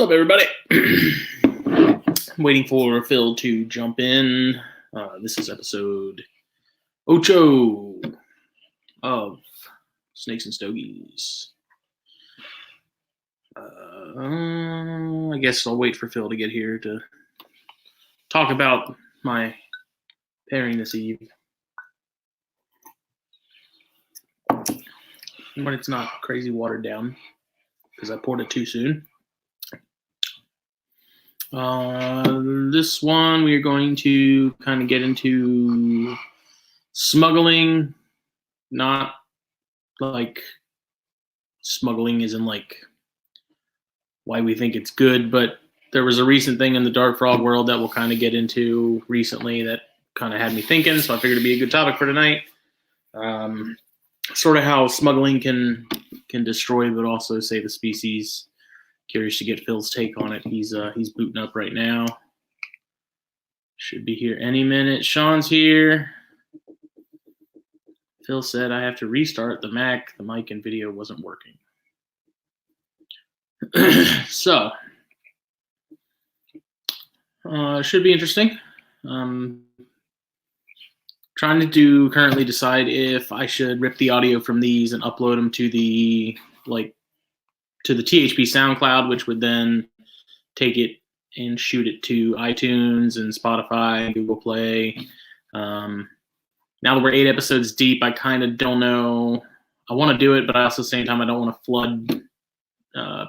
What's up, everybody? I'm waiting for Phil to jump in. This is episode Ocho of Snakes and Stogies. I guess I'll wait for Phil to get here to talk about my pairing this eve. But it's not crazy watered down because I poured it too soon. This one we are going to kind of get into smuggling, not like smuggling as in like why we think it's good, but there was a recent thing in the Dark Frog world that we'll kind of get into recently that kind of had me thinking, so I figured it'd be a good topic for tonight. Sort of how smuggling can destroy but also save a species. Curious to get Phil's take on it. He's booting up right now. Should be here any minute. Sean's here. Phil said I have to restart the Mac. The mic and video wasn't working. So, should be interesting. Trying to currently decide if I should rip the audio from these and upload them to the THP SoundCloud, which would then take it and shoot it to iTunes and Spotify, Google Play. Now that we're 8 episodes deep, I kind of don't know. I want to do it, but I also at the same time I don't want to flood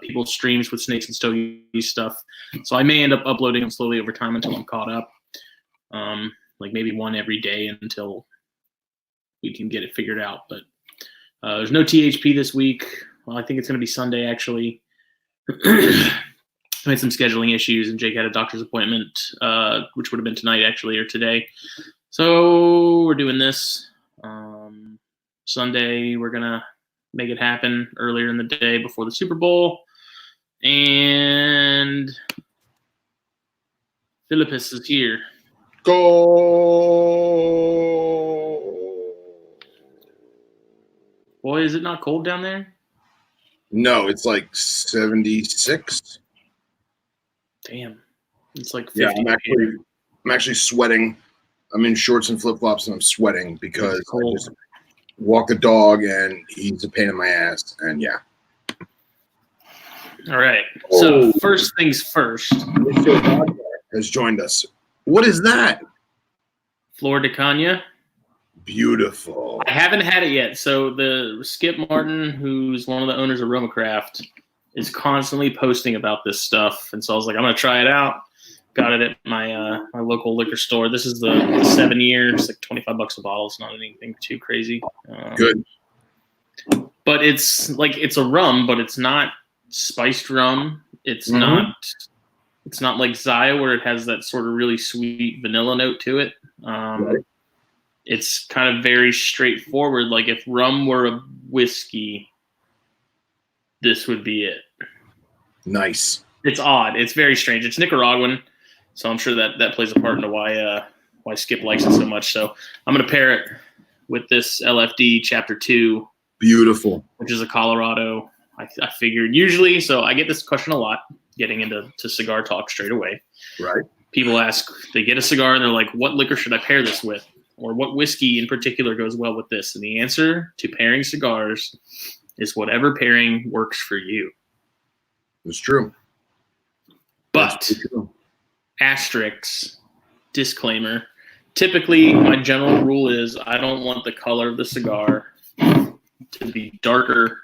people's streams with Snakes and Stogies stuff. So I may end up uploading them slowly over time until I'm caught up. Like maybe one every day until we can get it figured out. But there's no THP this week. Well, I think it's going to be Sunday, actually. I had some scheduling issues, and Jake had a doctor's appointment, which would have been tonight, actually, or today. So we're doing this. Sunday, we're going to make it happen earlier in the day before the Super Bowl. And Philippus is here. Go! Boy, is it not cold down there? No, it's like 76. Damn. It's like 50. Yeah, I'm actually sweating. I'm in shorts and flip-flops and I'm sweating because I just walk the dog and he's a pain in my ass. And yeah. All right. So first things first. Mr. has joined us. What is that? Flor de Cana. Beautiful. I haven't had it yet. So the Skip Martin, who's one of the owners of Romacraft, is constantly posting about this stuff. And so I was like, I'm going to try it out. Got it at my local liquor store. This is the 7 year. It's like $25 a bottle. It's not anything too crazy. Good. But it's a rum, but it's not spiced rum. It's not like Zaya where it has that sort of really sweet vanilla note to it. Right. It's kind of very straightforward. Like if rum were a whiskey, this would be it. Nice. It's odd. It's very strange. It's Nicaraguan, so I'm sure that plays a part into why Skip likes it so much. So I'm going to pair it with this LFD Chapter 2. Beautiful. Which is a Colorado. I figured usually, so I get this question a lot, getting into cigar talk straight away. Right. People ask, they get a cigar and they're like, what liquor should I pair this with? Or what whiskey in particular goes well with this? And the answer to pairing cigars is whatever pairing works for you. It's true. But, asterisk, disclaimer, typically my general rule is I don't want the color of the cigar to be darker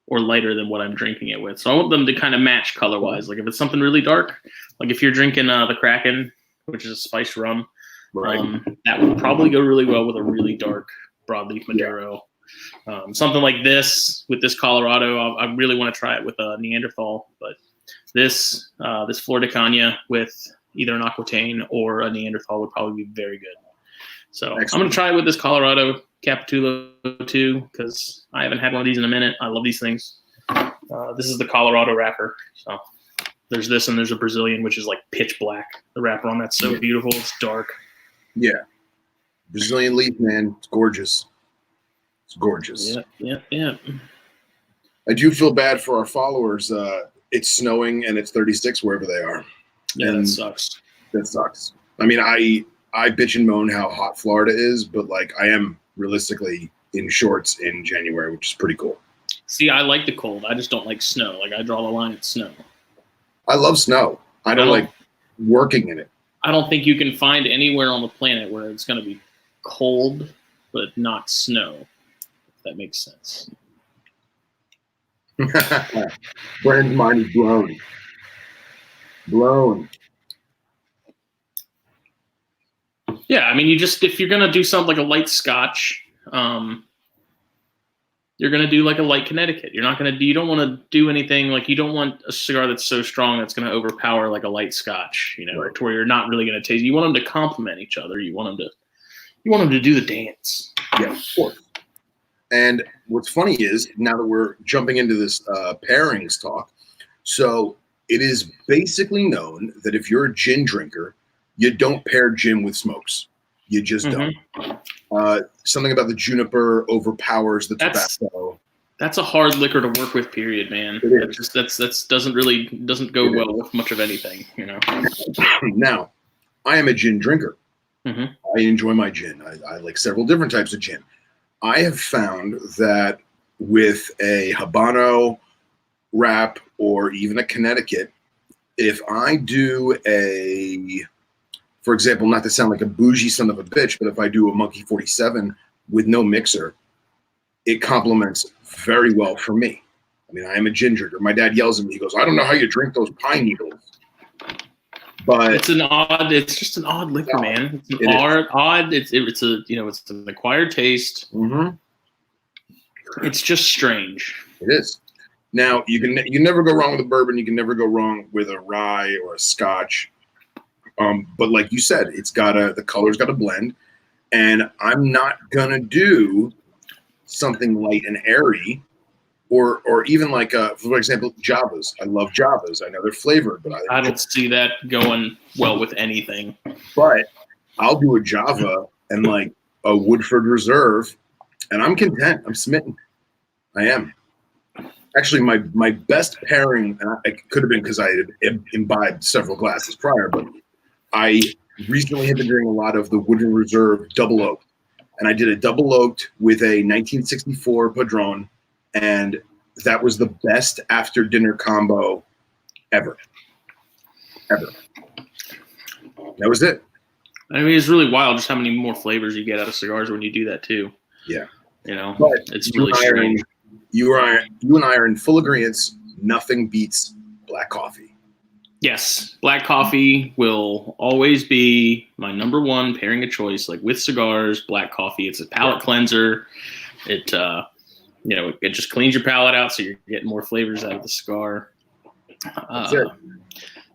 or lighter than what I'm drinking it with. So I want them to kind of match color-wise. Like if it's something really dark, like if you're drinking the Kraken, which is a spiced rum, right. That would probably go really well with a really dark broadleaf Maduro. Something like this with this Colorado, I really want to try it with a Neanderthal, but this Flor de Cana with either an Aquitaine or a Neanderthal would probably be very good. So excellent. I'm going to try it with this Colorado Capitulo too, because I haven't had one of these in a minute. I love these things. This is the Colorado wrapper. So there's this and there's a Brazilian, which is like pitch black. The wrapper on that's so beautiful. It's dark. Yeah. Brazilian leaf, man. It's gorgeous. It's gorgeous. Yeah. I do feel bad for our followers. it's snowing and it's 36 wherever they are. Yeah, and that sucks. That sucks. I mean, I bitch and moan how hot Florida is, but like I am realistically in shorts in January, which is pretty cool. See, I like the cold. I just don't like snow. Like I draw the line at snow. I love snow. I don't like working in it. I don't think you can find anywhere on the planet where it's going to be cold but not snow. If that makes sense. Brandon's mind is blown. Blown. Yeah, I mean, if you're gonna do something like a light Scotch, you're gonna do like a light Connecticut. You don't want to do anything like you don't want a cigar that's so strong that's gonna overpower like a light Scotch, right. To where you're not really gonna taste. You want them to complement each other. You want them to do the dance. Yeah, of course. And what's funny is now that we're jumping into this pairings talk, so it is basically known that if you're a gin drinker, you don't pair gin with smokes. You just don't. Something about the juniper overpowers the tobacco. That's a hard liquor to work with, period, man. That doesn't go well with much of anything, Now, I am a gin drinker. Mm-hmm. I enjoy my gin. I like several different types of gin. I have found that with a Habano wrap or even a Connecticut, if I do for example, not to sound like a bougie son of a bitch, but if I do a Monkey 47 with no mixer, it complements very well for me. I mean, I am a gin drinker. My dad yells at me. He goes, "I don't know how you drink those pine needles." But it's just an odd liquor, man. It's an acquired taste. Mm-hmm. It's just strange. It is. Now you can never go wrong with a bourbon. You can never go wrong with a rye or a Scotch. But like you said, the color's got to blend, and I'm not gonna do something light and airy, or even like for example, Javas. I love Javas. I know they're flavored, but I don't see that going well with anything. But I'll do a Java and like a Woodford Reserve, and I'm content. I'm smitten. I am. Actually, my best pairing, and it could have been because I had imbibed several glasses prior, but I recently have been doing a lot of the Woodford Reserve double oaked, and I did a double oaked with a 1964 Padron, and that was the best after dinner combo ever. That was it. I mean, it's really wild just how many more flavors you get out of cigars when you do that too. Yeah, but it's really strange. You and I are in full agreement. Nothing beats black coffee. Yes, black coffee will always be my number one pairing of choice. Like with cigars, black coffee. It's a palate cleanser. It it just cleans your palate out, so you're getting more flavors out of the cigar.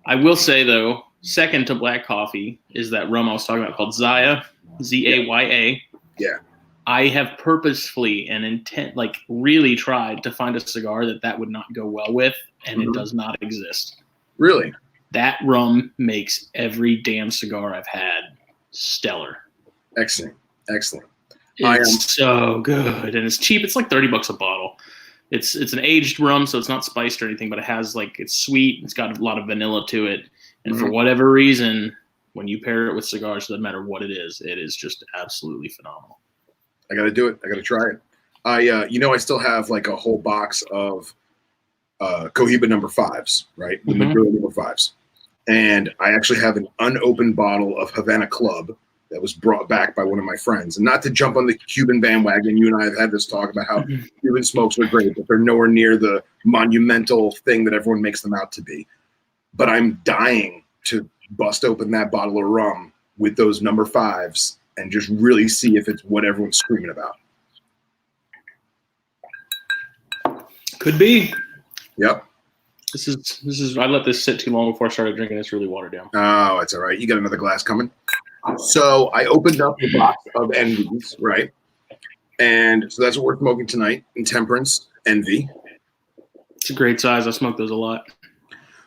I will say though, second to black coffee is that rum I was talking about called Zaya, Zaya. Yeah. I have purposefully and really tried to find a cigar that would not go well with, and it does not exist. Really? That rum makes every damn cigar I've had stellar. Excellent. It's so good, and it's cheap. It's like $30 a bottle. It's an aged rum, so it's not spiced or anything, but it has it's sweet. It's got a lot of vanilla to it, and for whatever reason, when you pair it with cigars, it doesn't matter what it is just absolutely phenomenal. I got to do it. I got to try it. I still have like a whole box of Cohiba number 5s, right? The Maduro number 5s. And I actually have an unopened bottle of Havana Club that was brought back by one of my friends. And not to jump on the Cuban bandwagon, you and I have had this talk about how Cuban smokes are great, but they're nowhere near the monumental thing that everyone makes them out to be. But I'm dying to bust open that bottle of rum with those number 5s and just really see if it's what everyone's screaming about. Could be. Yep. This is. I let this sit too long before I started drinking. It's really watered down. Oh, it's all right. You got another glass coming. So I opened up the box of Envies, right? And so that's what we're smoking tonight. Intemperance Envy. It's a great size. I smoke those a lot.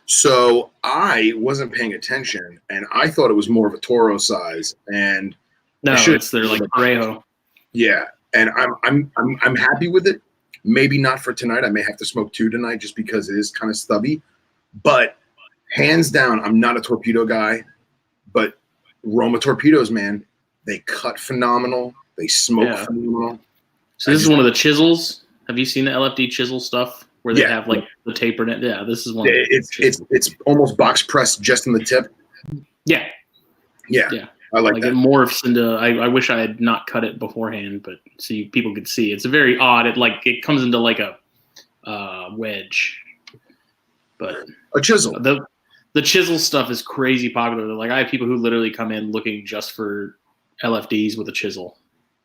So I wasn't paying attention, and I thought it was more of a Toro size. And no, they're like Parejo. Yeah, and I'm happy with it. Maybe not for tonight. I may have to smoke 2 tonight just because it is kind of stubby. But hands down, I'm not a torpedo guy, but Roma torpedoes, man, they cut phenomenal. They smoke phenomenal. So this is one of the chisels. Have you seen the LFD chisel stuff where they have like the tapered end? Yeah, this is one. It's almost box pressed just in the tip. Yeah. I like that. It morphs into. I wish I had not cut it beforehand, but so people could see. It's very odd. It comes into like a wedge, but a chisel. The chisel stuff is crazy popular. Like I have people who literally come in looking just for LFDs with a chisel.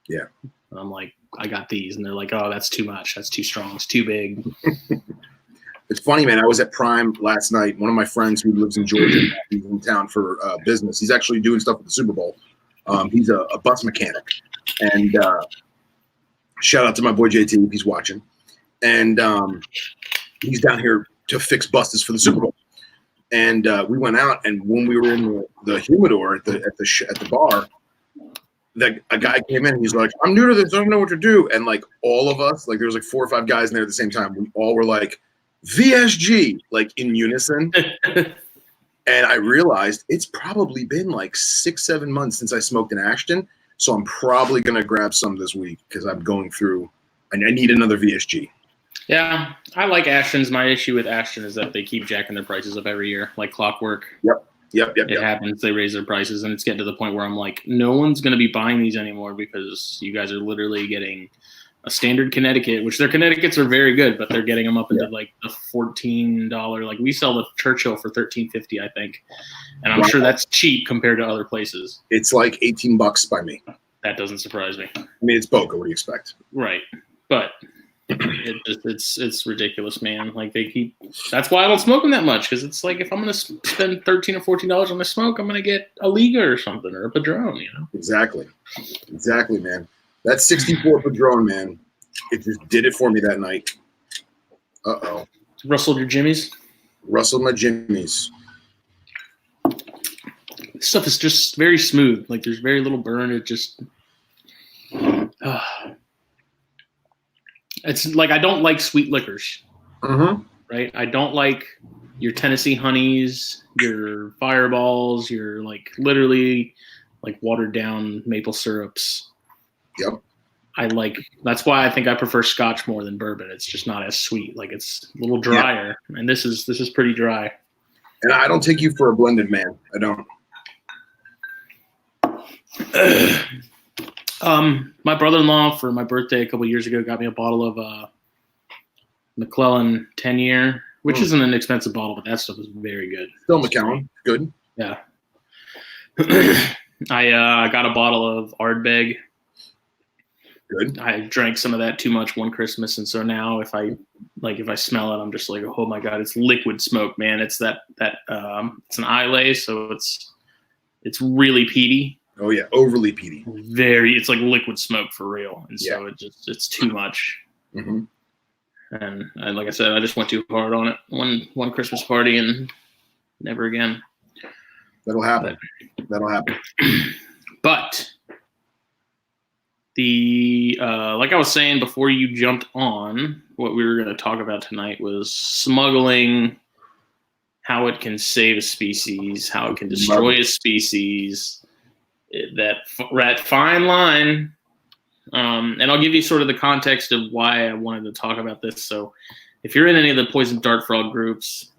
Yeah. And I'm like, I got these, and they're like, oh, that's too much. That's too strong. It's too big. It's funny, man. I was at Prime last night. One of my friends who lives in Georgia, he's in town for business. He's actually doing stuff with the Super Bowl. He's a bus mechanic. And shout out to my boy JT if he's watching. And he's down here to fix buses for the Super Bowl. And we went out, and when we were in the humidor at the bar, a guy came in. And he's like, "I'm new to this. I don't know what to do." And like all of us, like there was like 4 or 5 guys in there at the same time. We all were like, VSG, like in unison. And I realized it's probably been like 6-7 months since I smoked an Ashton. So I'm probably going to grab some this week because I'm going through, I need another VSG. Yeah, I like Ashtons. My issue with Ashton is that they keep jacking their prices up every year, like clockwork. Yep. It happens. They raise their prices, and it's getting to the point where I'm like, no one's going to be buying these anymore because you guys are literally getting a standard Connecticut, which their Connecticut's are very good, but they're getting them up into like the $14. Like we sell the Churchill for $13.50, I think, and I'm sure that's cheap compared to other places. It's like $18 by me. That doesn't surprise me. I mean, it's Boca. What do you expect? Right, but it's ridiculous, man. Like they keep. That's why I don't smoke them that much because it's like if I'm gonna spend $13 or $14 on my smoke, I'm gonna get a Liga or something or a Padron, you know. Exactly, man. That 64 Padron, man, it just did it for me that night. Uh-oh. Rustled your jimmies? Rustled my jimmies. This stuff is just very smooth. Like there's very little burn. It just it's like I don't like sweet liquors. Right? I don't like your Tennessee honeys, your fireballs, your like literally like watered down maple syrups. Yep. That's why I think I prefer Scotch more than bourbon. It's just not as sweet. Like it's a little drier. Yeah. And this is pretty dry. And I don't take you for a blended man. I don't. My brother-in-law for my birthday a couple years ago got me a bottle of McClellan 10-year, which isn't an expensive bottle, but that stuff is very good. Still McClellan. Good. Yeah. I got a bottle of Ardbeg. Good. I drank some of that too much one Christmas, and so now if I smell it, I'm just like, oh my god, it's liquid smoke, man. It's that it's an Islay, so it's really peaty. Oh yeah, overly peaty. It's like liquid smoke for real, and so it's too much. Mm-hmm. And like I said, I just went too hard on it one Christmas party, and never again. That'll happen. But like I was saying before you jumped on, what we were going to talk about tonight was smuggling, how it can save a species, how it can destroy a species, that fine line. And I'll give you sort of the context of why I wanted to talk about this. So if you're in any of the poison dart frog groups,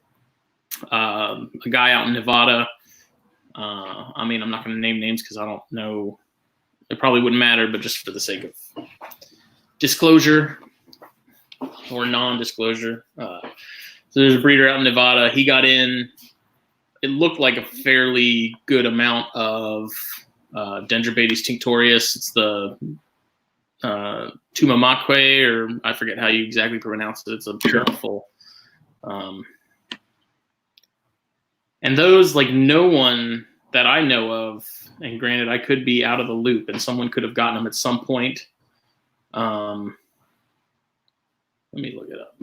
a guy out in Nevada, I mean, I'm not going to name names because I don't know. It probably wouldn't matter, but just for the sake of disclosure or non-disclosure. So there's a breeder out in Nevada. He got in, it looked like a fairly good amount of Dendrobates tinctorius. It's the Tumamakwe, or I forget how you exactly pronounce it. It's a beautiful. And those, like, no one that I know of, and granted, I could be out of the loop, and someone could have gotten them at some point. Let me look it up.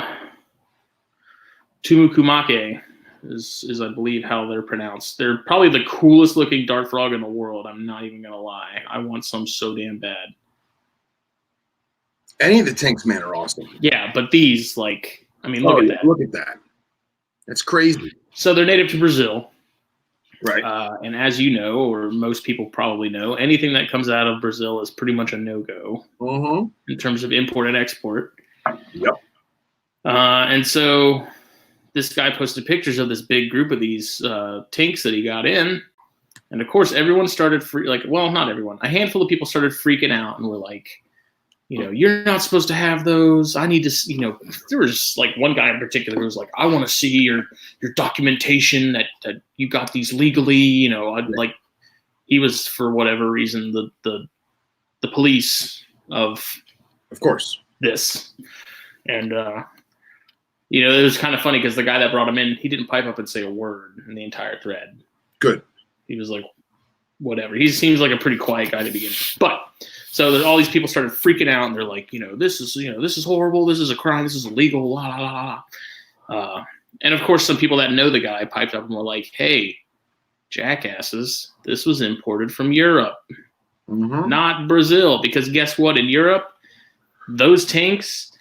Tumukumake is I believe how they're pronounced. They're probably the coolest looking dart frog in the world. I'm not even gonna lie. I want some so damn bad. Any of the tinks, man, are awesome. Yeah, but these, like, I mean, look at that. Look at that. That's crazy. So they're native to Brazil. Right. And as you know, or most people probably know, anything that comes out of Brazil is pretty much a no-go in terms of import and export. Yep. And so this guy posted pictures of this big group of these tanks that he got in. And of course, everyone started not everyone. A handful of people started freaking out and were like, you're not supposed to have those. I need to, there was like one guy in particular who was like, I want to see your documentation that you got these legally. Like he was, for whatever reason, the police of course, this. And, it was kind of funny because the guy that brought him in, he didn't pipe up and say a word in the entire thread. Good. He was like, whatever. He seems like a pretty quiet guy to begin with. But so all these people started freaking out, and they're like, this is horrible. This is a crime. This is illegal. La la la la. And of course, some people that know the guy piped up and were like, "Hey, jackasses, this was imported from Europe, not Brazil. Because guess what? In Europe, those tanks,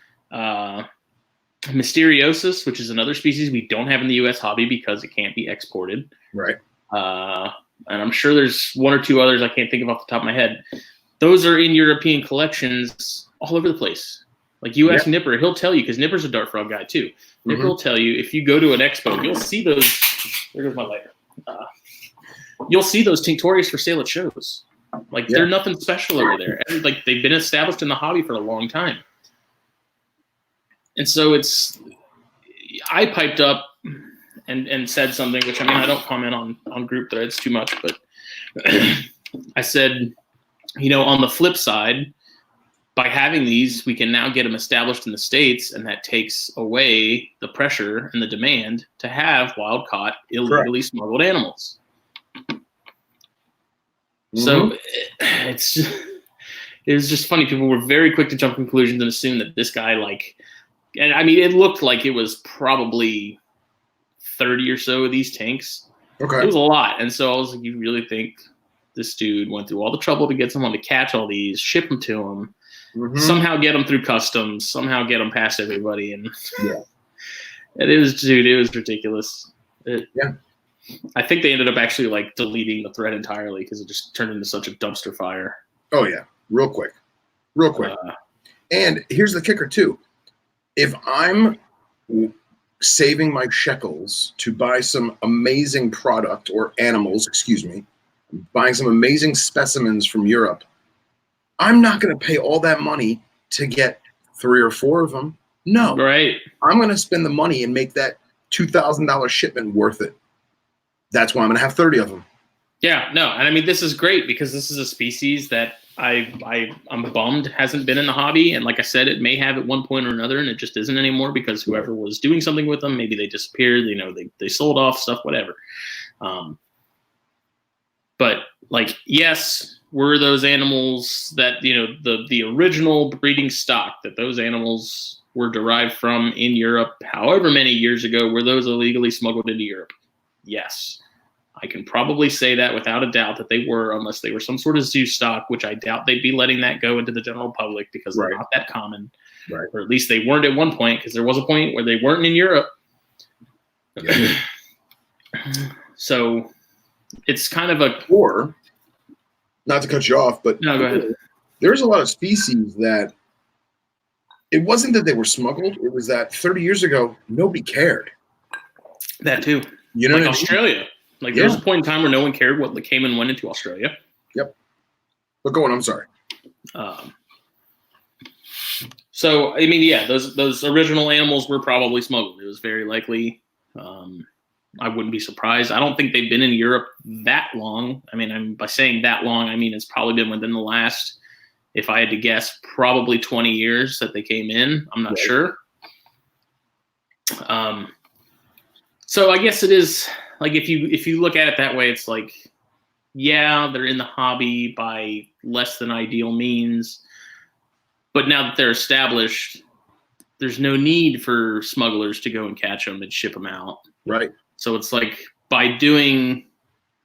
Mysteriosus, which is another species we don't have in the U.S. hobby because it can't be exported, right? And I'm sure there's one or two others I can't think of off the top of my head. Those are in European collections all over the place. Like you ask Nipper, he'll tell you, because Nipper's a dart frog guy too. Nipper will tell you, if you go to an expo, you'll see those. There goes my lighter. You'll see those Tinctorius for sale at shows. Like they're nothing special over there. Like they've been established in the hobby for a long time. And so I piped up and said something, which I don't comment on group threads too much, but I said, on the flip side, by having these, we can now get them established in the States, and that takes away the pressure and the demand to have wild-caught, illegally smuggled animals. So it was just funny. People were very quick to jump conclusions and assume that this guy, it looked like it was probably 30 or so of these tanks. Okay. It was a lot. And so I was like, you really think this dude went through all the trouble to get someone to catch all these, ship them to him, somehow get them through customs, somehow get them past everybody? And it was ridiculous. I think they ended up actually deleting the thread entirely because it just turned into such a dumpster fire. Oh yeah. Real quick. And here's the kicker too. If I'm saving my shekels to buy some amazing product or animals, buying some amazing specimens from Europe, I'm not going to pay all that money to get 3 or 4 of them. No. Right. I'm going to spend the money and make that $2,000 shipment worth it. That's why I'm going to have 30 of them. Yeah, no. And this is great because this is a species that I'm bummed hasn't been in the hobby. And like I said, it may have at one point or another, and it just isn't anymore because whoever was doing something with them, maybe they disappeared, they sold off stuff, whatever. But yes, were those animals that, the original breeding stock that those animals were derived from in Europe, however many years ago, were those illegally smuggled into Europe? Yes. I can probably say that without a doubt that they were, unless they were some sort of zoo stock, which I doubt they'd be letting that go into the general public because they're not that common. Right. Or at least they weren't at one point, because there was a point where they weren't in Europe. Yeah. So it's kind of or, not to cut you off, but no, go ahead. There's a lot of species that it wasn't that they were smuggled, it was that 30 years ago, nobody cared. That too. Like Australia. There's a point in time where no one cared what came and went into Australia. Yep. But go on, I'm sorry. So, those original animals were probably smuggled. It was very likely. I wouldn't be surprised. I don't think they've been in Europe that long. By saying that long, it's probably been within the last, if I had to guess, probably 20 years that they came in. I'm not sure. So I guess it is, if you look at it that way, it's they're in the hobby by less than ideal means. But now that they're established, there's no need for smugglers to go and catch them and ship them out. Right. So it's by doing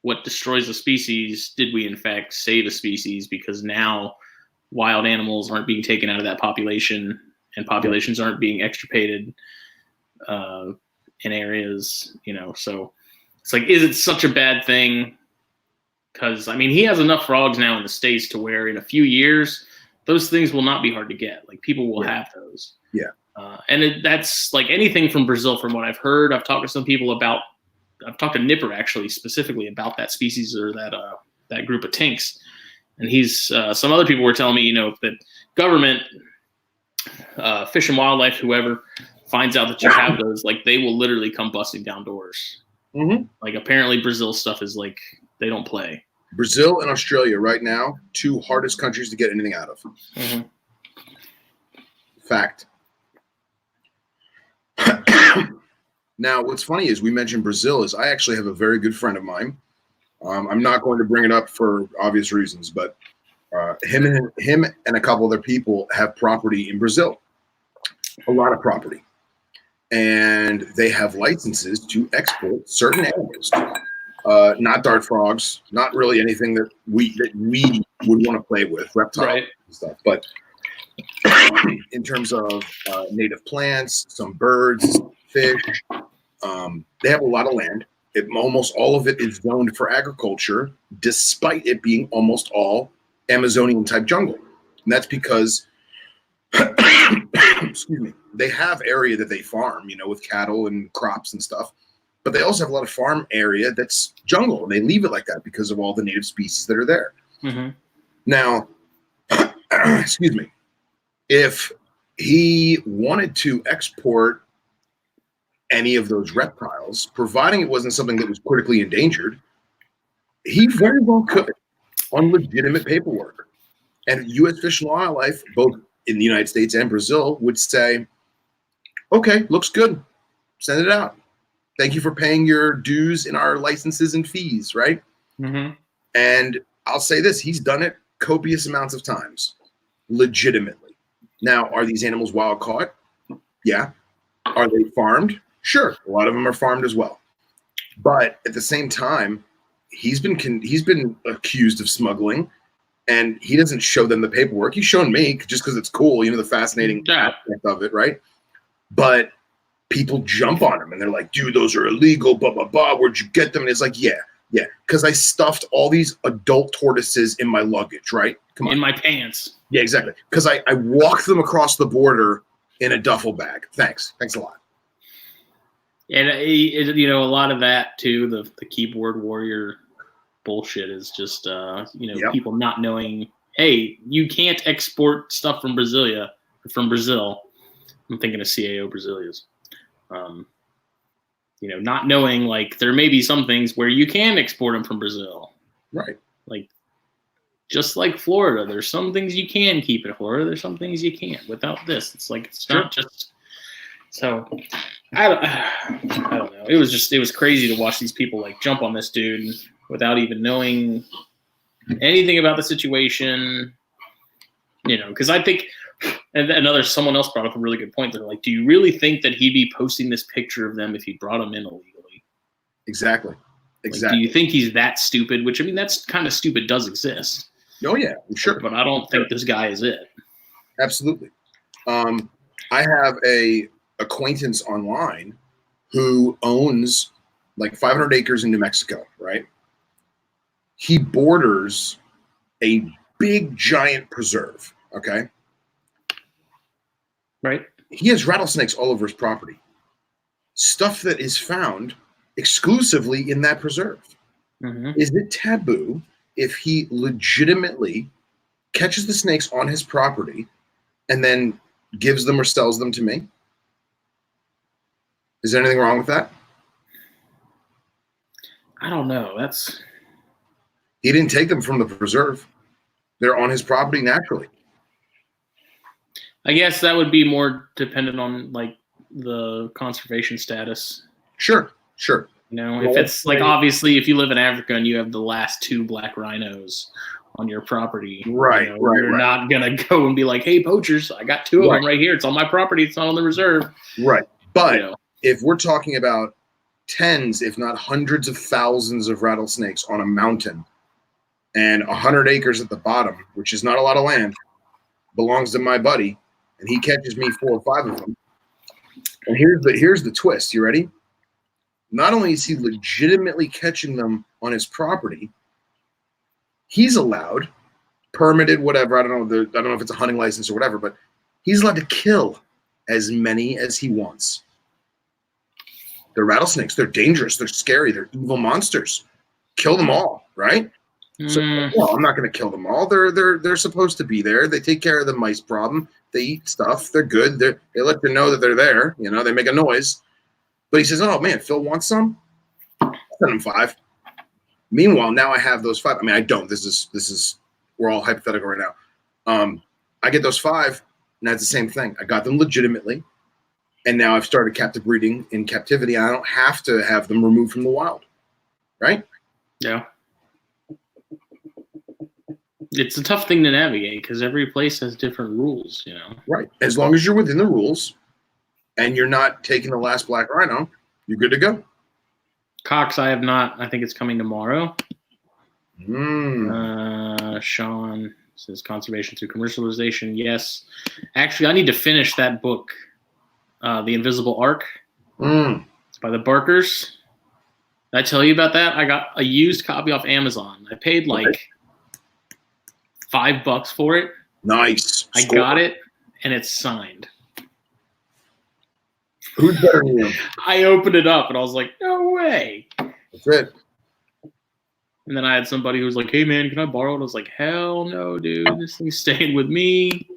what destroys a species, did we in fact save a species? Because now wild animals aren't being taken out of that population and populations aren't being extirpated. in areas, so it's like, is it such a bad thing? Because, I mean, he has enough frogs now in the States to where in a few years, those things will not be hard to get. Like, people will have those. Yeah. And that's like anything from Brazil, from what I've heard. I've talked to some people I've talked to Nipper actually specifically about that species or that group of tinks. And some other people were telling me, that government, Fish and Wildlife, whoever finds out that you have those, like, they will literally come busting down doors. Mm-hmm. Like, apparently Brazil stuff is like, they don't play. Brazil and Australia right now, 2 hardest countries to get anything out of. Mm-hmm. Fact. Now, what's funny is we mentioned Brazil. Is I actually have a very good friend of mine. I'm not going to bring it up for obvious reasons, but him and a couple other people have property in Brazil, a lot of property, and they have licenses to export certain animals. Not dart frogs, not really anything that we would want to play with, reptiles and stuff, but in terms of native plants, some birds, fish, they have a lot of land. Almost all of it is zoned for agriculture, despite it being almost all Amazonian type jungle. And that's because, excuse me, they have area that they farm, with cattle and crops and stuff. But they also have a lot of farm area that's jungle, and they leave it like that because of all the native species that are there. Mm-hmm. Now, excuse me, if he wanted to export any of those reptiles, providing it wasn't something that was critically endangered, he very well could on legitimate paperwork. And U.S. Fish and Wildlife, both in the United States and Brazil, would say, okay, looks good. Send it out. Thank you for paying your dues in our licenses and fees, right? Mm-hmm. And I'll say this, he's done it copious amounts of times, legitimately. Now, are these animals wild caught? Yeah. Are they farmed? Sure. A lot of them are farmed as well. But at the same time, he's been accused of smuggling, and he doesn't show them the paperwork. He's shown me just because it's cool, the fascinating aspect of it, right? But people jump on him and they're like, dude, those are illegal, blah, blah, blah. Where'd you get them? And it's like, yeah, because I stuffed all these adult tortoises in my luggage, right? Come on. In my pants. Yeah, exactly. Because I walked them across the border in a duffel bag. Thanks a lot. And, a lot of that, too, the keyboard warrior bullshit is just, people not knowing, hey, you can't export stuff from Brazil. I'm thinking of CAO Brazilias. Not knowing, like, there may be some things where you can export them from Brazil. Right. Like, just like Florida, there's some things you can keep in Florida. There's some things you can't. Without this, it's like, it's not just. So, I don't know. It was crazy to watch these people, like, jump on this dude without even knowing anything about the situation. Because I think. And someone else brought up a really good point. They're like, do you really think that he'd be posting this picture of them if he brought them in illegally? Exactly. Like, do you think he's that stupid? Which, I mean, that's kind of stupid does exist. Oh, yeah, sure. But I don't think this guy is it. Absolutely. I have a acquaintance online who owns like 500 acres in New Mexico, right? He borders a big, giant preserve, okay? Right. He has rattlesnakes all over his property. Stuff that is found exclusively in that preserve. Mm-hmm. Is it taboo if he legitimately catches the snakes on his property and then gives them or sells them to me? Is there anything wrong with that? I don't know. He didn't take them from the preserve. They're on his property naturally. I guess that would be more dependent on, like, the conservation status. Sure. If it's like, obviously, if you live in Africa and you have the last 2 black rhinos on your property, you're not gonna go and be like, hey, poachers, I got 2 of them right here. It's on my property. It's not on the reserve. Right. But if we're talking about tens, if not hundreds of thousands of rattlesnakes on a mountain and 100 acres at the bottom, which is not a lot of land, belongs to my buddy, and he catches me 4 or 5 of them. And here's the twist. You ready? not only is he legitimately catching them on his property, he's allowed, permitted, whatever. I don't know if it's a hunting license or whatever, but he's allowed to kill as many as he wants. They're rattlesnakes. They're dangerous. They're scary. They're evil monsters. Kill them all, right? So, well, I'm not going to kill them all. They're supposed to be there. They take care of the mice problem. They eat stuff. They're good. They let you know that they're there. You know, they make a noise. But he says, "Oh man, Phil wants some. I'll send him 5." Meanwhile, now I have those 5. I mean, I don't. This is we're all hypothetical right now. I get those 5, and that's the same thing. I got them legitimately, and now I've started captive breeding in captivity. I don't have to have them removed from the wild, right? Yeah. It's a tough thing to navigate because every place has different rules, you know. Right. As long as you're within the rules and you're not taking the last black rhino, you're good to go. Cox, I have not. I think it's coming tomorrow. Sean says conservation through commercialization. Yes. Actually, I need to finish that book, The Invisible Ark. It's by the Barkers. Did I tell you about that? I got a used copy off Amazon. I paid like $5 for it. Nice. I got it, and it's signed. Who's better than you? I opened it up, and I was like, no way. That's it. And then I had somebody who was like, hey, man, can I borrow it? I was like, hell no, dude. This thing's staying with me.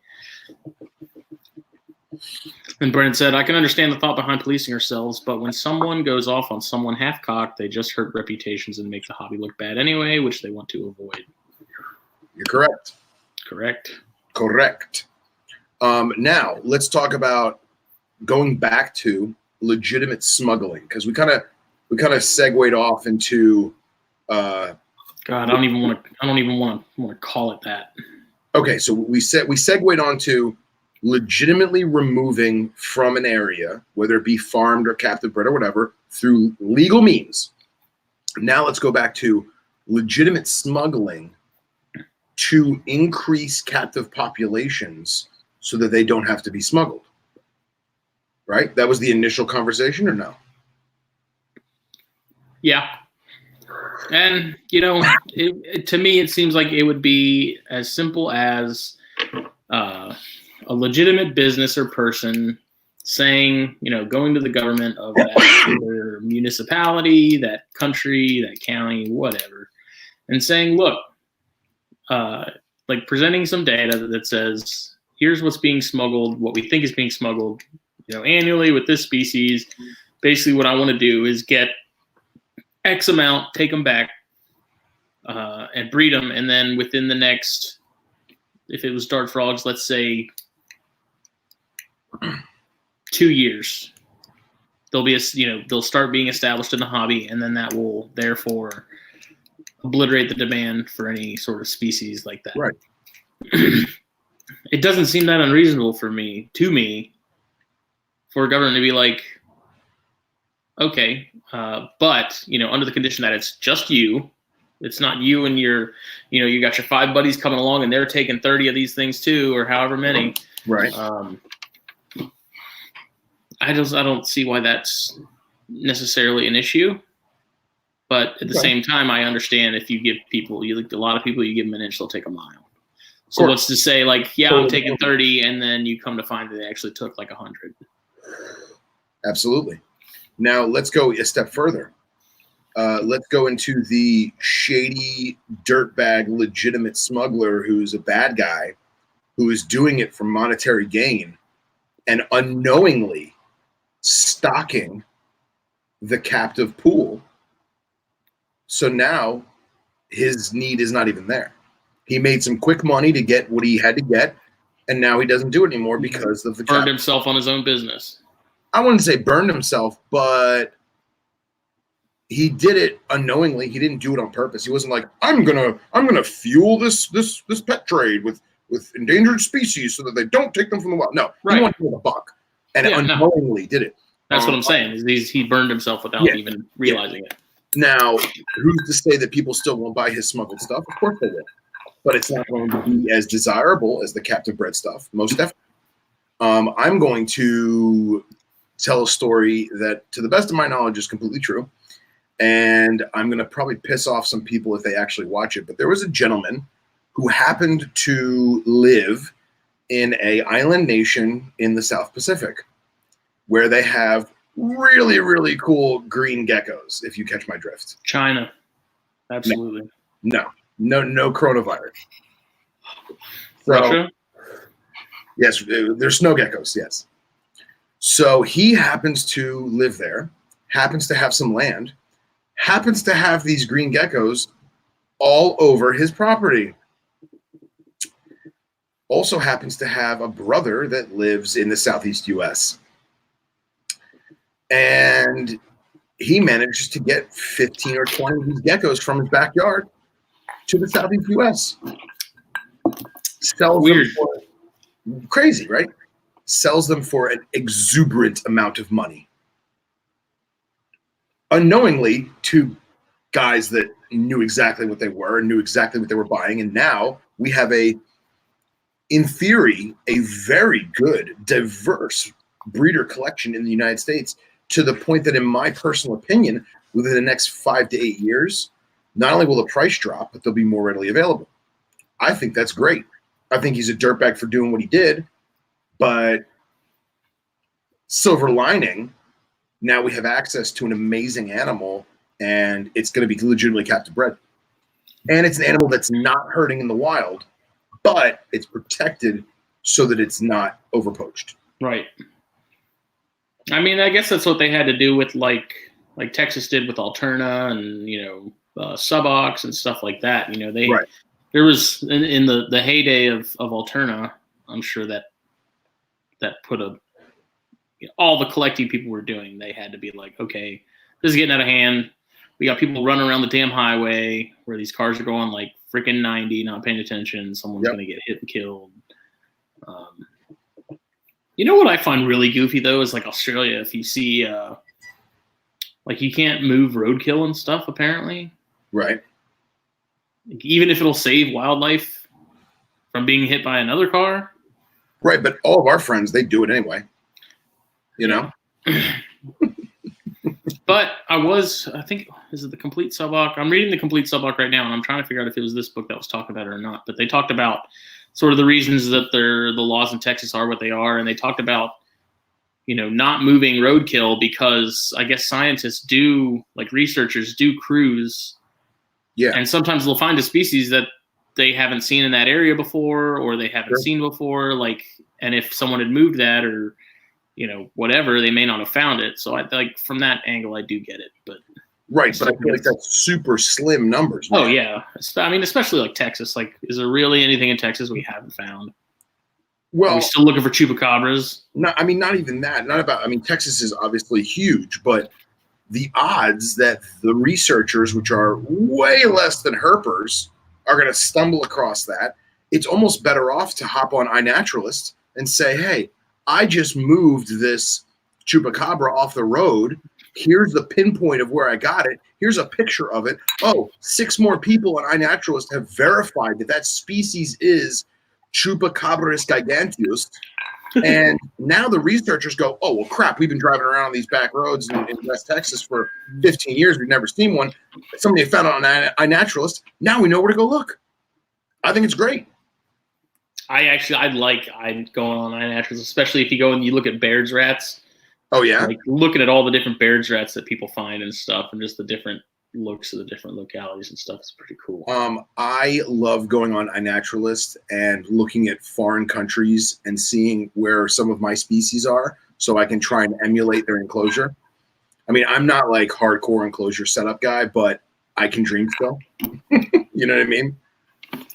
And Brennan said, I can understand the thought behind policing ourselves, but when someone goes off on someone half-cocked, they just hurt reputations and make the hobby look bad anyway, which they want to avoid. You're correct. Correct. Now, let's talk about going back to legitimate smuggling, because we kind of segued off into God, I don't even want to call it that. Okay, so we segued onto legitimately removing from an area, whether it be farmed or captive bred or whatever, through legal means. Now let's go back to legitimate smuggling to increase captive populations so that they don't have to be smuggled. Right? That was the initial conversation, or no? Yeah. And, you know, to me, it seems like it would be as simple as a legitimate business or person saying, you know, going to the government of that their municipality, that country, that county, whatever, and saying, look, like presenting some data that says, here's what's being smuggled, what we think is being smuggled, you know, annually with this species. Basically, what I want to do is get X amount, take them back, and breed them, and then within the next, if it was dart frogs, let's say 2 years, they'll start being established in the hobby, and then that will therefore obliterate the demand for any sort of species like that. Right. It doesn't seem that unreasonable to me, for a government to be like, okay, but, you know, under the condition that it's just you, it's not you and your, you know, you got your 5 buddies coming along and they're taking 30 of these things too, or however many. Right. I don't see why that's necessarily an issue. But at the same time, I understand if you give people, a lot of people, you give them an inch, they'll take a mile. So what's to say, like, yeah, I'm taking 30, and then you come to find that they actually took like 100. Absolutely. Now let's go a step further. Let's go into the shady dirtbag legitimate smuggler who's a bad guy, who is doing it for monetary gain and unknowingly stocking the captive pool. So now his need is not even there. He made some quick money to get what he had to get, and now he doesn't do it anymore because of the burned himself on his own business. I wouldn't say burned himself, but he did it unknowingly. He didn't do it on purpose. He wasn't like, I'm gonna fuel this pet trade with endangered species so that they don't take them from the wild. No, he wanted to make a buck, and unknowingly did it. That's what I'm saying. Is he burned himself without even realizing it. Now, who's to say that people still won't buy his smuggled stuff? Of course they will. But it's not going to be as desirable as the captive bred stuff, most definitely. I'm going to tell a story that, to the best of my knowledge, is completely true. And I'm going to probably piss off some people if they actually watch it. But there was a gentleman who happened to live in an island nation in the South Pacific where they have really, really cool green geckos, if you catch my drift. China. Absolutely. No coronavirus. Russia? Yes, they're snow geckos, yes. So he happens to live there, happens to have some land, happens to have these green geckos all over his property. Also happens to have a brother that lives in the Southeast US. And he manages to get 15 or 20 of these geckos from his backyard to the Southeast US. Sells Weird. them for, crazy, right? Sells them for an exuberant amount of money. Unknowingly to guys that knew exactly what they were and knew exactly what they were buying. And now we have in theory, a very good, diverse breeder collection in the United States, to the point that, in my personal opinion, within the next 5 to 8 years, not only will the price drop, but they'll be more readily available. I think that's great. I think he's a dirtbag for doing what he did, but silver lining, now we have access to an amazing animal, and it's going to be legitimately captive bred. And it's an animal that's not hurting in the wild, but it's protected so that it's not overpoached. Right. I mean, I guess that's what they had to do with like Texas did with Alterna and, Subox and stuff like that. There was in the heyday of Alterna, I'm sure that put all the collecting people were doing. They had to be like, okay, this is getting out of hand. We got people running around the damn highway where these cars are going like freaking 90, not paying attention. Someone's going to get hit and killed. You know what I find really goofy though is like Australia. If you see, like you can't move roadkill and stuff apparently. Right. Like, even if it'll save wildlife from being hit by another car. Right, but all of our friends, they do it anyway. But I think, is it the Complete Suboc? I'm reading the Complete Suboc right now, and I'm trying to figure out if it was this book that was talking about it or not. But they talked about sort of the reasons that the laws in Texas are what they are, and they talked about, not moving roadkill because I guess scientists researchers do cruise. Yeah. And sometimes they'll find a species that they haven't seen in that area before or they haven't seen before. And if someone had moved that or, whatever, they may not have found it. So from that angle, I do get it. But right, but I feel like that's super slim numbers. Man. Oh yeah, I mean, especially like Texas. Like, is there really anything in Texas we haven't found? Well, are we still looking for chupacabras? No, I mean, not even that. Texas is obviously huge, but the odds that the researchers, which are way less than herpers, are going to stumble across that, it's almost better off to hop on iNaturalist and say, hey, I just moved this chupacabra off the road. Here's the pinpoint of where I got it. Here's a picture of it. Oh, 6 more people on iNaturalist have verified that species is Chupacabras giganteus. And now the researchers go, oh, well, crap, we've been driving around on these back roads in West Texas for 15 years. We've never seen one. Somebody found it on iNaturalist. Now we know where to go look. I think it's great. I'd go on iNaturalist, especially if you go and you look at Baird's rats. Oh, yeah? Like looking at all the different Baird's rats that people find and stuff and just the different looks of the different localities and stuff is pretty cool. I love going on iNaturalist and looking at foreign countries and seeing where some of my species are so I can try and emulate their enclosure. I mean, I'm not like hardcore enclosure setup guy, but I can dream still. You know what I mean?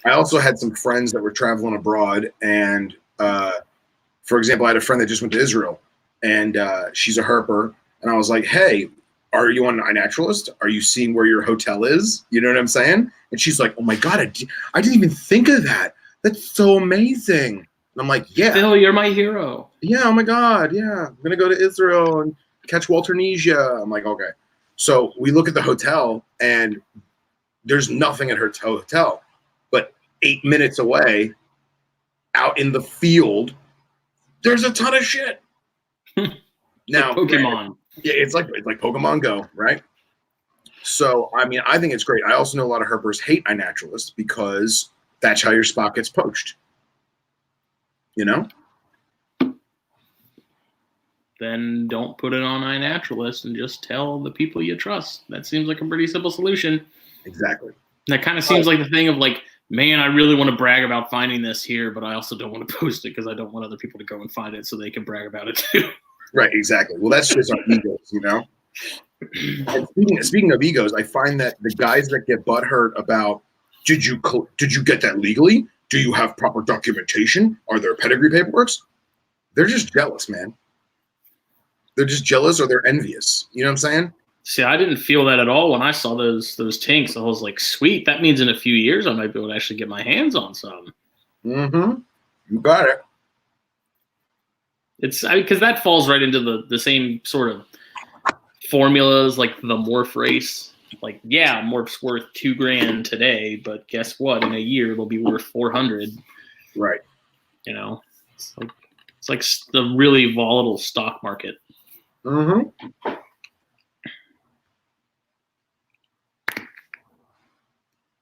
I also had some friends that were traveling abroad and, for example, I had a friend that just went to Israel and she's a herper. And I was like, hey, are you on iNaturalist? Are you seeing where your hotel is? You know what I'm saying? And she's like, oh my God, I didn't even think of that. That's so amazing. And I'm like, yeah. Phil, you're my hero. Yeah, oh my God, yeah. I'm going to go to Israel and catch Walternesia. I'm like, okay. So we look at the hotel and there's nothing at her hotel. But 8 minutes away, out in the field, there's a ton of shit. Now, like Pokemon. Yeah, it's like Pokemon Go, right? So, I mean, I think it's great. I also know a lot of herpers hate iNaturalist because that's how your spot gets poached. You know? Then don't put it on iNaturalist and just tell the people you trust. That seems like a pretty simple solution. Exactly. That kind of seems like the thing of like, man, I really want to brag about finding this here, but I also don't want to post it because I don't want other people to go and find it so they can brag about it too. Right, exactly. Well, that's just our egos, you know? And speaking of egos, I find that the guys that get butthurt about, did you get that legally? Do you have proper documentation? Are there pedigree paperwork? They're just jealous, man. They're just jealous or they're envious. You know what I'm saying? See, I didn't feel that at all when I saw those tinks. I was like, sweet, that means in a few years I might be able to actually get my hands on some. Mm-hmm. You got it. It's because that falls right into the same sort of formulas like the morph race. Like, yeah, morph's worth $2,000 today, but guess what? In a year it'll be worth 400. Right. You know, it's like the really volatile stock market. Mm-hmm.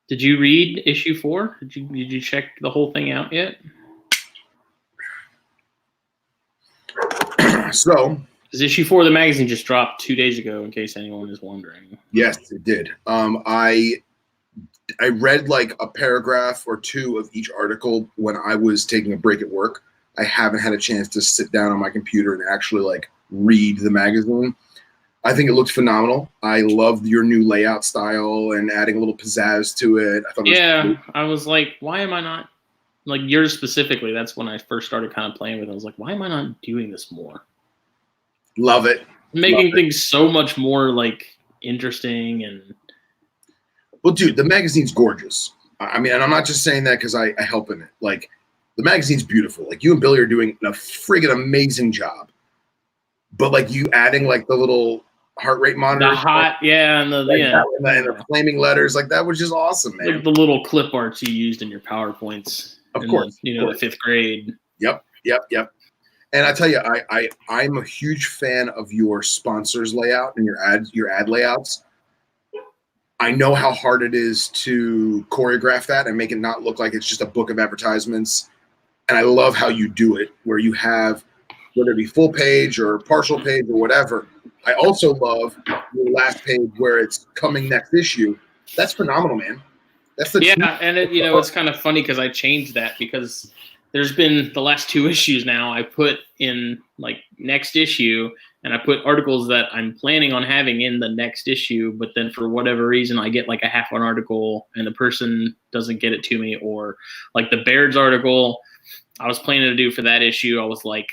Did you read issue 4? Did you check the whole thing out yet? So, because issue 4 of the magazine just dropped 2 days ago, in case anyone is wondering. Yes, it did. I read like a paragraph or two of each article when I was taking a break at work. I haven't had a chance to sit down on my computer and actually like read the magazine. I think it looked phenomenal. I loved your new layout style and adding a little pizzazz to it. I thought it was I was like, why am I not, like yours specifically, that's when I first started kind of playing with it. I was like, why am I not doing this more? Love it. Making things so much more like interesting and. Well, dude, the magazine's gorgeous. I mean, and I'm not just saying that because I help in it. Like, the magazine's beautiful. Like, you and Billy are doing a friggin' amazing job. But like you adding like the little heart rate monitor, the hot, yeah, and the like and the flaming letters, like that was just awesome, man. Like the little clip arts you used in your PowerPoints, of course, the 5th grade. Yep. And I tell you, I'm a huge fan of your sponsors layout and your ad layouts. I know how hard it is to choreograph that and make it not look like it's just a book of advertisements. And I love how you do it, where you have, whether it be full page or partial page or whatever. I also love your last page where it's coming next issue. That's phenomenal, man. That's the and it's kind of funny because I changed that because there's been the last 2 issues now. I put in like next issue, and I put articles that I'm planning on having in the next issue, but then for whatever reason I get like a half an article and the person doesn't get it to me, or like the Baird's article I was planning to do for that issue. I was like,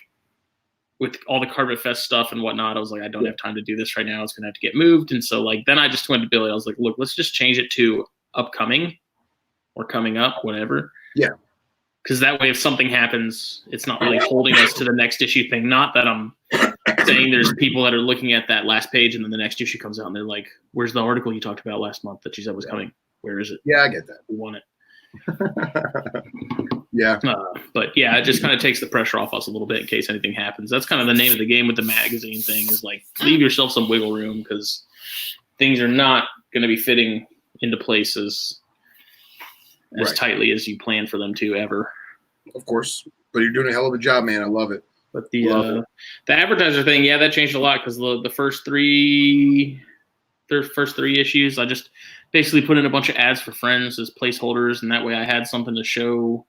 with all the Carpet Fest stuff and whatnot, I was like, I don't have time to do this right now. It's going to have to get moved. And so like, then I just went to Billy. I was like, look, let's just change it to upcoming or coming up, whatever. Yeah. Because that way, if something happens, it's not really holding us to the next issue thing. Not that I'm saying there's people that are looking at that last page and then the next issue comes out and they're like, where's the article you talked about last month that you said was coming? Where is it? Yeah, I get that. We want it. Yeah. But yeah, it just kind of takes the pressure off us a little bit in case anything happens. That's kind of the name of the game with the magazine thing, is like, leave yourself some wiggle room because things are not going to be fitting into places as tightly as you plan for them to ever. Of course. But you're doing a hell of a job, man. I love it. But the advertiser thing, yeah, that changed a lot because the first three issues, I just basically put in a bunch of ads for friends as placeholders, and that way I had something to show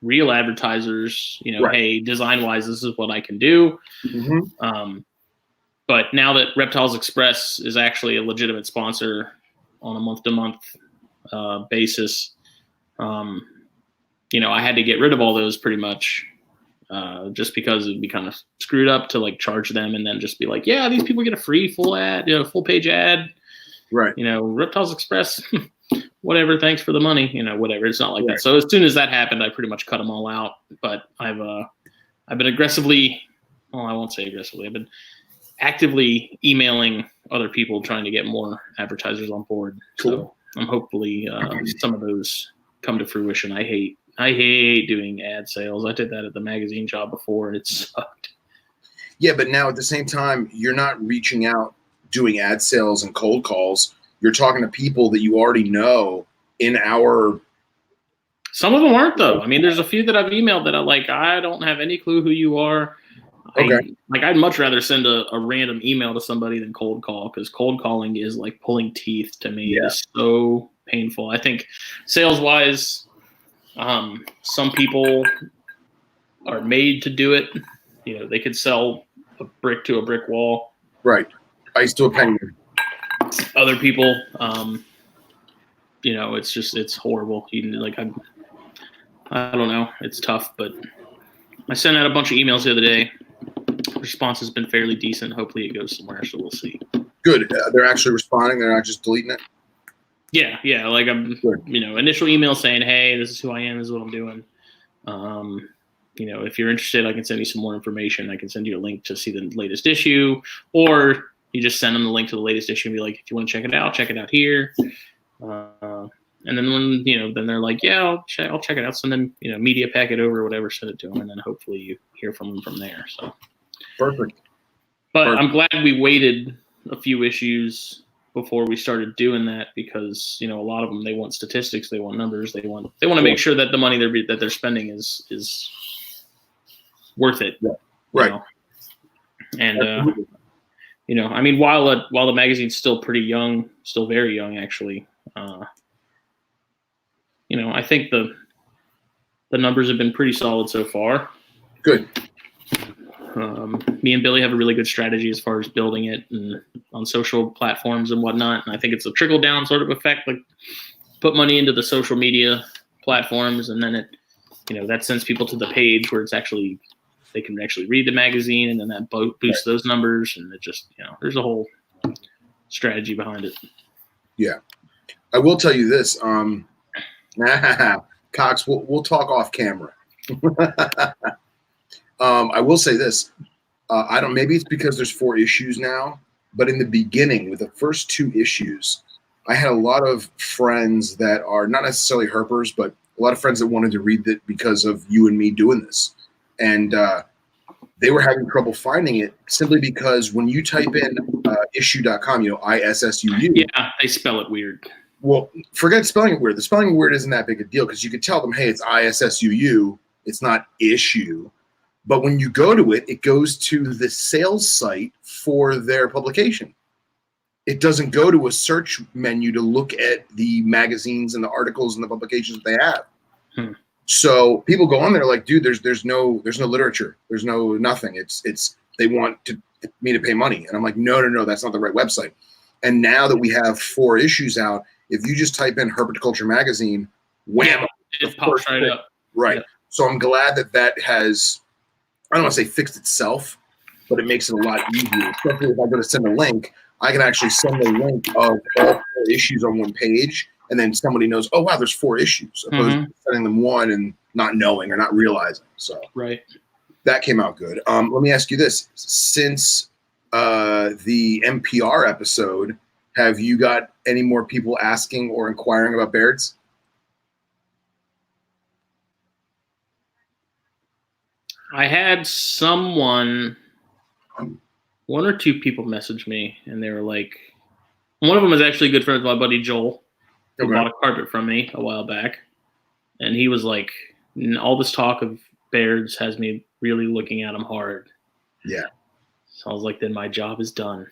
real advertisers, hey, design-wise, this is what I can do. Mm-hmm. But now that Reptiles Express is actually a legitimate sponsor on a month-to-month basis, I had to get rid of all those pretty much, just because it'd be kind of screwed up to like charge them and then just be like, yeah, these people get a free full page ad. Right. Reptiles Express, whatever, thanks for the money, whatever. It's not like that. So as soon as that happened, I pretty much cut them all out. But I've been aggressively, well, I won't say aggressively, I've been actively emailing other people trying to get more advertisers on board. Cool. So I'm hopefully some of those come to fruition. I hate doing ad sales. I did that at the magazine job before, and it sucked. Yeah, but now at the same time, you're not reaching out doing ad sales and cold calls. You're talking to people that you already know in our. Some of them aren't though. I mean, there's a few that I've emailed that I don't have any clue who you are. Okay. I'd much rather send a random email to somebody than cold call, because cold calling is like pulling teeth to me. Yeah. It is so painful. I think sales wise, some people are made to do it. You know, they could sell a brick to a brick wall. Right. Ice to a penguin. Other people, you know, it's horrible. I don't know. It's tough, but I sent out a bunch of emails the other day. Response has been fairly decent. Hopefully it goes somewhere, so we'll see. Good. They're actually responding. They're not just deleting it. Yeah. Like Good. Initial email saying, "Hey, this is who I am. This is what I'm doing. You know, if you're interested, I can send you some more information. I can send you a link to see the latest issue, or you just send them the link to the latest issue and be like, if you want to check it out here." And then when then they're like, "Yeah, I'll check it out." Send them media packet over or whatever, send it to them, and then hopefully you hear from them from there. So Perfect. But I'm glad we waited a few issues before we started doing that, because a lot of them, they want statistics, they want numbers, they want to make sure that the money that they're spending is worth it. Yeah. Right. And I mean, while the magazine's still pretty young, still very young actually, I think the numbers have been pretty solid so far. Good. Me and Billy have a really good strategy as far as building it and on social platforms and whatnot. And I think it's a trickle down sort of effect. Like, put money into the social media platforms, and then that sends people to the page where they can actually read the magazine, and then that boosts those numbers. And it just, there's a whole strategy behind it. Yeah. I will tell you this, Cox, we'll talk off camera. I will say this. Maybe it's because there's 4 issues now, but in the beginning, with the first 2 issues, I had a lot of friends that are not necessarily herpers, but a lot of friends that wanted to read it because of you and me doing this. And they were having trouble finding it simply because when you type in issue.com, ISSUU. Yeah, they spell it weird. Well, forget spelling it weird. The spelling weird isn't that big a deal, because you could tell them, hey, it's ISSUU. It's not issue. But when you go to it, it goes to the sales site for their publication. It doesn't go to a search menu to look at the magazines and the articles and the publications that they have. So people go on there like, dude, there's no literature. There's nothing. It's they want me to pay money. And I'm like, no, that's not the right website. And now that we have 4 issues out, if you just type in Herpetoculture Magazine, wham, it pops right up. Right. Yeah. So I'm glad that has, I don't want to say fixed itself, but it makes it a lot easier. Especially if I go to send a link, I can actually send a link of all 4 issues on one page, and then somebody knows, oh wow, there's 4 issues, opposed to sending them one and not knowing or not realizing. So that came out good. Let me ask you this: since the NPR episode, have you got any more people asking or inquiring about Baird's? I had one or two people message me, and they were like, one of them is actually a good friend with my buddy Joel, who bought a carpet from me a while back. And he was like, all this talk of Baird's has me really looking at them hard. Yeah. So I was like, then my job is done.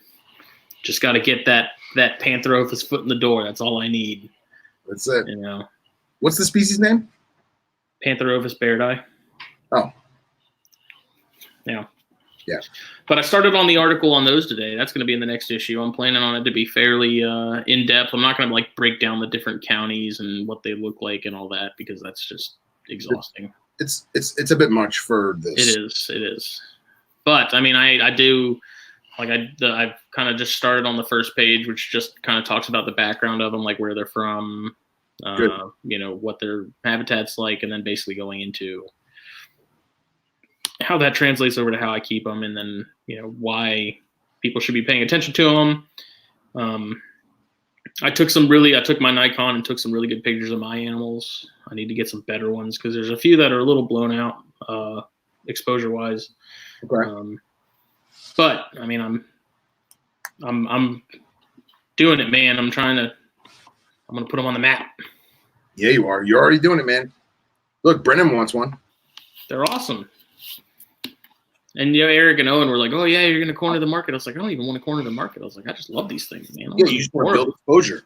Just got to get that Pantherophis foot in the door. That's all I need. That's it. What's the species name? Pantherophis bairdi. Oh. Yeah. Yeah. But I started on the article on those today. That's going to be in the next issue. I'm planning on it to be fairly in depth. I'm not going to break down the different counties and what they look like and all that, because that's just exhausting. It's a bit much for this. It is. But I mean, I do I've kind of just started on the first page, which just kind of talks about the background of them, like where they're from, what their habitat's like, and then basically going into how that translates over to how I keep them, and then why people should be paying attention to them. I took my Nikon and took some really good pictures of my animals. I need to get some better ones, because there's a few that are a little blown out exposure wise. Okay. But I mean, I'm doing it, man. I'm gonna put them on the map. Yeah, you are. You're already doing it, man. Look, Brennan wants one. They're awesome. And Eric and Owen were like, "Oh yeah, you're gonna corner the market." I was like, "I don't even want to corner the market." I was like, "I just love these things, man." Yeah, you just want to build exposure.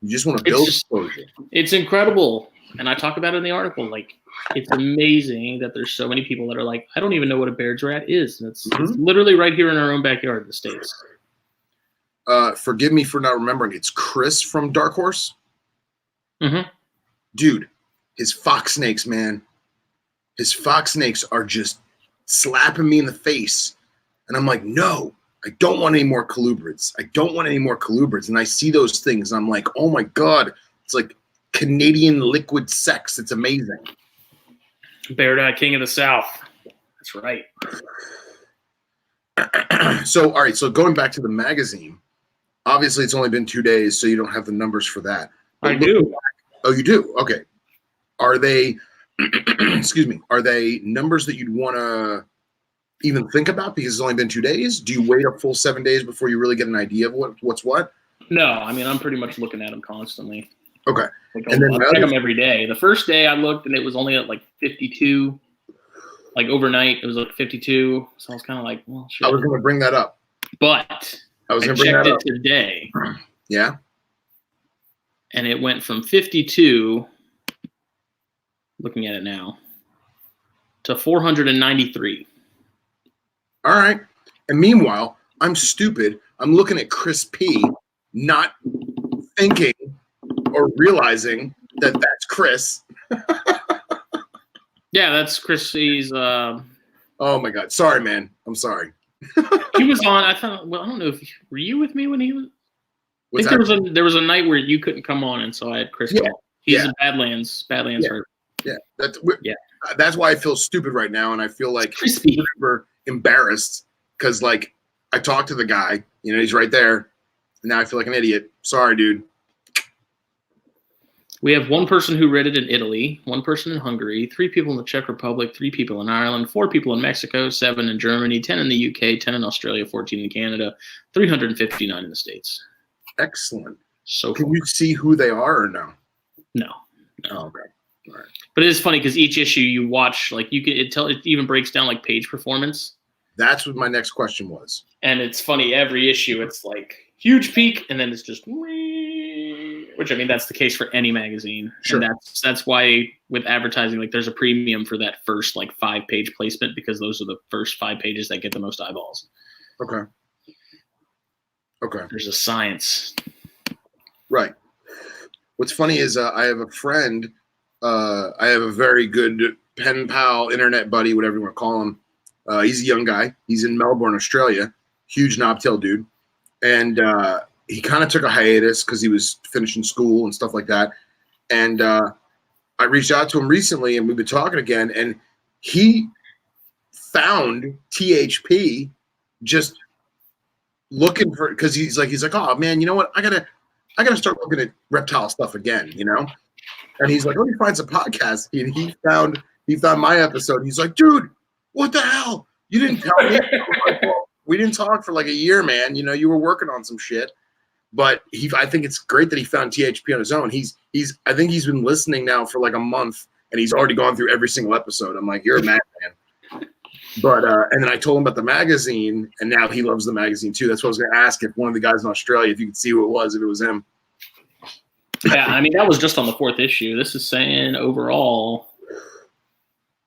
You just want to build exposure. It's incredible, and I talk about it in the article. Like, it's amazing that there's so many people that are like, "I don't even know what a Baird's rat is." And it's literally right here in our own backyard in the States. Forgive me for not remembering. It's Chris from Dark Horse. Mm-hmm. Dude, his fox snakes, man. His fox snakes are just slapping me in the face. And I'm like, no, I don't want any more colubrids. I don't want any more colubrids. And I see those things. And I'm like, oh my God. It's like Canadian liquid sex. It's amazing. Baird's King of the South. That's right. So, all right. So going back to the magazine, obviously it's only been 2 days, so you don't have the numbers for that. But I do. Back, oh, you do? Okay. Are they, excuse me, are they numbers that you'd want to even think about because it's only been 2 days? Do you wait a full 7 days before you really get an idea of what's what? No, I mean, I'm pretty much looking at them constantly. Okay. Like, and then I check them every day. The first day I looked and it was only at like 52. Like overnight, it was like 52. So I was kind of like, well, shit. I was going to bring that up. But I checked it today. Yeah. And it went from 52, looking at it now, to 493. All right. And meanwhile, I'm stupid. I'm looking at Chris P, not thinking or realizing that that's Chris. Yeah, that's Chris. He's. Oh my God! Sorry, man. I'm sorry. He was on. I thought. Well, I don't know if were you with me when he was. I think there was a night where you couldn't come on, and so I had Chris. Yeah. He's a Badlands hurt. Yeah, that's why I feel stupid right now, and I feel like super embarrassed because like I talked to the guy, he's right there, and now I feel like an idiot. Sorry, dude. We have one person who read it in Italy, one person in Hungary, 3 people in the Czech Republic, 3 people in Ireland, 4 people in Mexico, 7 in Germany, 10 in the UK, 10 in Australia, 14 in Canada, 359 in the States. Excellent. So can you see who they are or no? No. Oh, okay. All right. But it is funny because each issue you watch, like it even breaks down like page performance. That's what my next question was. And it's funny, every issue it's like huge peak and then it's just which I mean that's the case for any magazine. Sure. And that's why with advertising, like there's a premium for that first like 5-page placement because those are the first 5 pages that get the most eyeballs. Okay. There's a science. Right. What's funny is I have a friend, I have a very good pen pal, internet buddy, whatever you want to call him. He's a young guy. He's in Melbourne, Australia. Huge knobtail dude. And he kind of took a hiatus because he was finishing school and stuff like that. And I reached out to him recently, and we've been talking again. And he found THP just looking for, because he's like, oh man, you know what? I gotta start looking at reptile stuff again, And he's like, let me find some podcasts. And he found my episode. He's like, dude, what the hell? You didn't tell me. Like, well, we didn't talk for like a year, man. You were working on some shit. But I think it's great that he found THP on his own. I think he's been listening now for like a month, and he's already gone through every single episode. I'm like, you're a madman. But and then I told him about the magazine, and now he loves the magazine too. That's what I was going to ask if one of the guys in Australia, if you could see who it was, if it was him. Yeah, I mean that was just on the 4th issue. This is saying overall,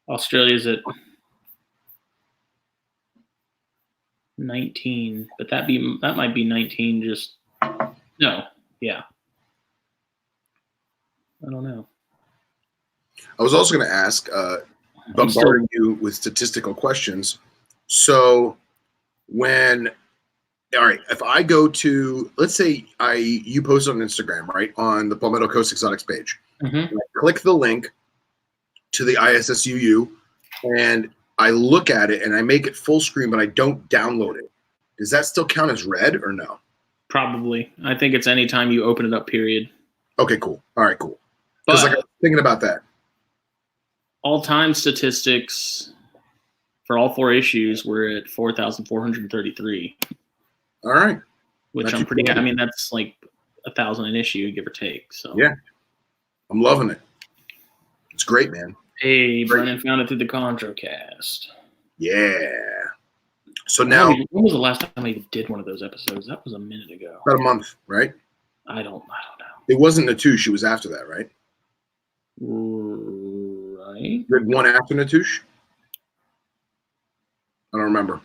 Australia's at 19, but that might be 19. Just no, yeah. I don't know. I was also going to ask, bombarding you with statistical questions. So if I go to, let's say you post on Instagram, right, on the Palmetto Coast Exotics page, I click the link to the ISSUU, and I look at it and I make it full screen, but I don't download it. Does that still count as read or no? Probably. I think it's anytime you open it up, period. Okay, cool. All right, cool. Because I was thinking about that. All-time statistics for all 4 issues, we're at 4,433. All right. Which I'm pretty. I mean, that's like 1,000 an issue, give or take. So yeah, I'm loving it. It's great, man. Hey, Brennan found it through the ControCast. Yeah. So now, when was the last time I did one of those episodes? That was a minute ago. About a month, right? I don't know. It wasn't Natouche. It was after that, right? Right. You had one after Natouche? I don't remember.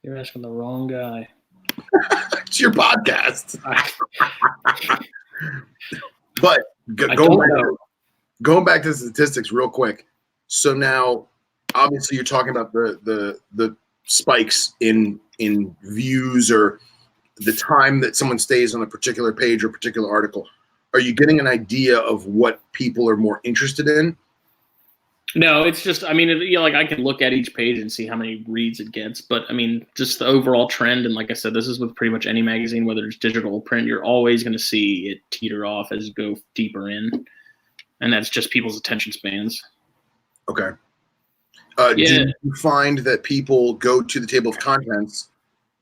You're asking the wrong guy. It's your podcast. But going back to statistics real quick. So now, obviously, you're talking about the spikes in views or the time that someone stays on a particular page or particular article. Are you getting an idea of what people are more interested in? No, it's just, I mean, like I can look at each page and see how many reads it gets, but I mean, just the overall trend. And like I said, this is with pretty much any magazine, whether it's digital or print, you're always going to see it teeter off as you go deeper in. And that's just people's attention spans. Okay. Do you find that people go to the table of contents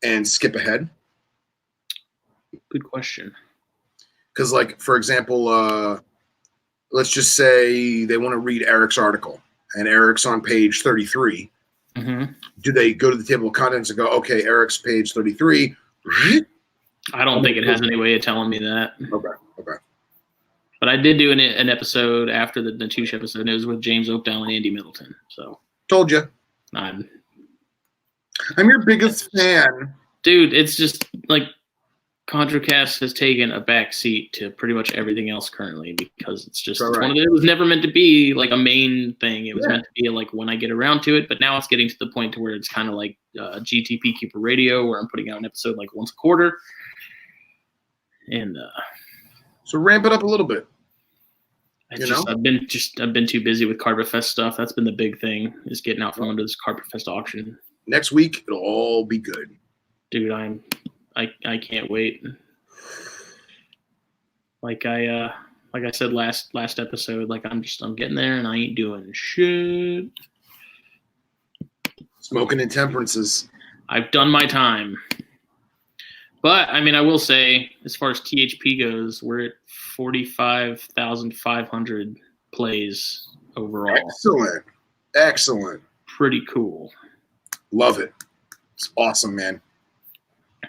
and skip ahead? Good question. Because, like, for example, let's just say they want to read Eric's article, and Eric's on page 33. Mm-hmm. Do they go to the table of contents and go, okay, Eric's page 33? I don't think it has any way of telling me that. Okay. But I did do an episode after the Natouche episode, and it was with James Oakdale and Andy Middleton. So told you. I'm your biggest fan. Dude, it's just like ControCast has taken a back seat to pretty much everything else currently because it's just it was never meant to be like a main thing. It was meant to be like when I get around to it, but now it's getting to the point to where it's kind of like GTP Keeper Radio, where I'm putting out an episode like once a quarter. And so ramp it up a little bit. I've been too busy with Carpet Fest stuff. That's been the big thing, is getting out from under this Carpet Fest auction. Next week it'll all be good. Dude, I can't wait. Like I said last episode, like I'm getting there and I ain't doing shit. Smoking intemperances. I've done my time. But I mean, I will say, as far as THP goes, we're at 45,500 plays overall. Excellent. Pretty cool. Love it. It's awesome, man.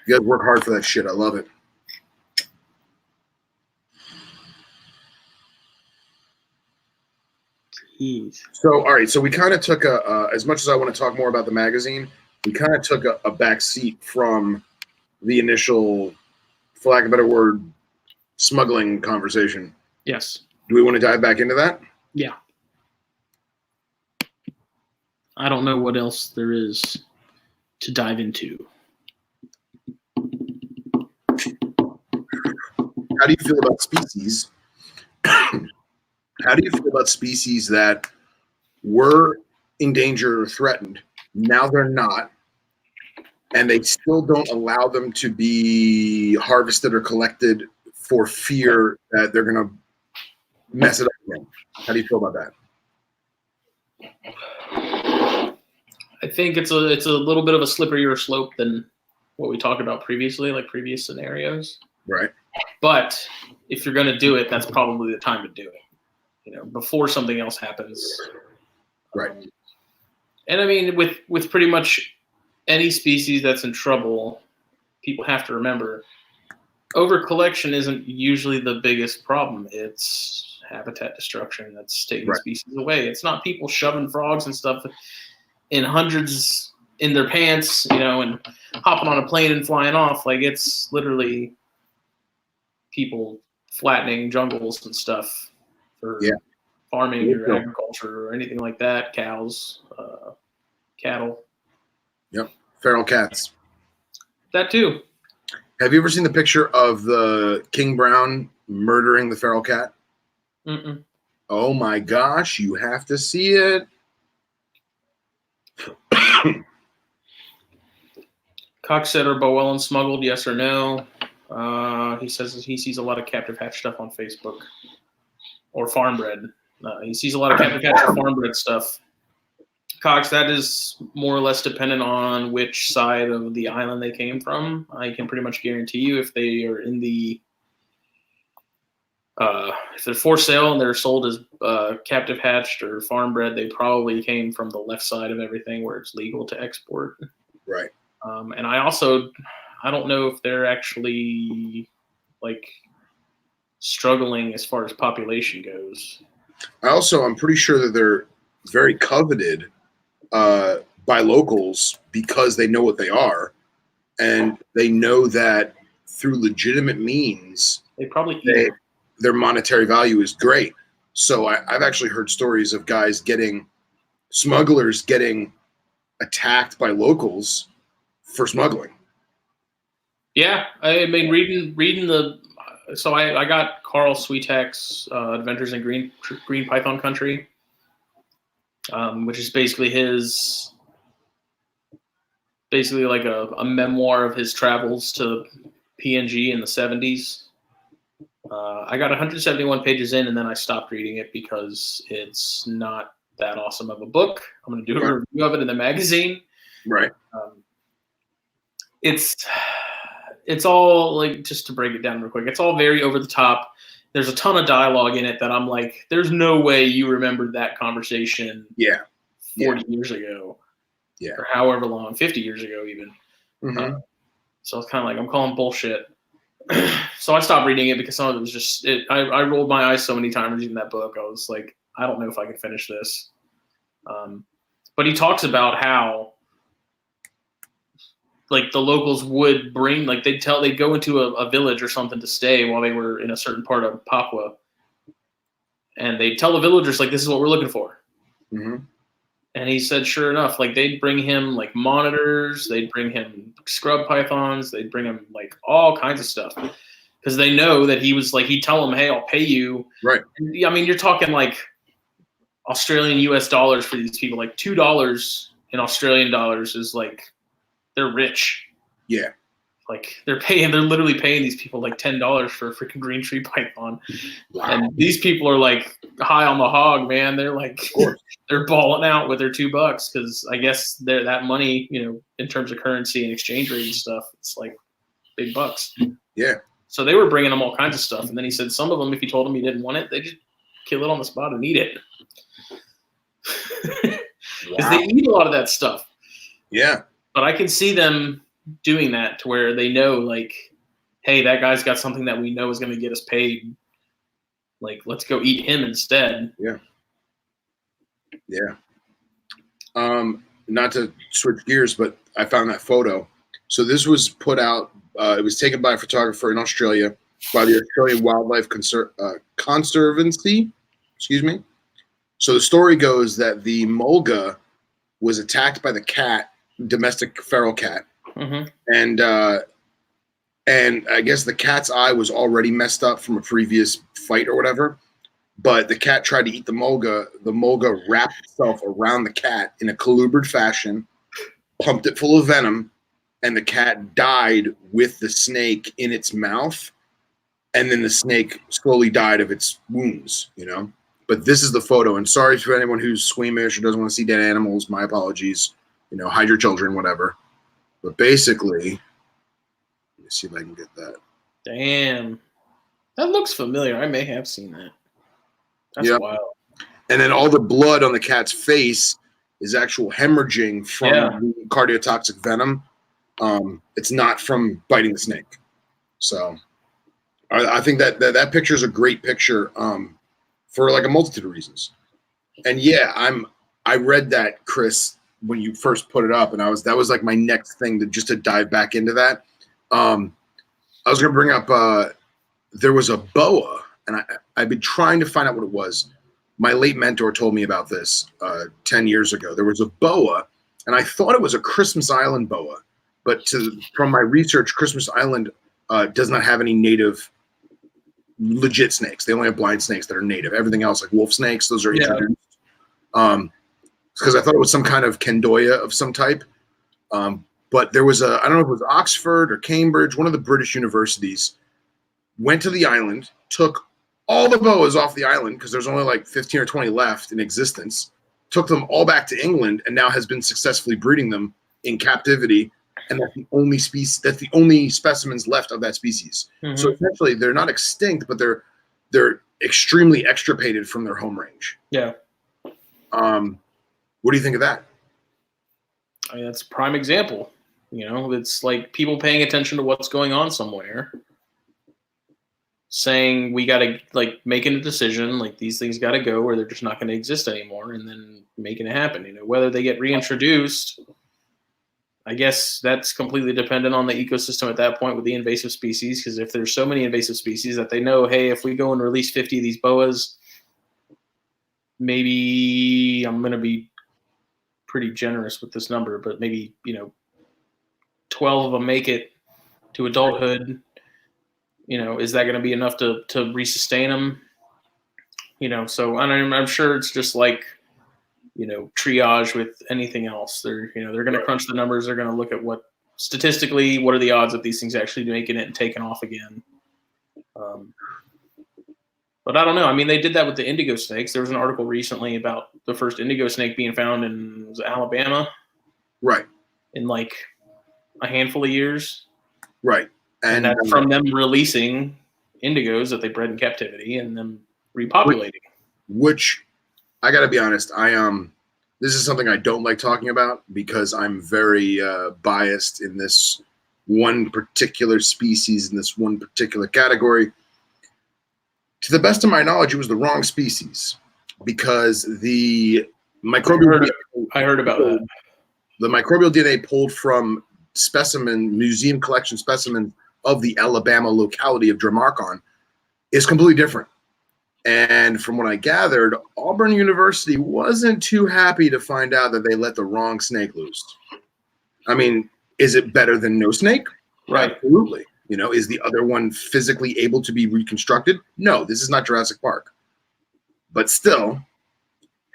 You guys work hard for that shit. I love it. Jeez. So, all right. So we kind of took as much as I want to talk more about the magazine, we kind of took a back seat from the initial, for lack of a better word, smuggling conversation. Yes. Do we want to dive back into that? Yeah. I don't know what else there is to dive into. How do you feel about species? How do you feel about species that were in danger or threatened? Now they're not, and they still don't allow them to be harvested or collected for fear that they're going to mess it up again. How do you feel about that? I think it's a little bit of a slipperier slope than what we talked about previously, like previous scenarios. Right. But if you're going to do it, that's probably the time to do it. Before something else happens. Right. And I mean, with pretty much any species that's in trouble, people have to remember, overcollection isn't usually the biggest problem. It's habitat destruction that's taking species away. It's not people shoving frogs and stuff in hundreds in their pants, and hopping on a plane and flying off. Like, it's literally people flattening jungles and stuff for farming or agriculture or anything like that. Cows, cattle. Yep. Feral cats. That too. Have you ever seen the picture of the King Brown murdering the feral cat? Mm-mm. Oh my gosh, you have to see it. Cox said, are Bowen smuggled, yes or no? He says he sees a lot of captive hatch stuff on Facebook. Or farm bred. He sees a lot of captive hatch or farm bred stuff. Cox, that is more or less dependent on which side of the island they came from. I can pretty much guarantee you if they are in the if they're for sale and they're sold as captive hatched or farm bred, they probably came from the left side of everything where it's legal to export. Right. And I don't know if they're actually like struggling as far as population goes. I'm pretty sure that they're very coveted by locals because they know what they are, and they know that through legitimate means, They probably eat their monetary value is great. So I've actually heard stories of guys smugglers getting attacked by locals for smuggling. Yeah, I mean, reading the. So I got Carl Sweetek's Adventures in Green Python Country, which is basically like a memoir of his travels to PNG in the 70s. I got 171 pages in, and then I stopped reading it because it's not that awesome of a book. I'm going to do a review of it in the magazine. Right. It's all like, just to break it down real quick, it's all very over the top. There's a ton of dialogue in it that I'm like, there's no way you remembered that conversation 40 years ago. Yeah. Or however long, 50 years ago even. Mm-hmm. So it's kind of like, I'm calling bullshit. So I stopped reading it because some of it was just I rolled my eyes so many times reading that book. I was like, I don't know if I can finish this. But he talks about how like the locals would bring, like they'd go into a village or something to stay while they were in a certain part of Papua, and they'd tell the villagers like, this is what we're looking for. Mm-hmm. And he said, sure enough, like they'd bring him like monitors, they'd bring him scrub pythons, they'd bring him like all kinds of stuff because they know that he was like, he'd tell them, hey, I'll pay you. Right. And, I mean, you're talking like Australian US dollars for these people, like $2 in Australian dollars is like, they're rich. Yeah. Like they're literally paying these people like $10 for a freaking green tree python. Wow. And these people are like high on the hog, man. They're like, they're balling out with their $2 because I guess they're that money, you know, in terms of currency and exchange rate and stuff, it's like big bucks. Yeah. So they were bringing them all kinds of stuff. And then he said some of them, if you told them you didn't want it, they just kill it on the spot and eat it. Because they eat a lot of that stuff. Yeah. But I can see them doing that to where they know, like, hey, that guy's got something that we know is going to get us paid. Like, let's go eat him instead. Yeah. Yeah. Not to switch gears, but I found that photo. So this was put out. It was taken by a photographer in Australia by the Australian Wildlife Conservancy. Excuse me. So the story goes that the mulga was attacked by the cat, domestic feral cat. Mm-hmm. And I guess the cat's eye was already messed up from a previous fight or whatever. But the cat tried to eat the mulga. The mulga wrapped itself around the cat in a colubrid fashion, pumped it full of venom, and the cat died with the snake in its mouth. And then the snake slowly died of its wounds, you know. But this is the photo. And sorry for anyone who's squeamish or doesn't want to see dead animals. My apologies. You know, hide your children, whatever. But basically, let me see if I can get that. Damn. That looks familiar. I may have seen that. That's wild. And then all the blood on the cat's face is actual hemorrhaging from cardiotoxic venom. It's not from biting the snake. So I think that picture is a great picture for like a multitude of reasons. And yeah, I read that, Chris, when you first put it up, and that was like my next thing to dive back into that. I was going to bring up there was a boa, and I've been trying to find out what it was. My late mentor told me about this 10 years ago. There was a boa, and I thought it was a Christmas Island boa, but from my research, Christmas Island does not have any native legit snakes. They only have blind snakes that are native. Everything else, like wolf snakes, those are introduced. Because I thought it was some kind of Candoya of some type. But there was I don't know if it was Oxford or Cambridge, one of the British universities, went to the island, took all the boas off the island because there's only like 15 or 20 left in existence, took them all back to England, and now has been successfully breeding them in captivity. And that's the only species. That's the only specimens left of that species. Mm-hmm. So essentially, they're not extinct, but they're extremely extirpated from their home range. Yeah. What do you think of that? I mean, that's a prime example. It's like people paying attention to what's going on somewhere, saying we got to like making a decision, like these things got to go, or they're just not going to exist anymore, and then making it happen. Whether they get reintroduced, I guess that's completely dependent on the ecosystem at that point with the invasive species. Because if there's so many invasive species that they know, hey, if we go and release 50 of these boas, maybe I'm going to be pretty generous with this number, but maybe 12 of them make it to adulthood. Is that going to be enough to resustain them? So I'm sure it's just like triage with anything else. They're going to crunch the numbers. They're going to look at what are the odds of these things actually making it and taking off again. But I don't know. I mean, they did that with the indigo snakes. There was an article recently about the first indigo snake being found in Alabama, right? In like a handful of years, right? And that's from them releasing indigos that they bred in captivity and them repopulating. Which I got to be honest, this is something I don't like talking about because I'm very biased in this one particular species, in this one particular category. To the best of my knowledge, it was the wrong species because the microbial I heard about that. The microbial DNA pulled from museum collection specimen of the Alabama locality of Dramarcon is completely different. And from what I gathered, Auburn University wasn't too happy to find out that they let the wrong snake loose. I mean, is it better than no snake? Right. Absolutely. Is the other one physically able to be reconstructed? No, this is not Jurassic Park. But still,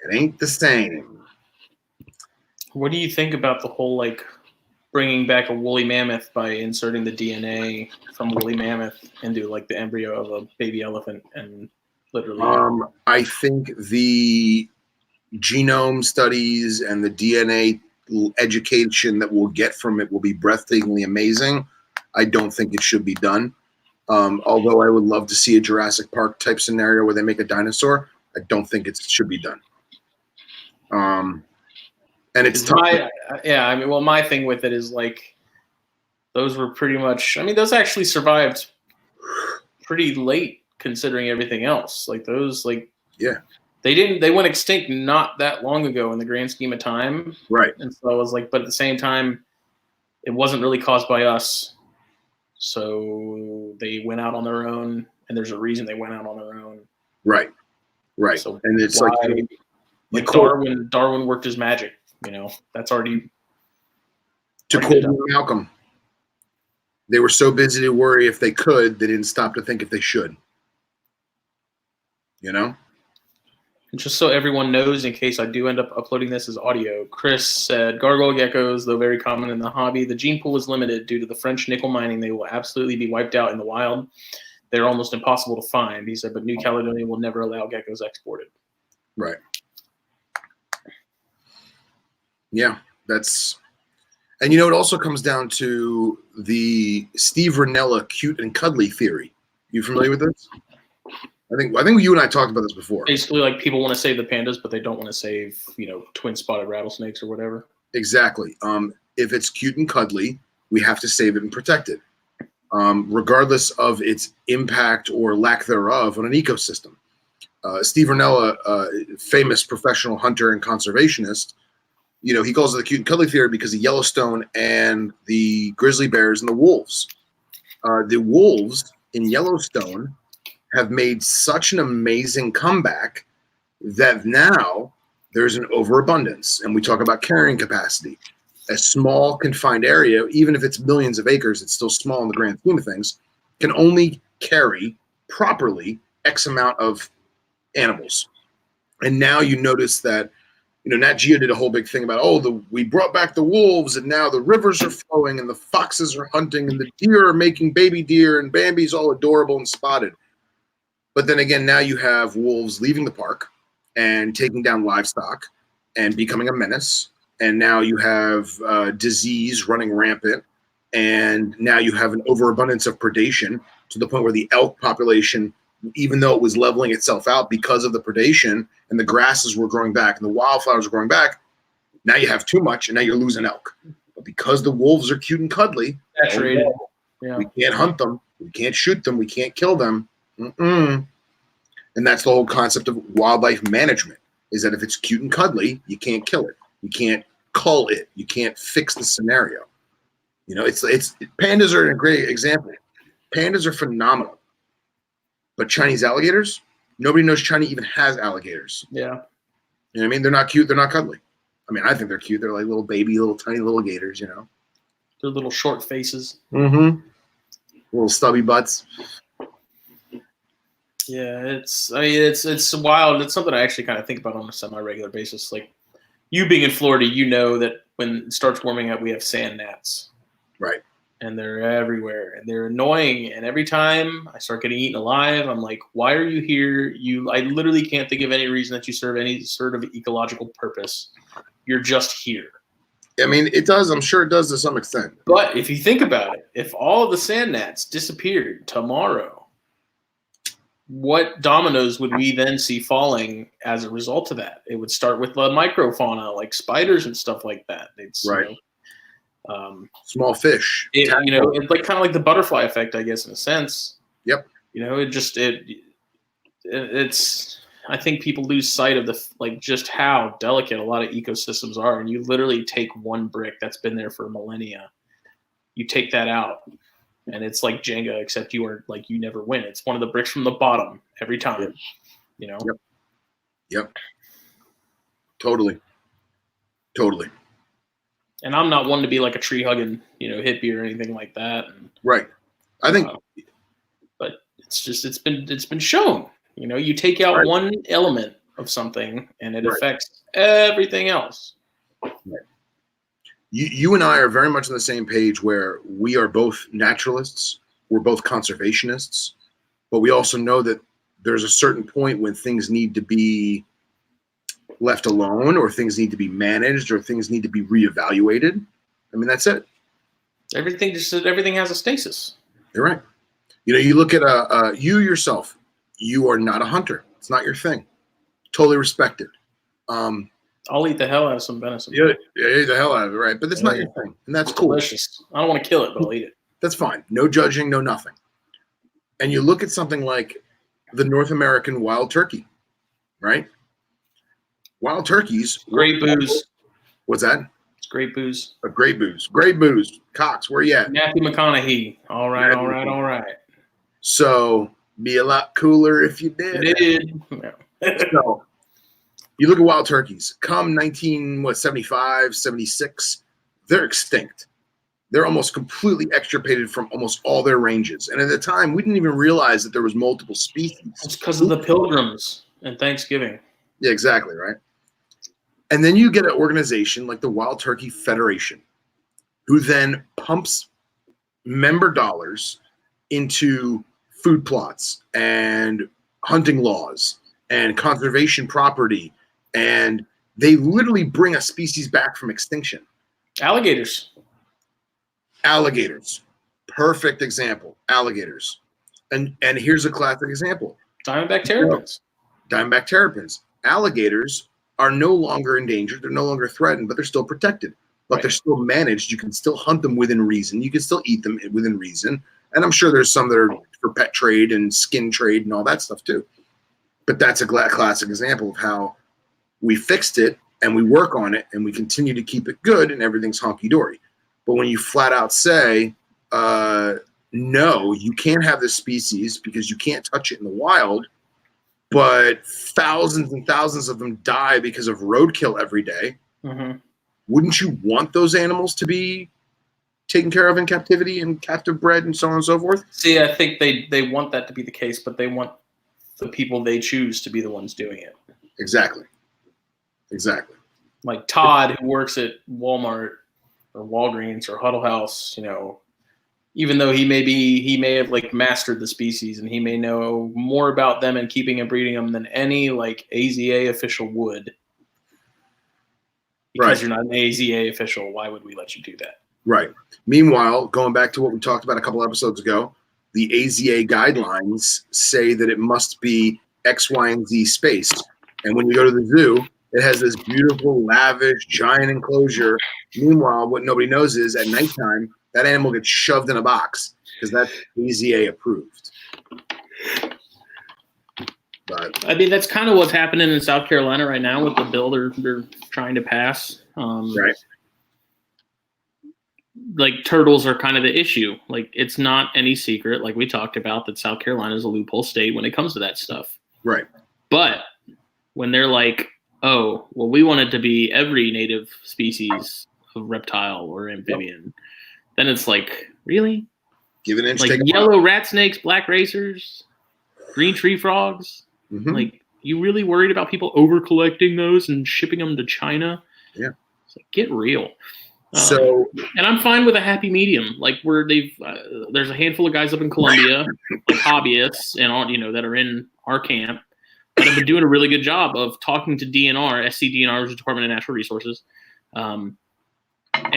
it ain't the same. What do you think about the whole, like, bringing back a woolly mammoth by inserting the DNA from woolly mammoth into, like, the embryo of a baby elephant and literally... I think the genome studies and the DNA education that we'll get from it will be breathtakingly amazing. I don't think it should be done. Although I would love to see a Jurassic Park type scenario where they make a dinosaur, I don't think it should be done. And it's tough. My thing with it is like those were pretty much. I mean, those actually survived pretty late considering everything else. Like those, they went extinct not that long ago in the grand scheme of time. Right. And so I was like, but at the same time, it wasn't really caused by us. So they went out on their own, and there's a reason they went out on their own. Right. Right. So and it's Darwin worked his magic. That's already. To quote Malcolm, they were so busy to worry if they could, they didn't stop to think if they should. And just so everyone knows, in case I do end up uploading this as audio, Chris said, gargoyle geckos, though very common in the hobby, the gene pool is limited due to the French nickel mining. They will absolutely be wiped out in the wild. They're almost impossible to find. He said, but New Caledonia will never allow geckos exported. Right. Yeah, and it also comes down to the Steve Rinella cute and cuddly theory. You familiar with this? I think you and I talked about this before. Basically, like people want to save the pandas, but they don't want to save, twin spotted rattlesnakes or whatever. Exactly. If it's cute and cuddly, we have to save it and protect it, regardless of its impact or lack thereof on an ecosystem. Steve Rinella, famous professional hunter and conservationist, he calls it the cute and cuddly theory because of Yellowstone and the grizzly bears and the wolves. The wolves in Yellowstone have made such an amazing comeback that now there's an overabundance. And we talk about carrying capacity. A small confined area, even if it's millions of acres, it's still small in the grand scheme of things, can only carry properly X amount of animals. And now you notice that Nat Geo did a whole big thing about, we brought back the wolves and now the rivers are flowing and the foxes are hunting and the deer are making baby deer and Bambi's all adorable and spotted. But then again, now you have wolves leaving the park and taking down livestock. and becoming a menace. And now you have disease running rampant. And now you have an overabundance of predation to the point where the elk population, even though it was leveling itself out because of the predation and the grasses were growing back and the wildflowers were growing back, now you have too much and now you're losing elk. But because the wolves are cute and cuddly, saturated. We can't hunt them. We can't shoot them. We can't kill them. And that's the whole concept of wildlife management, is that if it's cute and cuddly, you can't kill it. You can't cull it. You can't fix the scenario. You know, it's pandas are a great example. Pandas are phenomenal. But Chinese alligators, nobody knows China even has alligators. Yeah. You know what I mean? They're not cute. They're not cuddly. I mean, I think they're cute. They're like little baby, little tiny little gators, you know. Their little short faces. Mm-hmm. Little stubby butts. Yeah, it's wild. It's something I actually kind of think about on a semi-regular basis. Like, you being in Florida, you know that when it starts warming up, we have sand gnats. Right. And they're everywhere, and they're annoying. And every time I start getting eaten alive, I'm like, why are you here? I literally can't think of any reason that you serve any sort of ecological purpose. You're just here. I mean, it does. I'm sure it does to some extent. But if you think about it, if all of the sand gnats disappeared tomorrow, what dominoes would we then see falling as a result of that? It would start with the microfauna, like spiders and stuff like that. It's right. You know, small fish. It's like kind of like the butterfly effect, I guess, in a sense. Yep. You know, it's. I think people lose sight of just how delicate a lot of ecosystems are, and you literally take one brick that's been there for millennia, you take that out, and it's like Jenga, except you never win. It's one of the bricks from the bottom every time. Yep. You know. Yep. Totally. And I'm not one to be like a tree hugging, hippie or anything like that. And, right. I think, but it's been shown. You take out one element of something, and it affects everything else. Right. You and I are very much on the same page, where we are both naturalists, we're both conservationists, but we also know that there's a certain point when things need to be left alone, or things need to be managed, or things need to be reevaluated. I mean, that's it. Everything has a stasis. You're right. You look at you yourself. You are not a hunter. It's not your thing. Totally respect it. I'll eat the hell out of some venison. Yeah, eat the hell out of it, right? But that's not your thing, and that's cool. Delicious. I don't want to kill it, but I'll eat it. That's fine. No judging, no nothing. And you look at something like the North American wild turkey, right? Wild turkeys. Great booze. What's that? It's great booze. Great booze. Great booze. Cox, where you at? Matthew McConaughey. All right. So, be a lot cooler if you did. It did. So, you look at wild turkeys. Come 1975, 76, they're extinct. They're almost completely extirpated from almost all their ranges. And at the time, we didn't even realize that there was multiple species. It's because of the Pilgrims and Thanksgiving. Yeah, exactly, right? And then you get an organization like the Wild Turkey Federation, who then pumps member dollars into food plots and hunting laws and conservation property, and they literally bring a species back from extinction. Alligators. Perfect example. Alligators. And here's a classic example. Diamondback terrapins. Alligators are no longer endangered. They're no longer threatened, but they're still protected. But they're still managed. You can still hunt them within reason. You can still eat them within reason. And I'm sure there's some that are for pet trade and skin trade and all that stuff too. But that's a classic example of how we fixed it and we work on it and we continue to keep it good and everything's honky-dory. But when you flat out say, no, you can't have this species because you can't touch it in the wild, but thousands and thousands of them die because of roadkill every day. Mm-hmm. Wouldn't you want those animals to be taken care of in captivity and captive bred and so on and so forth? See, I think they want that to be the case, but they want the people they choose to be the ones doing it. Exactly. Like Todd, who works at Walmart or Walgreens or Huddle House, even though he may have like mastered the species and he may know more about them and keeping and breeding them than any like AZA official would. because you're not an AZA official. Why would we let you do that? Right. Meanwhile, going back to what we talked about a couple episodes ago, the AZA guidelines say that it must be X, Y, and Z spaced. And when you go to the zoo, it has this beautiful, lavish, giant enclosure. Meanwhile, what nobody knows is at nighttime, that animal gets shoved in a box because that's AZA approved. But I mean, that's kind of what's happening in South Carolina right now with the bill they're trying to pass. right. Like turtles are kind of the issue. Like it's not any secret, like we talked about, that South Carolina is a loophole state when it comes to that stuff. Right. But when they're like, oh, well, we want it to be every native species of reptile or amphibian, then it's like, really? Give an inch, like take a yellow rat snakes, black racers, green tree frogs. Mm-hmm. Like, you really worried about people over collecting those and shipping them to China? Yeah. It's like, get real. So, and I'm fine with a happy medium, like where there's a handful of guys up in Colombia, like hobbyists and all, that are in our camp, that have been doing a really good job of talking to DNR, SCDNR, which is Department of Natural Resources. And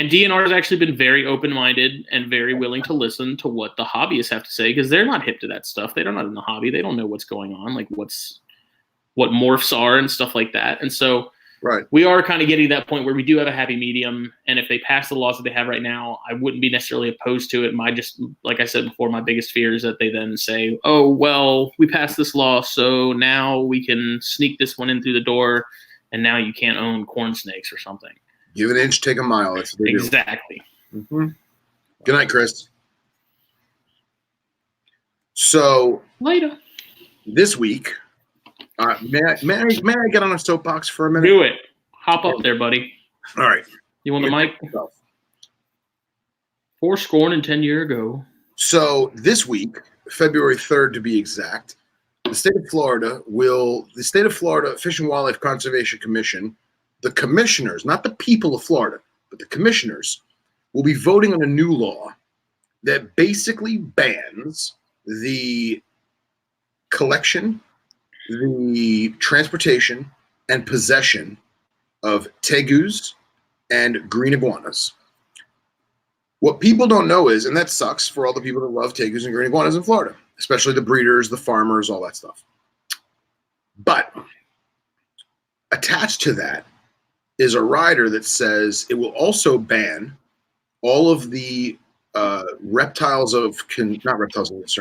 DNR has actually been very open-minded and very willing to listen to what the hobbyists have to say, because they're not hip to that stuff. They're not in the hobby. They don't know what's going on, like what morphs are and stuff like that. And so we are kind of getting to that point where we do have a happy medium. And if they pass the laws that they have right now, I wouldn't be necessarily opposed to it. Like I said before, my biggest fear is that they then say, oh, well, we passed this law, so now we can sneak this one in through the door, and now you can't own corn snakes or something. Give an inch, take a mile. That's what they exactly. do. Mm-hmm. Good night, Chris. So later this week, may I get on a soapbox for a minute? Do it. Hop up there, buddy. All right. You want the mic? 10 years ago. So this week, February 3rd to be exact, the state of Florida Fish and Wildlife Conservation Commission, the commissioners, not the people of Florida, but the commissioners, will be voting on a new law that basically bans the collection, the transportation, and possession of tegus and green iguanas. What people don't know is, and that sucks for all the people that love tegus and green iguanas in Florida, especially the breeders, the farmers, all that stuff. But attached to that is a rider that says it will also ban all of the reptiles of concern.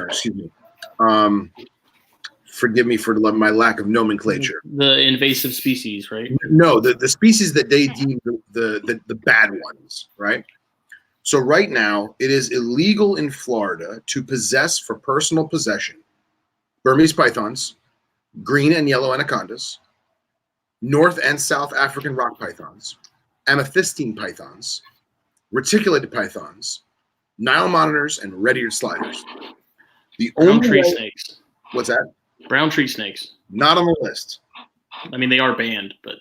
Excuse me. Forgive me for my lack of nomenclature. The invasive species, right? No, the species that they deem the bad ones, right? So right now, it is illegal in Florida to possess for personal possession Burmese pythons, green and yellow anacondas, North and South African rock pythons, amethystine pythons, reticulated pythons, Nile monitors, and red-eared sliders. The brown tree snakes. What's that? Brown tree snakes. Not on the list. I mean, they are banned, but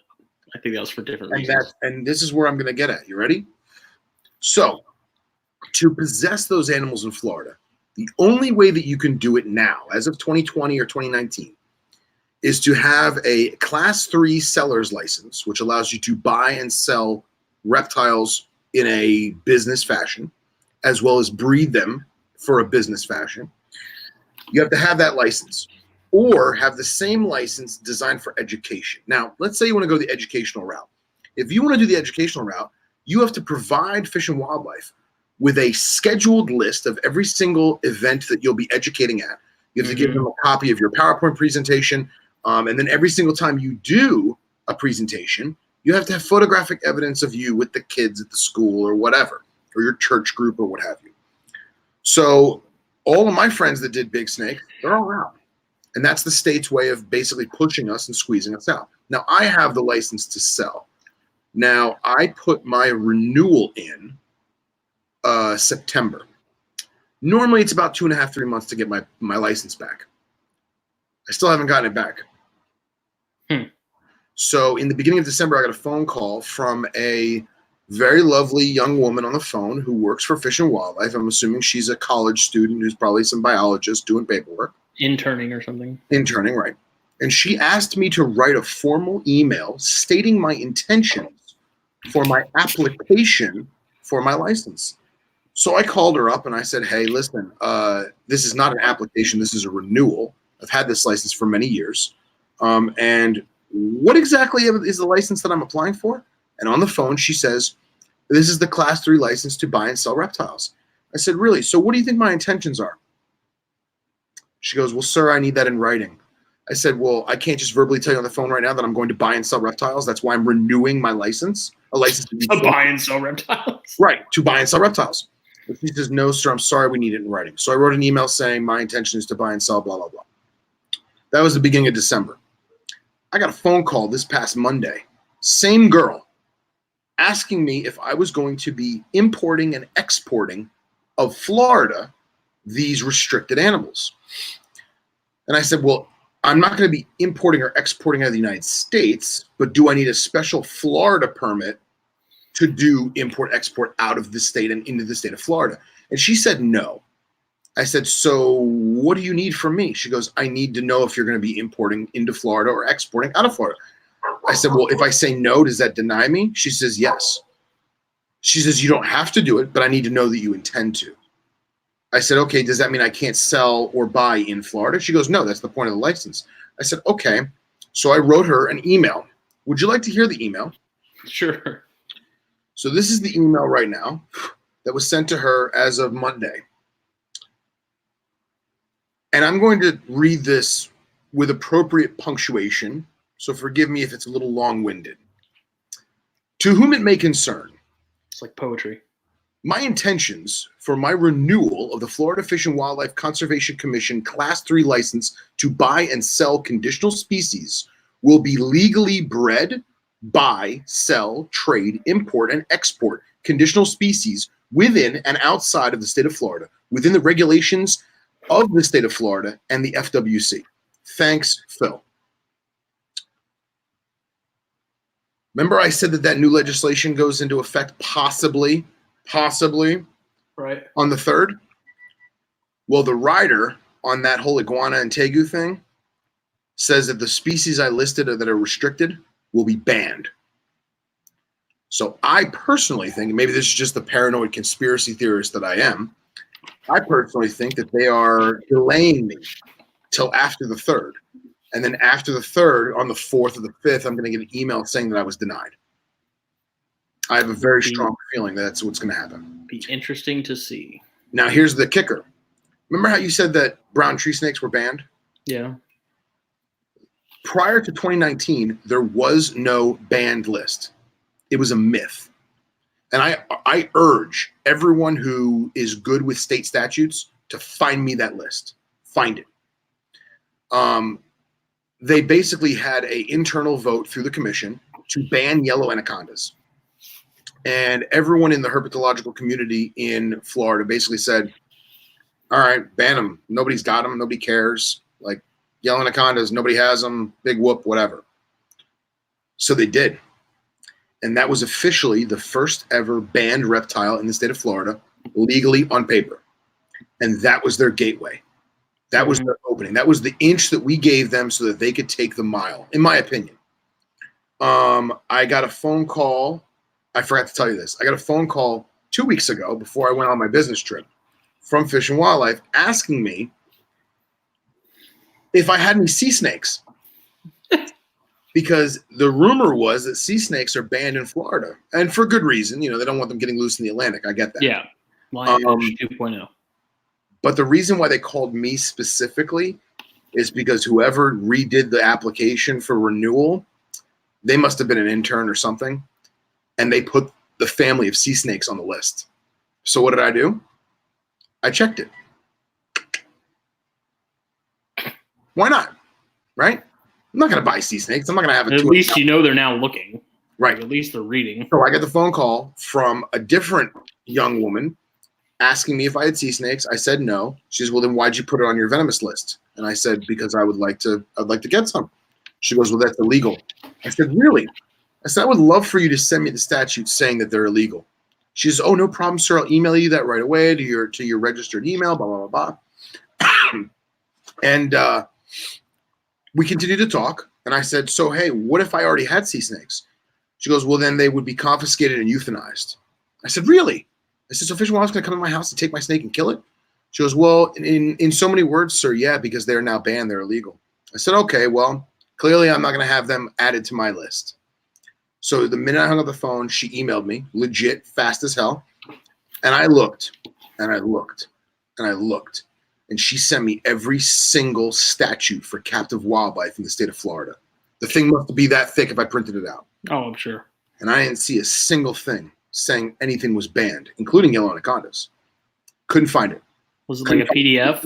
I think that was for different reasons. And this is where I'm going to get at. You ready? So, to possess those animals in Florida, the only way that you can do it now, as of 2020 or 2019, is to have a Class 3 seller's license, which allows you to buy and sell reptiles in a business fashion, as well as breed them for a business fashion. You have to have that license, or have the same license designed for education. Now, let's say you want to go the educational route. If you want to do the educational route, you have to provide Fish and Wildlife with a scheduled list of every single event that you'll be educating at. You have to give them a copy of your PowerPoint presentation, and then every single time you do a presentation, you have to have photographic evidence of you with the kids at the school or whatever, or your church group or what have you. So all of my friends that did Big Snake, they're all out. And that's the state's way of basically pushing us and squeezing us out. Now, I have the license to sell. Now, I put my renewal in September. Normally, it's about 2.5, 3 months to get my license back. I still haven't gotten it back. So in the beginning of December, I got a phone call from a very lovely young woman on the phone who works for Fish and Wildlife. I'm assuming she's a college student who's probably some biologist doing paperwork. Interning or something. Interning, right. And she asked me to write a formal email stating my intentions for my application for my license. So I called her up and I said, hey, listen, this is not an application. This is a renewal. I've had this license for many years. And what exactly is the license that I'm applying for? And on the phone, she says, this is the Class 3 license to buy and sell reptiles. I said, really? So what do you think my intentions are? She goes, well, sir, I need that in writing. I said, well, I can't just verbally tell you on the phone right now that I'm going to buy and sell reptiles. That's why I'm renewing my license. A license to buy and sell reptiles. Right, to buy and sell reptiles. But she says, no, sir, I'm sorry, we need it in writing. So I wrote an email saying my intention is to buy and sell, blah, blah, blah. That was the beginning of December. I got a phone call this past Monday, same girl, asking me if I was going to be importing and exporting of Florida these restricted animals. And I said, well, I'm not going to be importing or exporting out of the United States, but do I need a special Florida permit to do import-export out of the state and into the state of Florida? And she said no. I said, so what do you need from me? She goes, I need to know if you're going to be importing into Florida or exporting out of Florida. I said, well, if I say no, does that deny me? She says, yes. She says, you don't have to do it, but I need to know that you intend to. I said, okay, does that mean I can't sell or buy in Florida? She goes, no, that's the point of the license. I said, okay. So I wrote her an email. Would you like to hear the email? Sure. So this is the email right now that was sent to her as of Monday. And I'm going to read this with appropriate punctuation, so forgive me if it's a little long-winded. To whom it may concern. It's like poetry. My intentions for my renewal of the Florida Fish and Wildlife Conservation Commission Class 3 license to buy and sell conditional species will be legally bred, buy, sell, trade, import, and export conditional species within and outside of the state of Florida, within the regulations of the state of Florida and the FWC. Thanks, Phil. Remember I said that new legislation goes into effect possibly right on the 3rd? Well, the rider on that whole iguana and tegu thing says that the species I listed that are restricted will be banned. So I personally think, maybe this is just the paranoid conspiracy theorist that I am, I personally think that they are delaying me till after the 3rd. And then after the 3rd, on the 4th or the 5th, I'm going to get an email saying that I was denied. I have a very strong feeling that's what's going to happen. Be interesting to see. Now, here's the kicker. Remember how you said that brown tree snakes were banned? Yeah. Prior to 2019, there was no banned list. It was a myth. And I urge everyone who is good with state statutes to find me that list. Find it. They basically had an internal vote through the commission to ban yellow anacondas. And everyone in the herpetological community in Florida basically said, all right, ban them. Nobody's got them. Nobody cares. Like yellow anacondas, nobody has them. Big whoop, whatever. So they did. And that was officially the first ever banned reptile in the state of Florida, legally on paper. And that was their gateway. That was their opening. That was the inch that we gave them so that they could take the mile, in my opinion. I got a phone call. I forgot to tell you this. I got a phone call 2 weeks ago before I went on my business trip from Fish and Wildlife asking me if I had any sea snakes. Because the rumor was that sea snakes are banned in Florida. And for good reason. You know, they don't want them getting loose in the Atlantic. I get that. Yeah. Lionfish 2.0. But the reason why they called me specifically is because whoever redid the application for renewal, they must have been an intern or something. And they put the family of sea snakes on the list. So what did I do? I checked it. Why not? Right? I'm not going to buy sea snakes. I'm not going to have it. At least you know they're now looking. Right. At least they're reading. So I got the phone call from a different young woman asking me if I had sea snakes. I said no. She says, well, then why'd you put it on your venomous list? And I said, because I'd like to get some. She goes, well, that's illegal. I said, really? I said, I would love for you to send me the statute saying that they're illegal. She says, oh, no problem, sir. I'll email you that right away to your registered email, blah, blah, blah, blah. And we continued to talk. And I said, so, hey, what if I already had sea snakes? She goes, well, then they would be confiscated and euthanized. I said, really? I said, so Fish and Wildlife's going to come to my house and take my snake and kill it? She goes, well, in so many words, sir, yeah, because they're now banned. They're illegal. I said, okay, well, clearly I'm not going to have them added to my list. So the minute I hung up the phone, she emailed me, legit, fast as hell. And I looked, and I looked, and I looked. And she sent me every single statute for captive wildlife in the state of Florida. The thing must be that thick if I printed it out. Oh, I'm sure. And I didn't see a single thing saying anything was banned, including yellow anacondas. Couldn't find it. Was it like a PDF?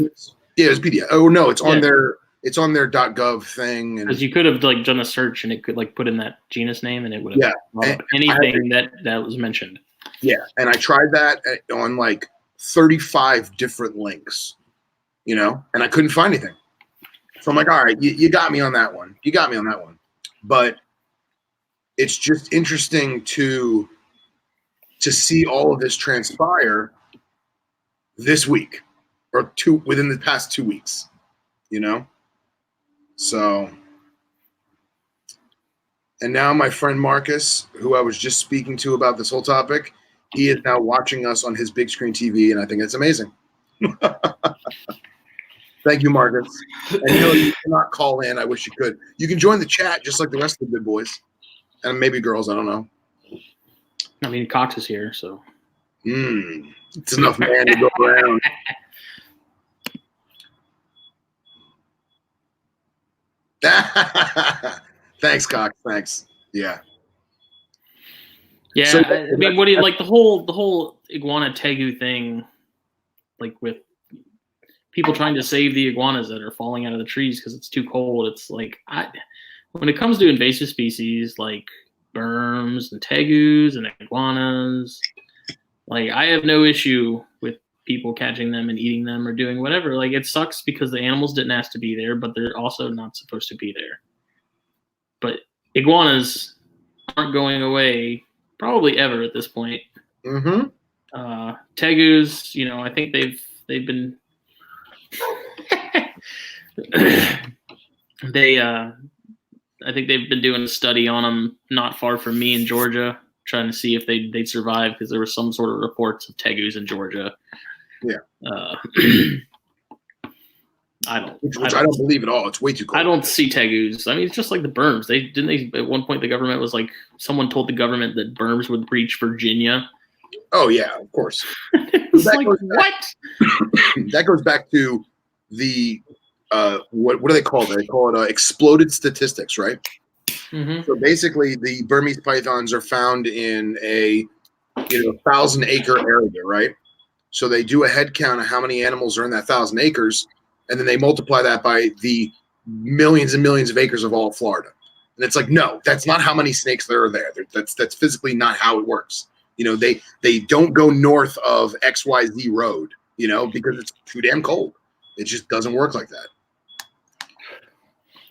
Yeah, it was PDF. Oh no, it's on their .gov thing. Because you could have like done a search and it could like put in that genus name and it would have brought up anything that was mentioned. Yeah, and I tried that on like 35 different links, and I couldn't find anything. So I'm like, all right, you got me on that one. You got me on that one. But it's just interesting to see all of this transpire this week or within the past 2 weeks, So, and now my friend Marcus, who I was just speaking to about this whole topic, he is now watching us on his big screen TV, and I think it's amazing. Thank you, Marcus. And you cannot call in. I wish you could. You can join the chat just like the rest of the good boys. And maybe girls, I don't know. I mean, Cox is here, so. It's enough man to go around. Thanks, Cox. Thanks. Yeah. Yeah, so, I mean, what do you like the whole iguana tegu thing, like with people trying to save the iguanas that are falling out of the trees because it's too cold. It's like when it comes to invasive species like berms and tegus and iguanas, like I have no issue with people catching them and eating them or doing whatever. Like it sucks because the animals didn't ask to be there, but they're also not supposed to be there. But iguanas aren't going away probably ever at this point. Mm-hmm. Tegus, I think they've been I think they've been doing a study on them not far from me in Georgia, trying to see if they'd survive because there was some sort of reports of tegus in Georgia. Yeah. I don't believe at all. It's way too cold. I don't see tegus. I mean, it's just like the berms. They at one point the government was like, someone told the government that berms would breach Virginia. Oh yeah, of course. It's like what? That goes back to the what do they call it? They call it exploded statistics, right? Mm-hmm. So basically, the Burmese pythons are found in a 1,000-acre area, right? So they do a head count of how many animals are in that 1,000 acres, and then they multiply that by the millions and millions of acres of all of Florida. And it's like, no, that's not how many snakes there are there. That's physically not how it works. They don't go north of XYZ road, because it's too damn cold. It just doesn't work like that.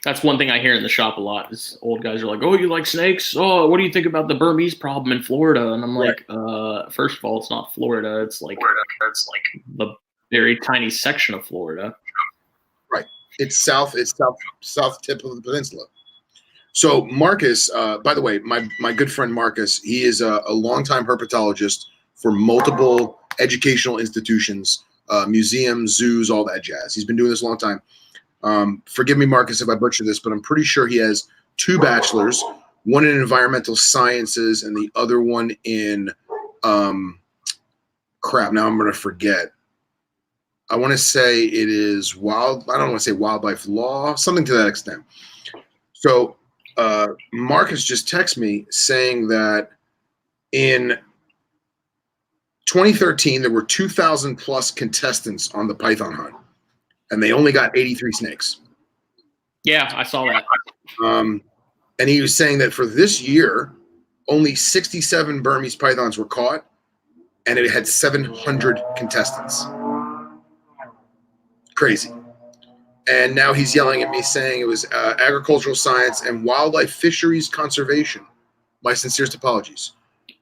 That's one thing I hear in the shop a lot is old guys are like, oh, you like snakes? Oh, what do you think about the Burmese problem in Florida? And I'm like, first of all, it's not Florida. It's like the very tiny section of Florida. Right. It's south tip of the peninsula. So Marcus, by the way, my good friend Marcus, he is a longtime herpetologist for multiple educational institutions, museums, zoos, all that jazz. He's been doing this a long time. Forgive me, Marcus, if I butcher this, but I'm pretty sure he has 2 bachelors, one in environmental sciences and the other one in crap. Now I'm going to forget. I want to say it is I don't want to say wildlife law, something to that extent. So Marcus just texted me saying that in 2013, there were 2,000 plus contestants on the python hunt, and they only got 83 snakes. Yeah, I saw that. And he was saying that for this year, only 67 Burmese pythons were caught, and it had 700 contestants. Crazy. And now he's yelling at me saying it was agricultural science and wildlife fisheries conservation. My sincerest apologies.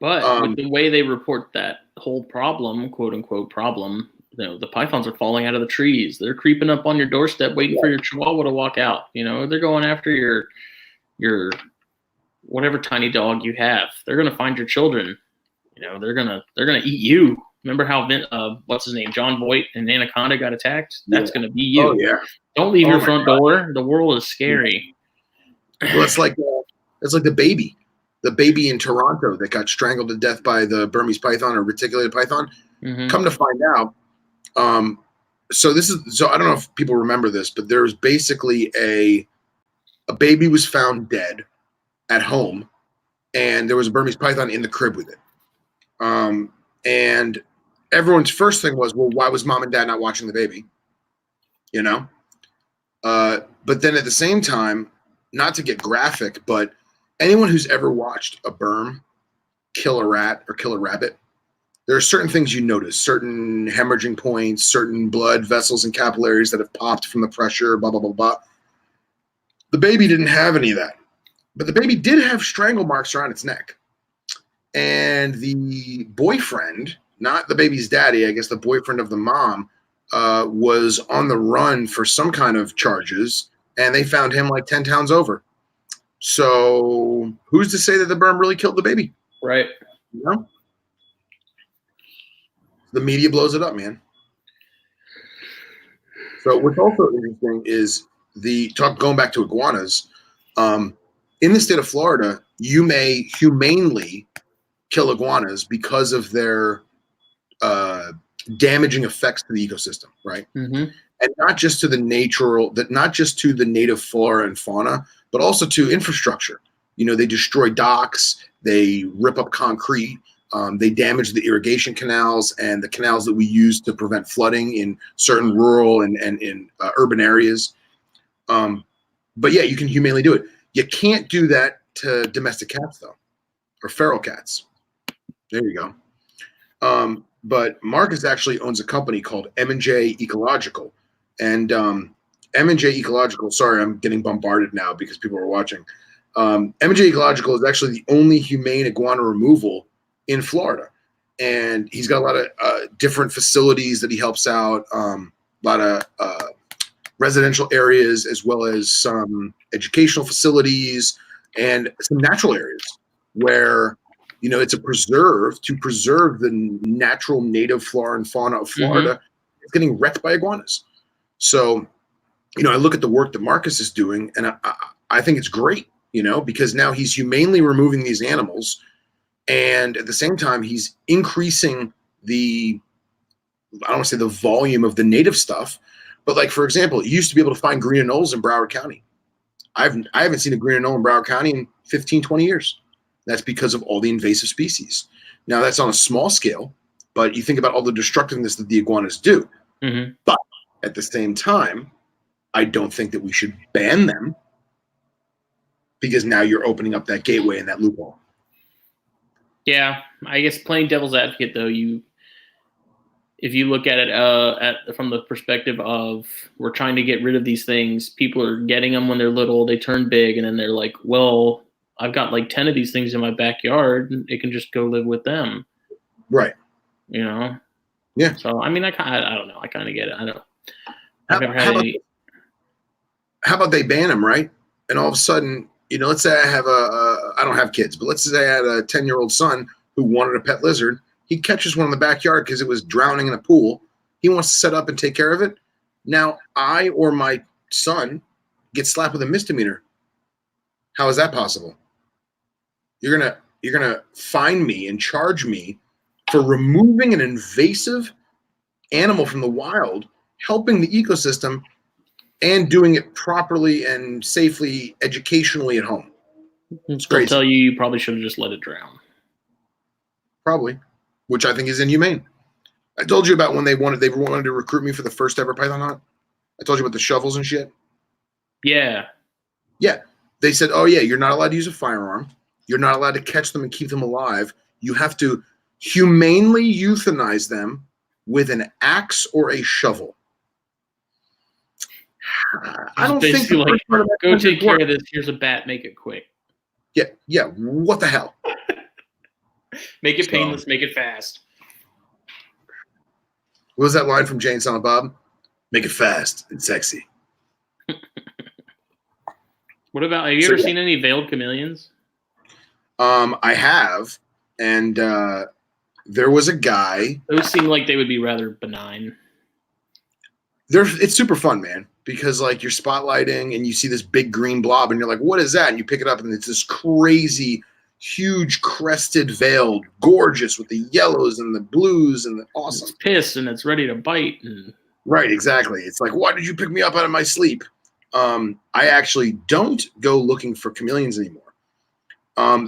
But with the way they report that whole problem, quote unquote problem, the pythons are falling out of the trees. They're creeping up on your doorstep, waiting for your chihuahua to walk out. They're going after your whatever tiny dog you have. They're gonna find your children. They're gonna eat you. Remember how what's his name, John Voight and Anaconda got attacked? That's gonna be you. Oh yeah. Don't leave your front door. The world is scary. Well, it's like the baby in Toronto that got strangled to death by the Burmese python or reticulated python. Mm-hmm. Come to find out, so I don't know if people remember this, but there was basically a baby was found dead at home, and there was a Burmese python in the crib with it. And everyone's first thing was, well, why was mom and dad not watching the baby? But then at the same time, not to get graphic, but anyone who's ever watched a Burm kill a rat or kill a rabbit, there are certain things you notice, certain hemorrhaging points, certain blood vessels and capillaries that have popped from the pressure, blah, blah, blah, blah. The baby didn't have any of that, but the baby did have strangle marks around its neck. And the boyfriend, not the baby's daddy, I guess the boyfriend of the mom, was on the run for some kind of charges, and they found him like 10 towns over. So who's to say that the Burm really killed the baby? Right. The media blows it up, man. So what's also interesting is going back to iguanas. In the state of Florida, you may humanely kill iguanas because of their damaging effects to the ecosystem, right? Mm-hmm. And not just to the native flora and fauna, but also to infrastructure. They destroy docks, they rip up concrete, they damage the irrigation canals and the canals that we use to prevent flooding in certain rural and in urban areas. But yeah, you can humanely do it. You can't do that to domestic cats, though, or feral cats. There you go. But Marcus actually owns a company called M&J Ecological. And M&J Ecological, sorry, I'm getting bombarded now because people are watching. M&J Ecological is actually the only humane iguana removal in Florida. And he's got a lot of different facilities that he helps out, a lot of residential areas, as well as some educational facilities and some natural areas where it's a preserve to preserve the natural native flora and fauna of Florida. Mm-hmm. It's getting wrecked by iguanas. So, I look at the work that Marcus is doing, and I think it's great, because now he's humanely removing these animals, and at the same time, he's increasing I don't want to say the volume of the native stuff, but like, for example, you used to be able to find green anoles in Broward County. I haven't seen a green anole in Broward County in 15, 20 years. That's because of all the invasive species. Now, that's on a small scale, but you think about all the destructiveness that the iguanas do. Mm-hmm. But at the same time, I don't think that we should ban them, because now you're opening up that gateway and that loophole. Yeah, I guess playing devil's advocate, though, if you look at it from the perspective of we're trying to get rid of these things, people are getting them when they're little, they turn big, and then they're like, well, I've got like 10 of these things in my backyard, and it can just go live with them. Right. Yeah. So, I mean, I don't know. I kind of get it. I don't. I've never had any. How about they ban them, right? And all of a sudden, let's say I have I don't have kids, but let's say I had a 10-year-old son who wanted a pet lizard. He catches one in the backyard because it was drowning in a pool. He wants to set up and take care of it. Now, I or my son get slapped with a misdemeanor. How is that possible? You're gonna fine me and charge me for removing an invasive animal from the wild, helping the ecosystem, and doing it properly and safely, educationally at home. It's crazy. They'll tell you probably should have just let it drown. Probably, which I think is inhumane. I told you about when they wanted to recruit me for the first ever python hunt. I told you about the shovels and shit. Yeah. Yeah. They said, oh yeah, you're not allowed to use a firearm. You're not allowed to catch them and keep them alive. You have to humanely euthanize them with an axe or a shovel. I don't think like, go take care of this. Here's a bat. Make it quick. Yeah. What the hell? Make it painless. Make it fast. What was that line from Jane Silent Bob? Make it fast and sexy. What about? Have you ever seen any veiled chameleons? I have, and there was a guy. Those seem like they would be rather benign. It's super fun, man, because like you're spotlighting and you see this big green blob and you're like, what is that? And you pick it up and it's this crazy, huge crested veil, gorgeous with the yellows and the blues and the awesome. It's pissed and it's ready to bite. Right, exactly. It's like, why did you pick me up out of my sleep? I actually don't go looking for chameleons anymore.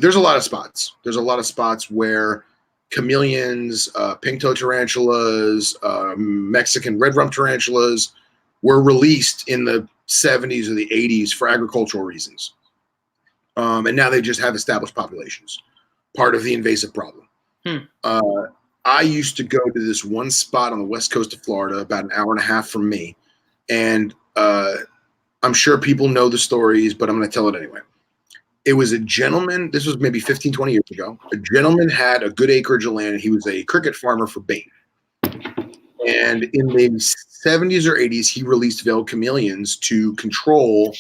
There's a lot of spots. There's a lot of spots where chameleons, pink-toed tarantulas, Mexican red rump tarantulas were released in the 70s or the 80s for agricultural reasons. And now they just have established populations, part of the invasive problem. I used to go to this one spot on the west coast of Florida, about an hour and a half from me. And I'm sure people know the stories, but I'm going to tell it anyway. It was a gentleman, this was maybe 15, 20 years ago. A gentleman had a good acreage of land, and he was a cricket farmer for bait. And in the 70s or 80s, he released veiled chameleons to control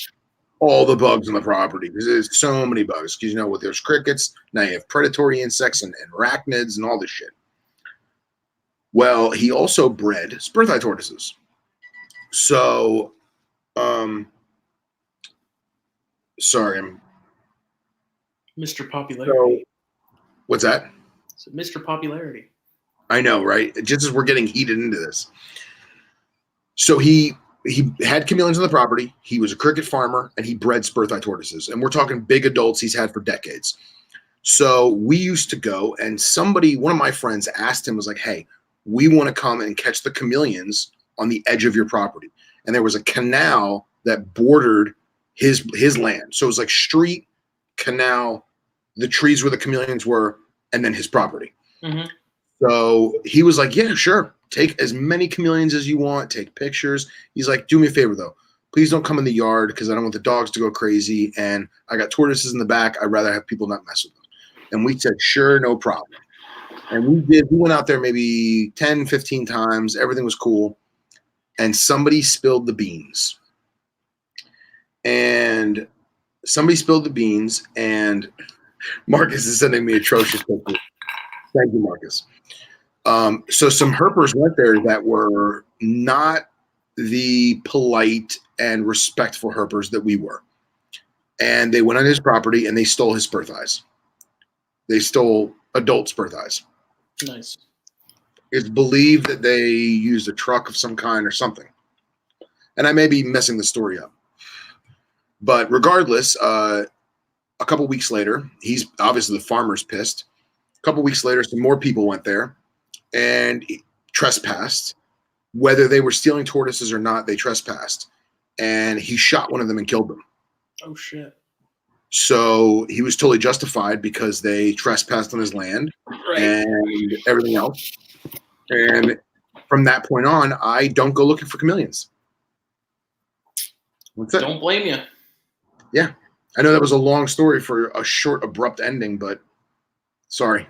all the bugs on the property. Because there's so many bugs. Because, with there's crickets, now you have predatory insects and arachnids and all this shit. Well, he also bred spurtheye tortoises. So, sorry, I'm Mr. Popularity. So, what's that? So Mr. Popularity. I know, right? Just as we're getting heated into this. So he had chameleons on the property. He was a cricket farmer, and he bred spurtheye tortoises. And we're talking big adults he's had for decades. So we used to go, and one of my friends asked him, was like, hey, we want to come and catch the chameleons on the edge of your property. And there was a canal that bordered his land. So it was like street, canal, the trees where the chameleons were, and then his property. Mm-hmm. So he was like, yeah, sure. Take as many chameleons as you want. Take pictures. He's like, do me a favor, though. Please don't come in the yard because I don't want the dogs to go crazy. And I got tortoises in the back. I'd rather have people not mess with them. And we said, sure, no problem. And we did. We went out there maybe 10, 15 times. Everything was cool. And somebody spilled the beans. And Marcus is sending me atrocious pictures. Thank you, Marcus. So some herpers went there that were not the polite and respectful herpers that we were. And they went on his property and they stole his spurtheyes. They stole adult spurtheyes. Nice. It's believed that they used a truck of some kind or something. And I may be messing the story up. But regardless, a couple weeks later, he's obviously the farmer's pissed. A couple weeks later, some more people went there and trespassed. Whether they were stealing tortoises or not, they trespassed. And he shot one of them and killed them. Oh, shit. So he was totally justified because they trespassed on his land and everything else. And from that point on, I don't go looking for chameleons. That's it. Don't blame you. Yeah. I know that was a long story for a short, abrupt ending, but sorry.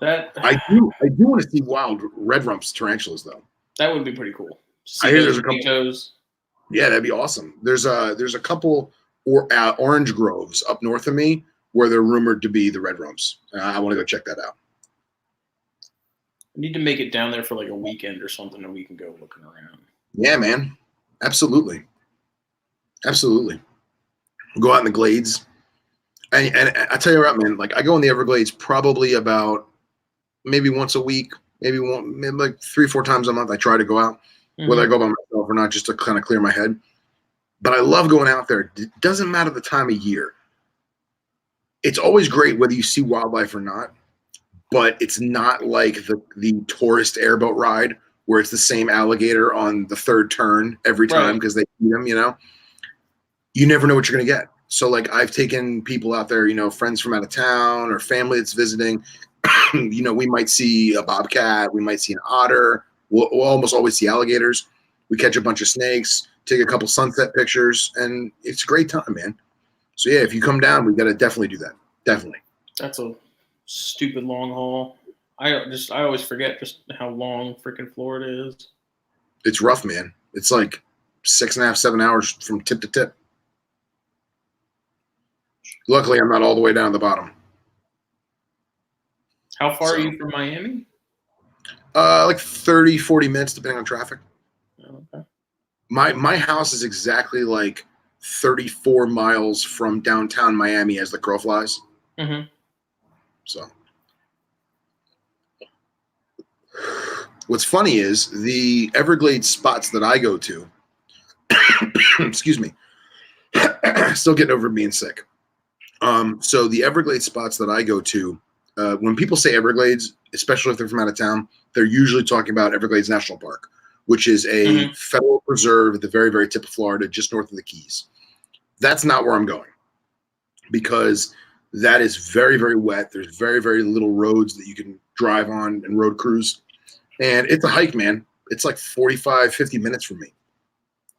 I do want to see wild red rumps tarantulas, though. That would be pretty cool. I hear there's a couple. Yeah, that'd be awesome. There's a couple orange groves up north of me where they're rumored to be the red rumps. I want to go check that out. I need to make it down there for like a weekend or something, and we can go looking around. Yeah, man. Absolutely. Absolutely. We'll go out in the glades. And I tell you what, man, like I go in the Everglades probably about maybe once a week, maybe like 3-4 times a month. I try to go out, whether I go by myself or not, just to kind of clear my head. But I love going out there. It doesn't matter the time of year. It's always great whether you see wildlife or not, but it's not like the tourist airboat ride where it's the same alligator on the third turn every time because they eat them, You never know what you're going to get. So, like, I've taken people out there, friends from out of town or family that's visiting. We might see a bobcat. We might see an otter. We'll almost always see alligators. We catch a bunch of snakes, take a couple sunset pictures, and it's a great time, man. So, yeah, if you come down, we got to definitely do that. Definitely. That's a stupid long haul. I always forget just how long freaking Florida is. It's rough, man. It's like 6.5, 7 hours from tip to tip. Luckily, I'm not all the way down at the bottom. How far are you from Miami? Like 30, 40 minutes, depending on traffic. Okay. My house is exactly like 34 miles from downtown Miami as the crow flies. Mm-hmm. So what's funny is the Everglades spots that I go to, excuse me, still getting over being sick. So the Everglades spots that I go to, when people say Everglades, especially if they're from out of town, they're usually talking about Everglades National Park, which is a federal preserve at the very, very tip of Florida, just north of the Keys. That's not where I'm going because that is very, very wet. There's very, very little roads that you can drive on and road cruise. And it's a hike, man. It's like 45, 50 minutes from me.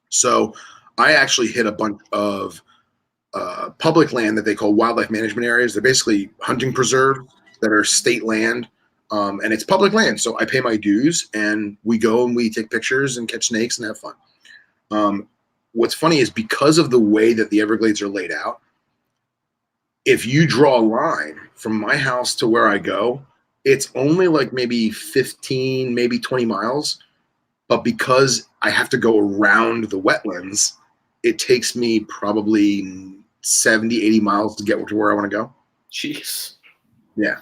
So I actually hit a bunch of public land that they call wildlife management areas. They're basically hunting preserves that are state land. And it's public land. So I pay my dues and we go and we take pictures and catch snakes and have fun. What's funny is because of the way that the Everglades are laid out, if you draw a line from my house to where I go, it's only like maybe 15, maybe 20 miles. But because I have to go around the wetlands, it takes me probably 70, 80 miles to get to where I want to go. Jeez. Yeah.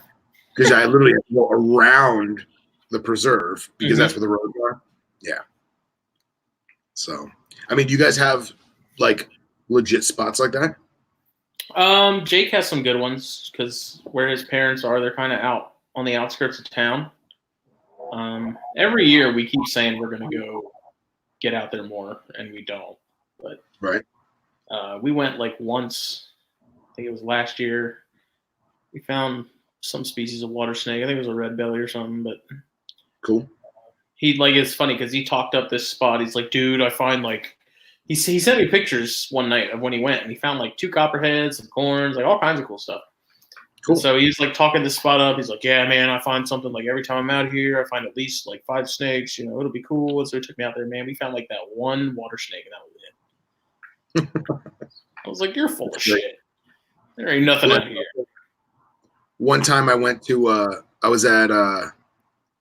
Because I literally have to go around the preserve because that's where the roads are. Yeah. So, I mean, do you guys have like legit spots like that? Jake has some good ones because where his parents are, they're kind of out on the outskirts of town. Every year we keep saying we're going to go get out there more, and we don't. But right, we went like once. I think it was last year. We found some species of water snake. I think it was a red belly or something. But cool. It's funny because he talked up this spot. He's like, dude, I find like. He sent me pictures one night of when he went, and he found like 2 copperheads, some corns, like all kinds of cool stuff. Cool. So he's like talking this spot up. He's like, yeah, man, I find something like every time I'm out here, I find at least like 5 snakes. You know, it'll be cool. So he took me out there, man. We found like that one water snake, and that was it. I was like, you're full of shit. There ain't nothing out here. One time I went to, I was at, I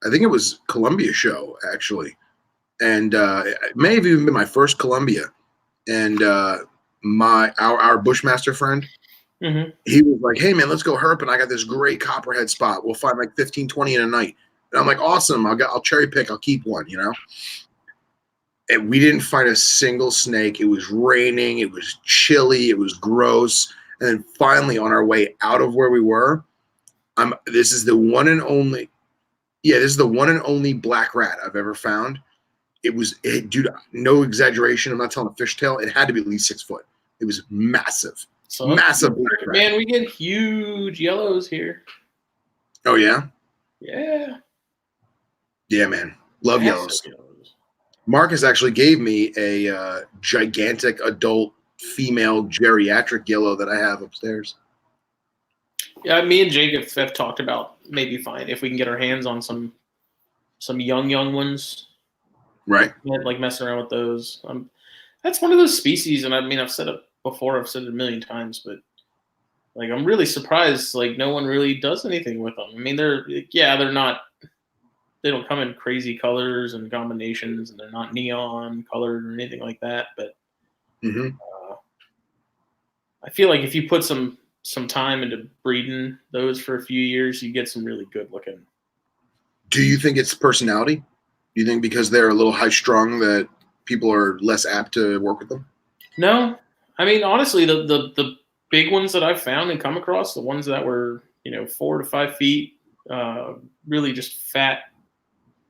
think it was Columbia show actually, and it may have even been my first Columbia. And our Bushmaster friend, he was like, hey, man, let's go herping. I got this great copperhead spot. We'll find like 15, 20 in a night. And I'm like, awesome. I'll cherry pick. I'll keep one, you know? And we didn't find a single snake. It was raining. It was chilly. It was gross. And then finally on our way out of where we were, this is the one and only black rat I've ever found. Dude, no exaggeration. I'm not telling a fishtail. It had to be at least 6 foot. It was massive. So massive. Man, we get huge yellows here. Oh, yeah? Yeah. Yeah, man. Love yellows. Marcus actually gave me a gigantic adult female geriatric yellow that I have upstairs. Yeah, me and Jake have talked about maybe if we can get our hands on some young ones. Right. Like messing around with those. That's one of those species, and I mean, I've said it before. I've said it a million times, but like, I'm really surprised. Like, no one really does anything with them. I mean, they're not. They don't come in crazy colors and combinations, and they're not neon colored or anything like that. But I feel like if you put some time into breeding those for a few years, you get some really good looking. Do you think it's personality? Do you think because they're a little high strung that people are less apt to work with them? No, I mean, honestly, the big ones that I've found and come across, the ones that were 4 to 5 feet, really just fat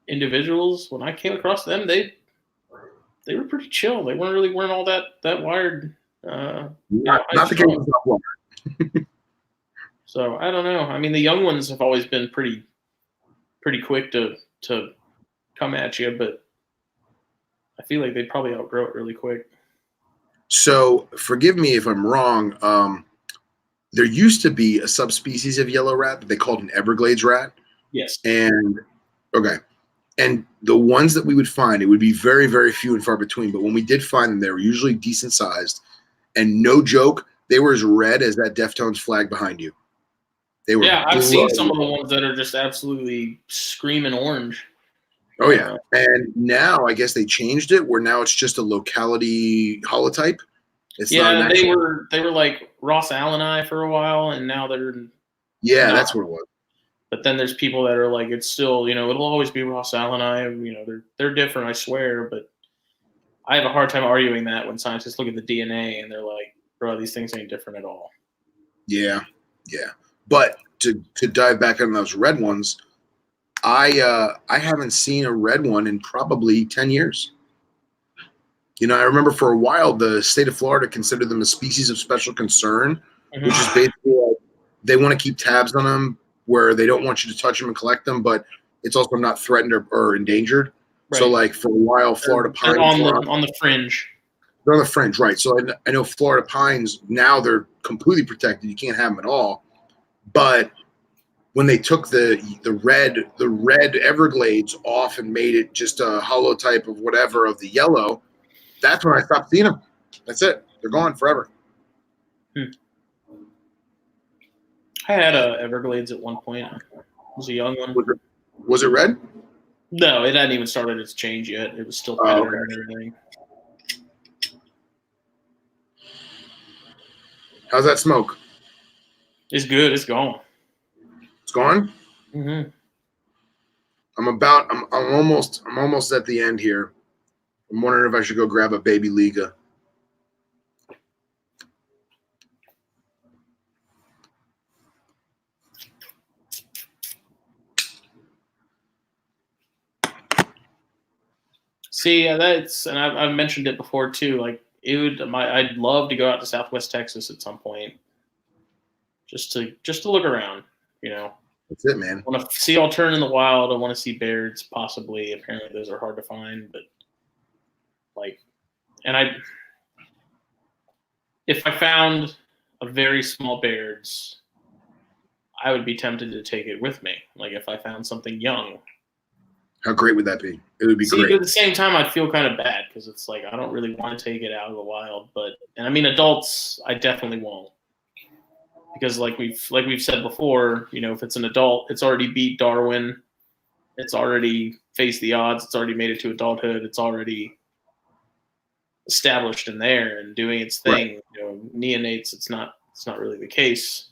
individuals. When I came across them, they were pretty chill. They weren't all that wired. Not the case. So I don't know. I mean, the young ones have always been pretty quick to come at you, but I feel like they'd probably outgrow it really quick. So forgive me if I'm wrong. There used to be a subspecies of yellow rat that they called an Everglades rat. Yes. And the ones that we would find, it would be very, very few and far between. But when we did find them, they were usually decent sized. And no joke, they were as red as that Deftones flag behind you. They were. Yeah, I've seen some of the ones that are just absolutely screaming orange. Oh yeah, and now I guess they changed it where now it's just a locality holotype. It's not yeah, they were like Ross Allen for a while, and now they're yeah, not. that's what it was. But then there's people that are like, it's still, it'll always be Ross Allen. They're different, I swear. But I have a hard time arguing that when scientists look at the DNA and they're like, bro, these things ain't different at all. Yeah, yeah. But to dive back on those red ones, I haven't seen a red one in probably 10 years. I remember for a while the state of Florida considered them a species of special concern, which is basically like they want to keep tabs on them where they don't want you to touch them and collect them, but it's also not threatened or endangered. Right. So like for a while, Florida pines on the fringe. They're on the fringe, right? So I know Florida pines now they're completely protected. You can't have them at all. But when they took the red Everglades off and made it just a holotype of whatever of the yellow, that's when I stopped seeing them. That's it. They're gone forever. I had a Everglades at one point. It was a young one. Was it red? No, it hadn't even started its change yet. It was still patterned and everything. How's that smoke? It's good. It's gone. It's gone? Mm-hmm. I'm almost at the end here. I'm wondering if I should go grab a baby Liga. See, that's, and I've mentioned it before too. Like, I'd love to go out to Southwest Texas at some point, just to look around. That's it, man. I want to see Altern in the wild. I want to see Bairds, possibly. Apparently, those are hard to find, but if I found a very small Baird's, I would be tempted to take it with me. Like if I found something young. How great would that be? It would be great. But at the same time, I'd feel kind of bad because it's like I don't really want to take it out of the wild. And I mean, adults, I definitely won't. Because like we've said before, if it's an adult, it's already beat Darwin. It's already faced the odds. It's already made it to adulthood. It's already established in there and doing its thing. Right. Neonates, it's not really the case.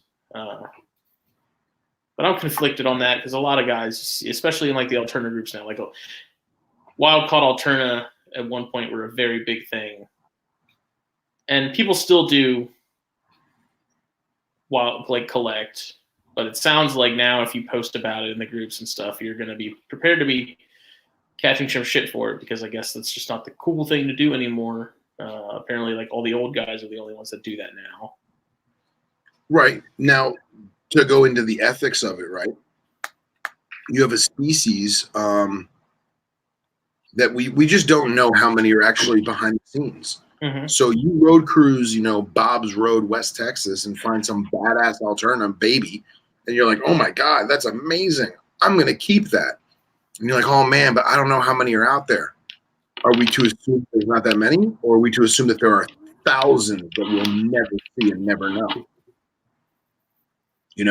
But I'm conflicted on that because a lot of guys, especially in like the Alterna groups now, like wild-caught Alterna at one point were a very big thing. And people still do collect. But it sounds like now if you post about it in the groups and stuff, you're going to be prepared to be catching some shit for it because I guess that's just not the cool thing to do anymore. Apparently, like all the old guys are the only ones that do that now. Right. Now, to go into the ethics of it, right? You have a species that we just don't know how many are actually behind the scenes. Mm-hmm. So you road cruise, Bob's Road, West Texas, and find some badass Alterna baby, and you're like, oh my God, that's amazing. I'm going to keep that. And you're like, oh man, but I don't know how many are out there. Are we to assume there's not that many? Or are we to assume that there are thousands that we'll never see and never know? You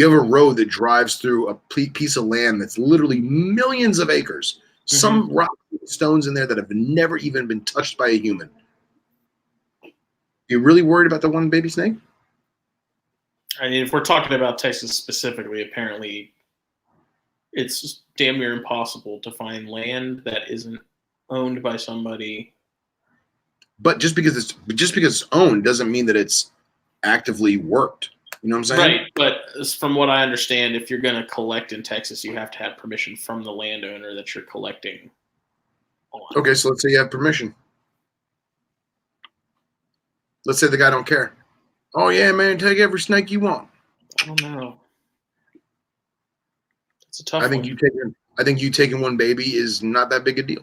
have a road that drives through a piece of land that's literally millions of acres. Mm-hmm. Some rocks and stones in there that have never even been touched by a human. You really worried about the one baby snake? I mean, if we're talking about Texas specifically, apparently it's just damn near impossible to find land that isn't owned by somebody. But just because it's owned doesn't mean that it's actively worked. You know what I'm saying? Right, but from what I understand, if you're going to collect in Texas, you have to have permission from the landowner that you're collecting on. Okay, so let's say you have permission. Let's say the guy don't care. Oh yeah, man, take every snake you want. I don't know. It's a tough one. I think you taking one baby is not that big a deal.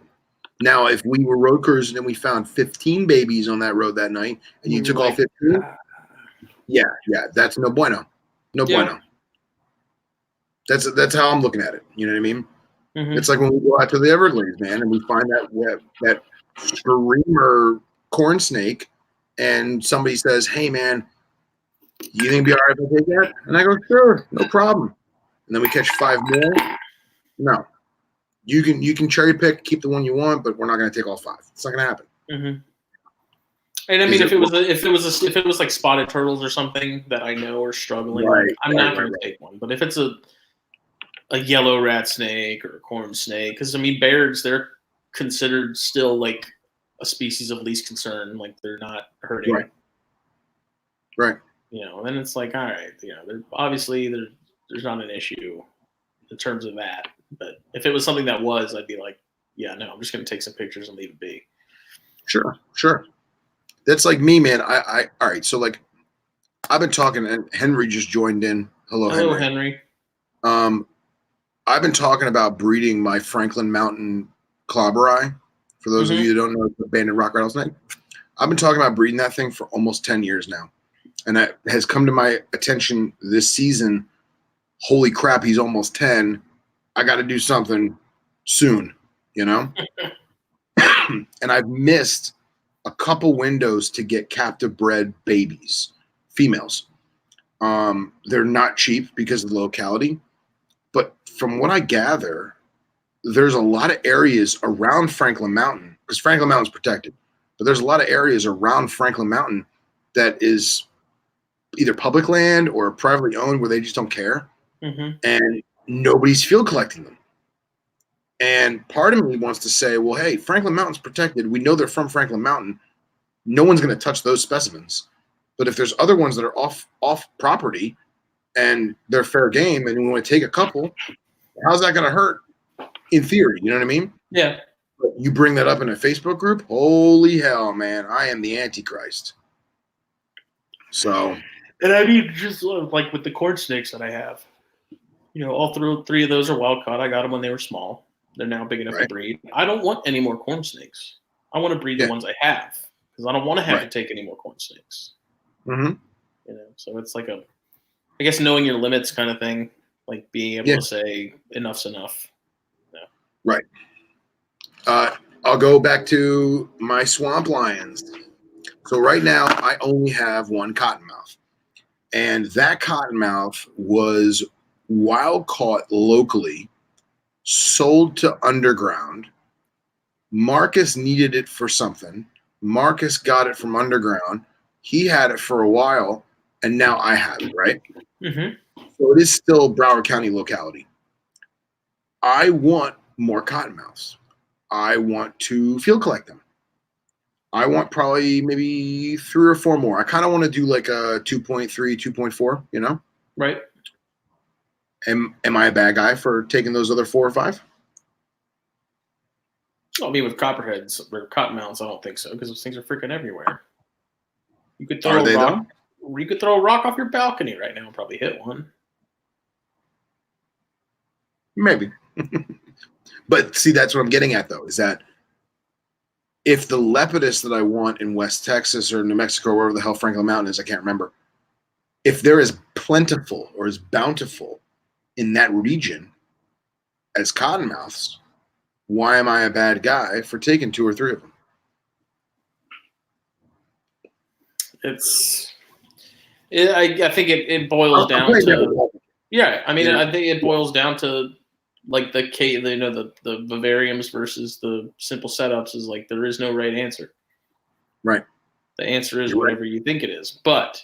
Now, if we were road cruising and we found 15 babies on that road that night, and you took all 15, yeah, that's no bueno. No bueno. That's how I'm looking at it. You know what I mean? Mm-hmm. It's like when we go out to the Everglades, man, and we find that screamer corn snake, and somebody says, "Hey, man, You think it'd be all right if I take that? And I go, sure, no problem. And then we catch 5 more. No, you can cherry pick, keep the one you want, but we're not going to take all 5. It's not going to happen. Mm-hmm. And I mean, if it was like spotted turtles or something that I know are struggling, I'm not going to take one. But if it's a yellow rat snake or a corn snake, because I mean, bears, they're considered still like a species of least concern, like they're not hurting. Right. You know, then it's like, all right, you know, obviously there's not an issue in terms of that. But if it was something that was, I'd be like, yeah, no, I'm just going to take some pictures and leave it be. Sure. That's like me, man. I all right. So like, I've been talking, and Henry just joined in. Hello, Henry. I've been talking about breeding my Franklin Mountain clobber. For those of you who don't know, the banded rock rattlesnake. I've been talking about breeding that thing for almost 10 years now, and that has come to my attention this season. Holy crap, he's almost 10. I got to do something soon, you know? And I've missed a couple windows to get captive bred babies, females. They're not cheap because of the locality, but from what I gather, there's a lot of areas around Franklin Mountain, because Franklin Mountain's protected, but there's a lot of areas around Franklin Mountain that is either public land or privately owned where they just don't care. And nobody's field collecting them. And part of me wants to say, well, hey, Franklin Mountain's protected. We know they're from Franklin Mountain. No one's going to touch those specimens. But if there's other ones that are off property and they're fair game and we want to take a couple, how's that going to hurt? In theory, you know what I mean? Yeah. But you bring that up in a Facebook group, holy hell, man, I am the Antichrist. So. And I mean, just like with the corn snakes that I have, you know, all 3 of those are wild caught. I got them when they were small. They're now big enough to breed. I don't want any more corn snakes. I want to breed the ones I have because I don't want to have to take any more corn snakes. You know, so it's like I guess knowing your limits kind of thing, like being able to say enough's enough. Yeah. Right. I'll go back to my swamp lions. So right now I only have one cottonmouth, and that cottonmouth was wild caught locally, sold to underground. Marcus needed it for something. Marcus got it from underground. He had it for a while, and now I have it, right? So it is still Broward County locality. I want more cottonmouths. I want to field collect them. I want probably maybe 3 or 4 more. I kind of want to do like a 2.3, 2.4, you know? Right. Am I a bad guy for taking those other 4 or 5? I mean, with copperheads or cottonmouths, I don't think so because those things are freaking everywhere. You could throw a rock. You could throw a rock off your balcony right now and probably hit one. Maybe. But see, that's what I'm getting at, though, is that if the lepidus that I want in West Texas or New Mexico, or wherever the hell Franklin Mountain is, I can't remember, if they're as plentiful or as bountiful in that region as cottonmouths, why am I a bad guy for taking 2 or 3 of them? I think it boils down to I mean, I think it boils down to like the vivariums versus the simple setups is like there is no right answer. Right. The answer is whatever you think it is, but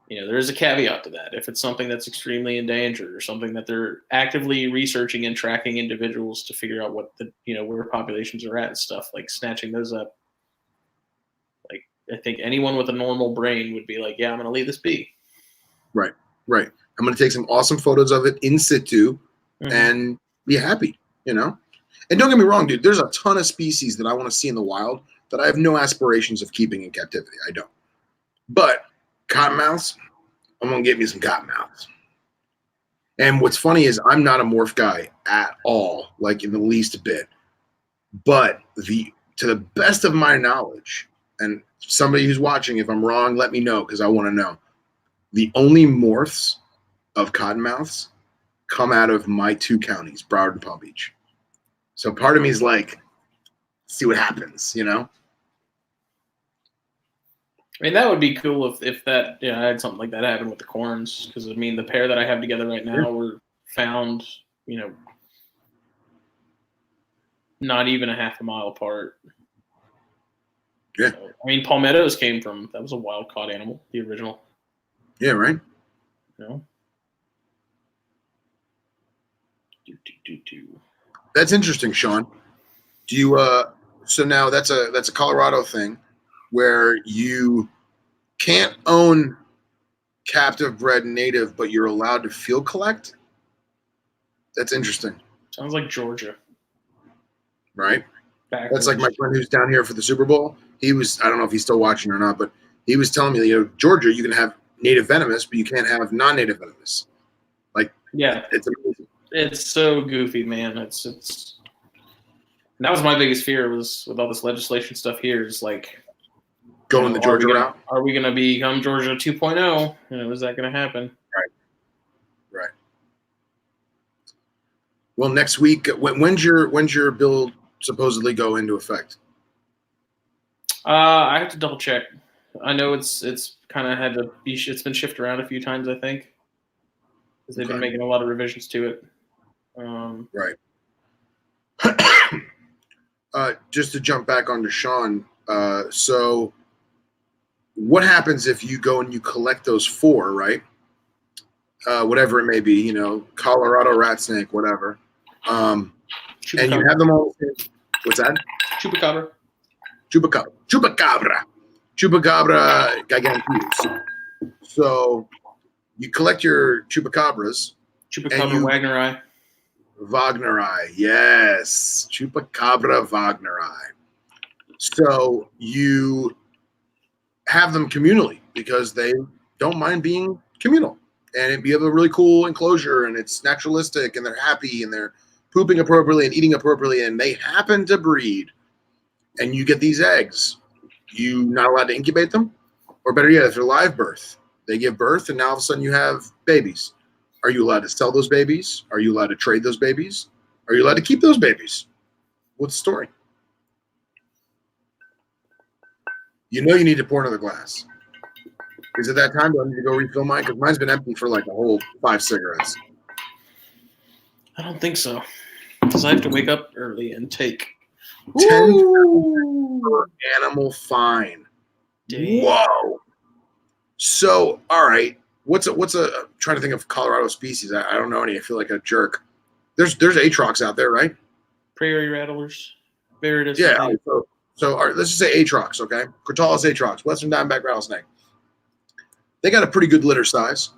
you know there is a caveat to that. If it's something that's extremely endangered or something that they're actively researching and tracking individuals to figure out what where populations are at and stuff, like snatching those up. Like I think anyone with a normal brain would be like, yeah, I'm going to leave this be. Right. I'm going to take some awesome photos of it in situ and be happy, you know? And don't get me wrong, dude, there's a ton of species that I want to see in the wild that I have no aspirations of keeping in captivity. I don't. But cottonmouths, I'm going to get me some cottonmouths. And what's funny is I'm not a morph guy at all, like in the least bit. But to the best of my knowledge, and somebody who's watching, if I'm wrong, let me know because I want to know. The only morphs of cottonmouths come out of my 2 counties, Broward and Palm Beach. So part of me is like, see what happens, you know? I mean, that would be cool if that, I had something like that happen with the corns. Because, I mean, the pair that I have together right now were found, not even a half a mile apart. Yeah. So, I mean, palmettos that was a wild caught animal, the original. Yeah, right. That's interesting, Sean. Do you so now that's a Colorado thing where you can't own captive bred native, but you're allowed to field collect? That's interesting. Sounds like Georgia. Right? Backwards. That's like my friend who's down here for the Super Bowl. I don't know if he's still watching or not, but he was telling me, Georgia, you can have native venomous, but you can't have non-native venomous. Like, yeah, it's amazing. It's so goofy, man. It's and that was my biggest fear was with all this legislation stuff here is like going the Georgia route. Are we going to become Georgia 2.0? Is that going to happen? Right. Well, next week, when's your bill supposedly go into effect? I have to double check. I know it's kind of had to be. It's been shifted around a few times, I think, because they've been making a lot of revisions to it. Right. Just to jump back onto Sean. So, what happens if you go and you collect those 4, right? Whatever it may be, Colorado rat snake, whatever. And you have them all. What's that? Chupacabra. Chupacabra giganteus. So you collect your chupacabras. Chupacabra Wagneri, yes. Chupacabra Wagneri. So you have them communally because they don't mind being communal. And you have a really cool enclosure and it's naturalistic and they're happy and they're pooping appropriately and eating appropriately and they happen to breed. And you get these eggs. You not allowed to incubate them? Or better yet, if they're live birth, they give birth and now all of a sudden you have babies. Are you allowed to sell those babies? Are you allowed to trade those babies? Are you allowed to keep those babies? What's the story? You need to pour another glass. Is it that time? Do I need to go refill mine? Because mine's been empty for like a whole 5 cigarettes. I don't think so. Because I have to wake up early and take 10 per animal fine. Dang. Whoa. So, all right. What's a trying to think of Colorado species? I don't know any. I feel like a jerk. There's atrox out there, right? Prairie rattlers. Veritas. Yeah. So all right, let's just say atrox, okay? Crotalus atrox, Western diamondback rattlesnake. They got a pretty good litter size.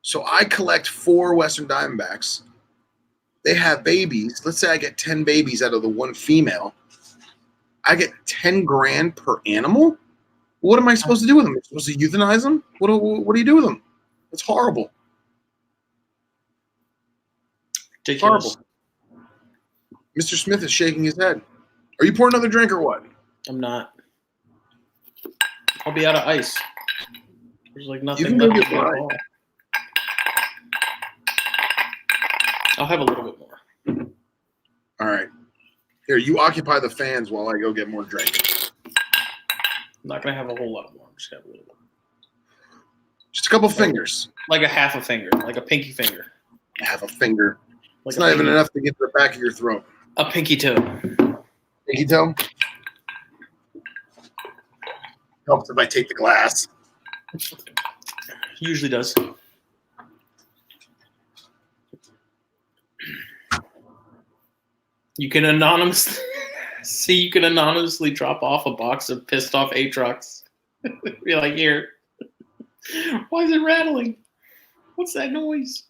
So I collect 4 Western diamondbacks. They have babies. Let's say I get 10 babies out of the 1 female. I get $10,000 per animal. What am I supposed to do with them? Am I supposed to euthanize them? What do you do with them? It's horrible. Ridiculous. Horrible. Mr. Smith is shaking his head. Are you pouring another drink or what? I'm not. I'll be out of ice. There's like nothing You can go left get at mine. all. I'll have a little bit more. All right. Here, you occupy the fans while I go get more drink. I'm not going to have a whole lot more. I'm just going to have a little bit. Just a couple fingers. Like a half a finger. Like a pinky finger. Half a finger. Like it's not even enough to get to the back of your throat. A pinky toe. Pinky toe? Helps if I take the glass. Usually does. You can anonymously drop off a box of pissed off atrox. Be like, here. Why is it rattling? What's that noise?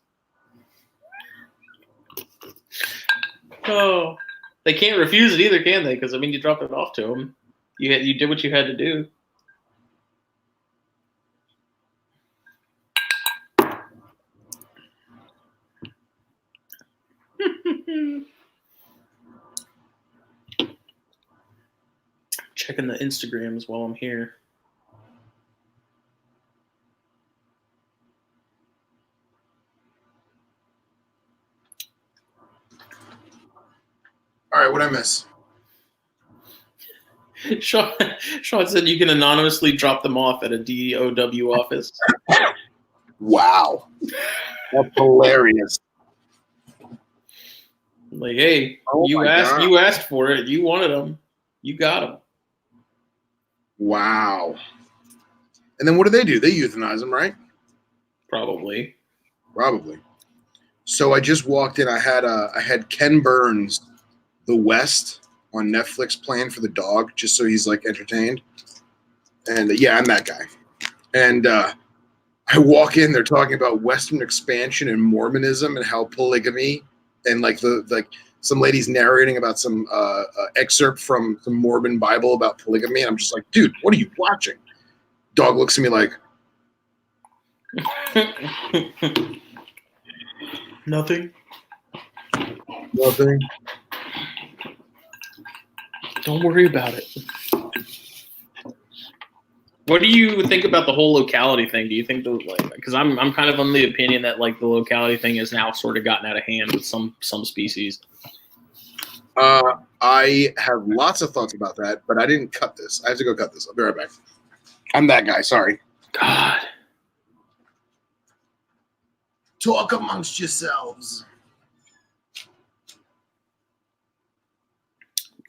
Oh, they can't refuse it either, can they? Because you dropped it off to them. You did what you had to do. Checking the Instagrams while I'm here. All right, what'd I miss? Sean said you can anonymously drop them off at a DOW office. Wow. That's hilarious. Like, hey, you asked for it. You wanted them. You got them. Wow. And then what do? They euthanize them, right? Probably. So I just walked in. I had Ken Burns' The West on Netflix playing for the dog, just so he's like entertained. And yeah, I'm that guy. And I walk in. They're talking about Western expansion and Mormonism and how polygamy and like some lady's narrating about some excerpt from the Mormon Bible about polygamy. And I'm just like, dude, what are you watching? Dog looks at me like, Nothing. Don't worry about it. What do you think about the whole locality thing? Do you think because I'm kind of on the opinion that like the locality thing has now sort of gotten out of hand with some species. I have lots of thoughts about that, but I didn't cut this. I have to go cut this. I'll be right back. I'm that guy. Sorry. God. Talk amongst yourselves.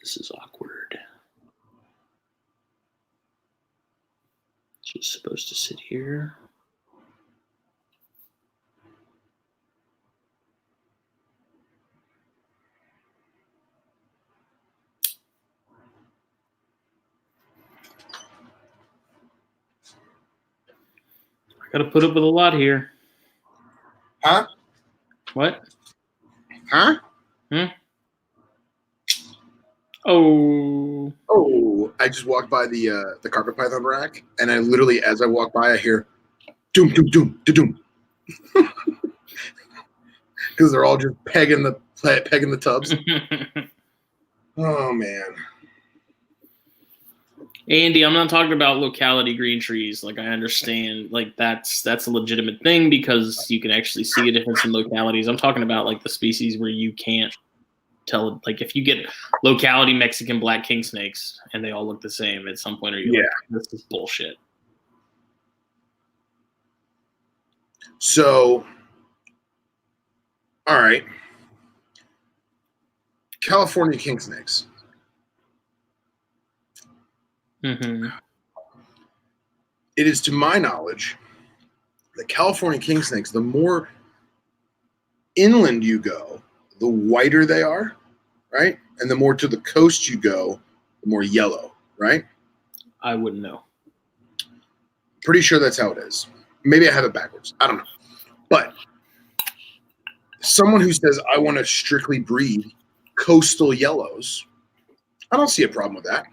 This is awkward. Just supposed to sit here. I gotta put up with a lot here. Huh? What? Huh? Oh. I just walked by the carpet python rack, and I literally, as I walk by, I hear doom, doom, doom, doom, because they're all just pegging the tubs. Oh man, Andy, I'm not talking about locality green trees. Like I understand, like that's a legitimate thing because you can actually see a difference in localities. I'm talking about like the species where you can't tell. Like if you get locality Mexican black king snakes and they all look the same at some point, are you like, this is bullshit? So, all right, California king snakes. Mm-hmm. It is, to my knowledge, the California king snakes, the more inland you go, the whiter they are, right? And the more to the coast you go, the more yellow, right? I wouldn't know. Pretty sure that's how it is. Maybe I have it backwards. I don't know. But someone who says, I want to strictly breed coastal yellows, I don't see a problem with that.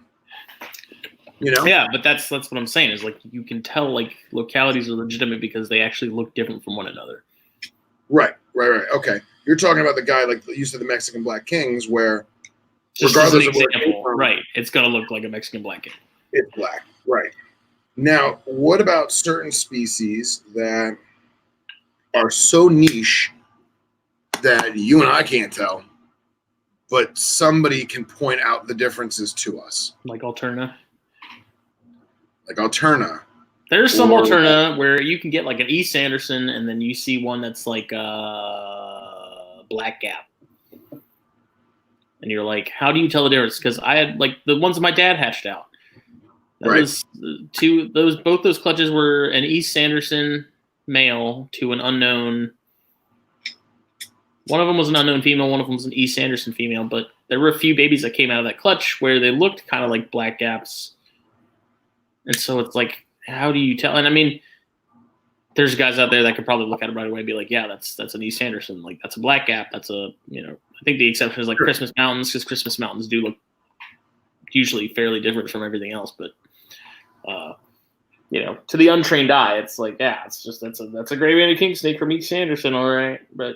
You know? Yeah, but that's what I'm saying is like you can tell like localities are legitimate because they actually look different from one another. Right. Okay. You're talking about the guy like you said, the Mexican Black Kings, where just regardless as an of example, right, it's gonna look like a Mexican Black King. It's black, right? Now, what about certain species that are so niche that you and I can't tell, but somebody can point out the differences to us? Like Alterna. There's some Alterna where you can get like an East Anderson and then you see one that's like Black Gap. And you're like, how do you tell the difference? Because I had like the ones that my dad hatched out. That was both those clutches were an East Anderson male to an unknown. One of them was an unknown female, one of them was an East Anderson female, but there were a few babies that came out of that clutch where they looked kind of like Black Gaps. And so it's like, how do you tell? And I mean, there's guys out there that could probably look at it right away and be like, yeah, that's an East Anderson. Like, that's a Black Gap. That's I think the exception is like Christmas Mountains, because Christmas Mountains do look usually fairly different from everything else. But, to the untrained eye, it's like, yeah, it's just, that's a gray banded king snake from East Anderson. All right. But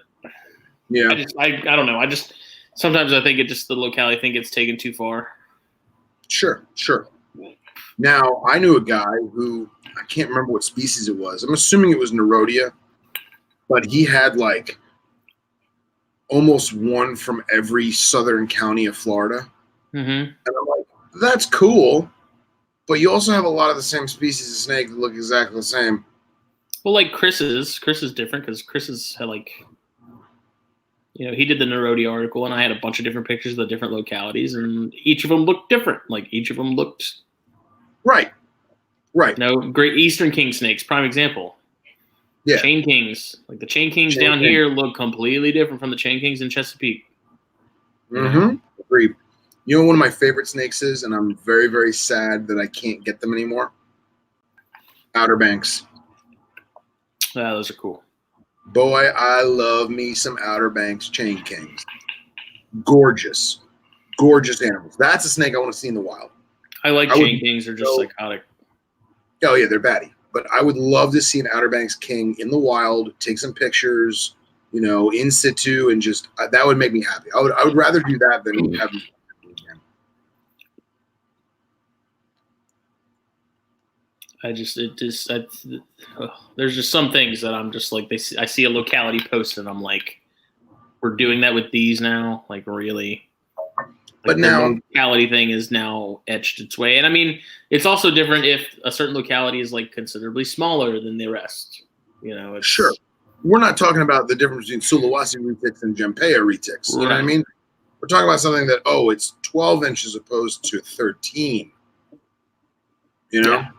yeah, I don't know. Sometimes I think the locality thing gets taken too far. Sure. Now, I knew a guy who, I can't remember what species it was. I'm assuming it was Nerodia, but he had like almost one from every southern county of Florida. Mm-hmm. And I'm like, That's cool, but you also have a lot of the same species of snake that look exactly the same. Well, like Chris is different because Chris is like, he did the Nerodi article, and I had a bunch of different pictures of the different localities, and each of them looked different. Like each of them looked right. Great Eastern king snakes, prime example. Yeah. Chain kings, like the chain kings down here, look completely different from the chain kings in Chesapeake. Agreed. You know, one of my favorite snakes is, and I'm very, very sad that I can't get them anymore. Outer Banks. Yeah, those are cool. Boy, I love me some Outer Banks chain kings. Gorgeous animals. That's a snake I want to see in the wild. I like chain kings. They're just psychotic. Oh yeah, they're batty. But I would love to see an Outer Banks king in the wild, take some pictures, in situ, and just that would make me happy. I would rather do that than have. There's just some things that I'm just like, I see a locality post and I'm like, we're doing that with these now, like really. Like but now the locality thing is now etched its way, and I mean, it's also different if a certain locality is like considerably smaller than the rest. Sure. We're not talking about the difference between Sulawesi retics and Jempea retics. You know what I mean? We're talking about something that it's 12 inches opposed to 13. Yeah.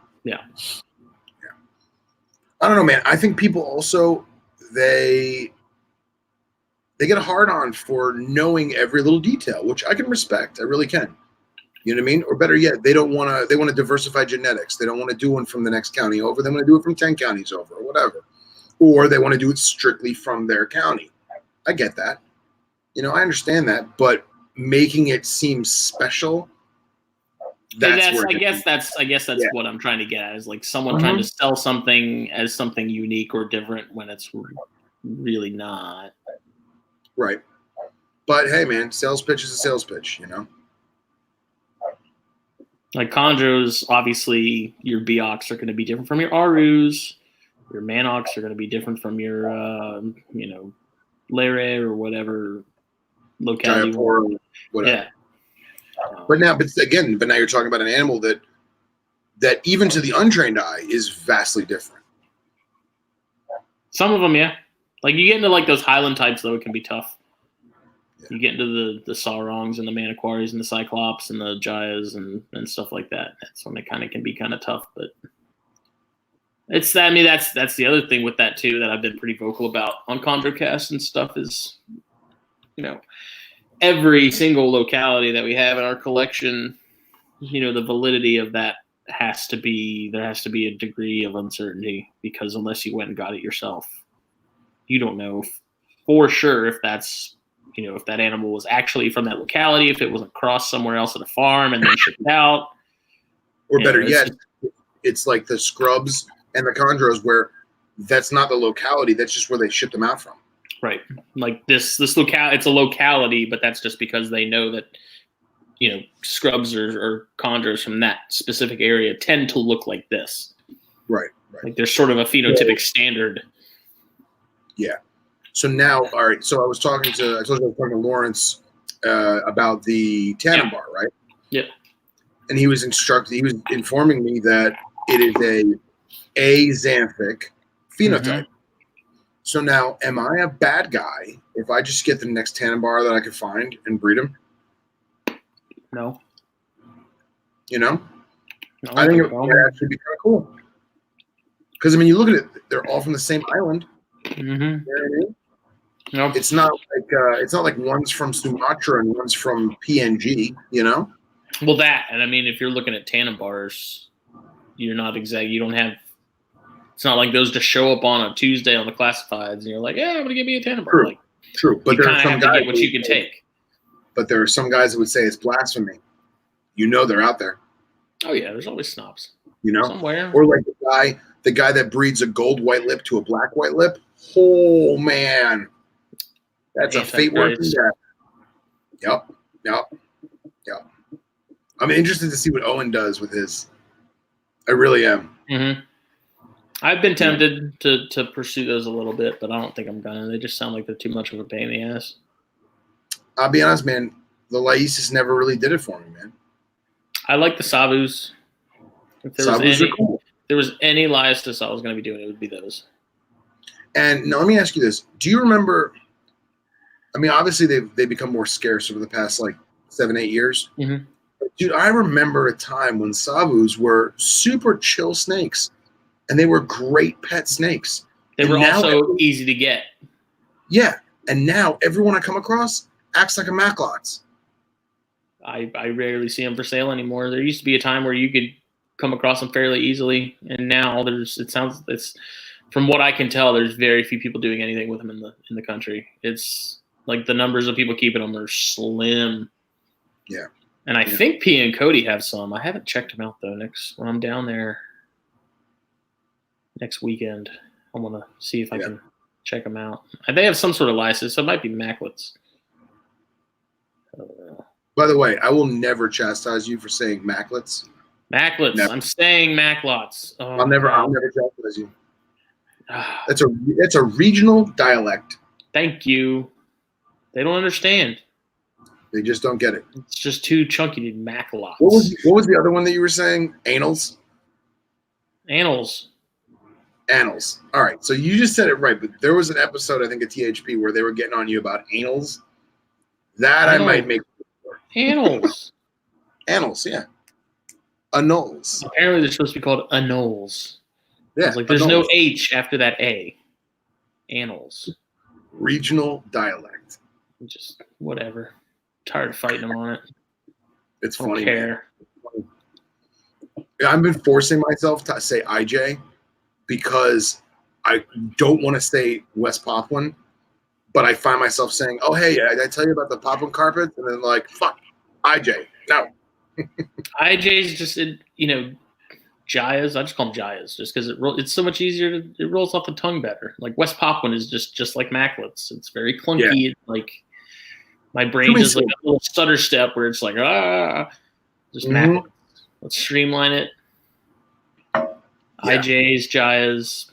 I don't know, man. I think people also they get a hard on for knowing every little detail, which I can respect. I really can. You know what I mean? Or better yet, they want to diversify genetics. They don't want to do one from the next county over. They want to do it from 10 counties over or whatever. Or they want to do it strictly from their county. I get that. I understand that, but making it seem special, I guess that's what I'm trying to get at, is like someone trying to sell something as something unique or different when it's really not. Right. But hey, man, sales pitch is a sales pitch, Like chondros, obviously your Beox are going to be different from your Arus. Your Manox are going to be different from your, Lere or whatever locality. Whatever. Yeah. But now you're talking about an animal that even to the untrained eye is vastly different. Some of them, yeah. Like you get into like those Highland types, though, it can be tough. Yeah. You get into the Saurongs and the Maniquaries and the Cyclops and the Jayas and stuff like that. That's when it kind of can be kind of tough. But that's the other thing with that too that I've been pretty vocal about on ChondroCast and stuff is, every single locality that we have in our collection, the validity of that there has to be a degree of uncertainty, because unless you went and got it yourself, you don't know for sure if that's, if that animal was actually from that locality, if it was across somewhere else at a farm and then shipped out. Or better yet, it's like the scrubs and the chondros where that's not the locality, that's just where they ship them out from. Right. Like this locale, it's a locality, but that's just because they know that, scrubs or chondros from that specific area tend to look like this. Right. Like there's sort of a phenotypic standard. Yeah. So now, all right. So I was talking to Lawrence about the Tannenbar, right? Yeah. And he was informing me that it is a xanthic phenotype. Mm-hmm. So now, am I a bad guy if I just get the next Tannenbar that I could find and breed him? No. No, I think it would actually be kind of cool. Because, you look at it, they're all from the same island. Mm-hmm. You know what I mean? Nope. It's not like one's from Sumatra and one's from PNG, Well, that, and if you're looking at Tannenbars, you're not you don't have, it's not like those just show up on a Tuesday on the classifieds and you're like, yeah, I'm going to give me a Tannenbar. True. But you kind of have to get what you can take. But there are some guys that would say it's blasphemy. They're out there. Oh, yeah, there's always snobs. Somewhere. Or like the guy that breeds a gold white lip to a black white lip. Oh, man. That's a fate worse than death. Yep. I'm interested to see what Owen does with his. I really am. Mm-hmm. I've been tempted to pursue those a little bit, but I don't think I'm gonna. They just sound like they're too much of a pain in the ass. I'll be honest, man. The Laisis never really did it for me, man. I like the Savus. If there was Sabus any, are cool. if there was any Lysis I was going to be doing, it would be those. And now let me ask you this: do you remember? I mean, obviously they become more scarce over the past like 7-8 years. Mm-hmm. Dude, I remember a time when Savus were super chill snakes, and they were great pet snakes. They And were now also easy to get. Yeah, and now everyone I come across acts like a Maclots. I rarely see them for sale anymore. There used to be a time where you could come across them fairly easily, and now it's from what I can tell, there's very few people doing anything with them in the country. It's like the numbers of people keeping them are slim. Yeah. And I think P and Cody have some. I haven't checked them out though. When I'm down there next weekend, I want to see if I can check them out. They have some sort of license, so it might be Macklets. By the way, I will never chastise you for saying Macklets. Macklets. Never. I'm saying Macklots. Oh, I'll never chastise you. It's a regional dialect. Thank you. They don't understand. They just don't get it. It's just too chunky to Macklots. What was the other one that you were saying? Anals? Annals. Annals. All right. So you just said it right, but there was an episode, I think, at THP where they were getting on you about anals. That I might make. Annals. Annals, yeah. Annals. Apparently they're supposed to be called annals. Yeah. Like there's no H after that A. Annals. Regional dialect. Just whatever. Tired of fighting them on it. It's I don't funny. care. I've been forcing myself to say IJ because I don't want to say West Papuan, but I find myself saying, "Oh, hey, I tell you about the Papuan carpets," and then like, "Fuck, IJ, no." IJ's just Jayas. I just call them Jayas, just because it's so much easier. It rolls off the tongue better. Like West Papuan is just like Macklets. It's very clunky. Yeah. It's like my brain does like a little stutter step where it's like just Macklets. Let's streamline it. Yeah. IJs, Jayas,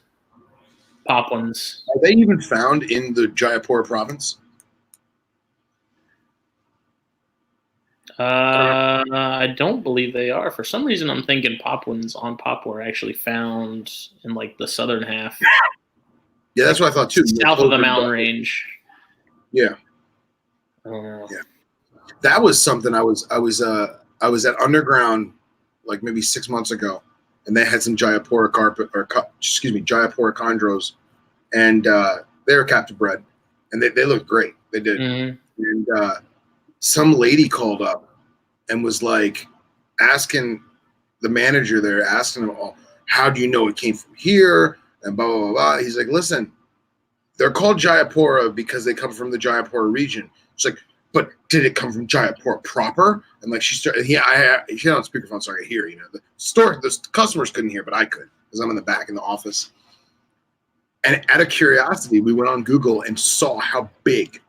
Papuans. Are they even found in the Jayapura province? I don't believe they are. For some reason, I'm thinking Papuans on Papua are actually found in like the southern half. Yeah, that's what I thought too. South of the mountain range. Yeah. I don't know. Yeah. That was something I was at Underground like maybe 6 months ago, and they had some Jayapura Jayapura chondros, and they were captive bred, and they looked great. They did. Mm-hmm. And some lady called up and was like asking the manager there, asking him, "Oh, how do you know it came from here?" And blah, blah, blah, blah. He's like, "Listen, they're called Jayapura because they come from the Jayapura region." She's like, "But did it come from Jayapura proper?" And like she started, she had on speakerphone, so I could hear. The customers couldn't hear, but I could because I'm in the back in the office. And out of curiosity, we went on Google and saw how big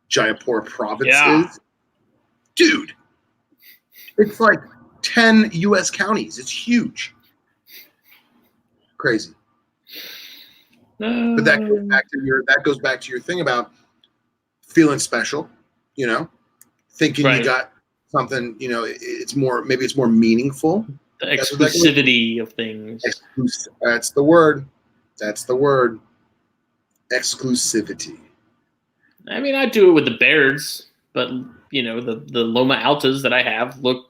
Jayapura province is. Dude, it's like 10 U.S. counties. It's huge. Crazy. But that goes back to your thing about feeling special, thinking you got something, it's more meaningful. The exclusivity of things. That's the word. Exclusivity. I mean, I do it with the Bairds, but the Loma Altas that I have look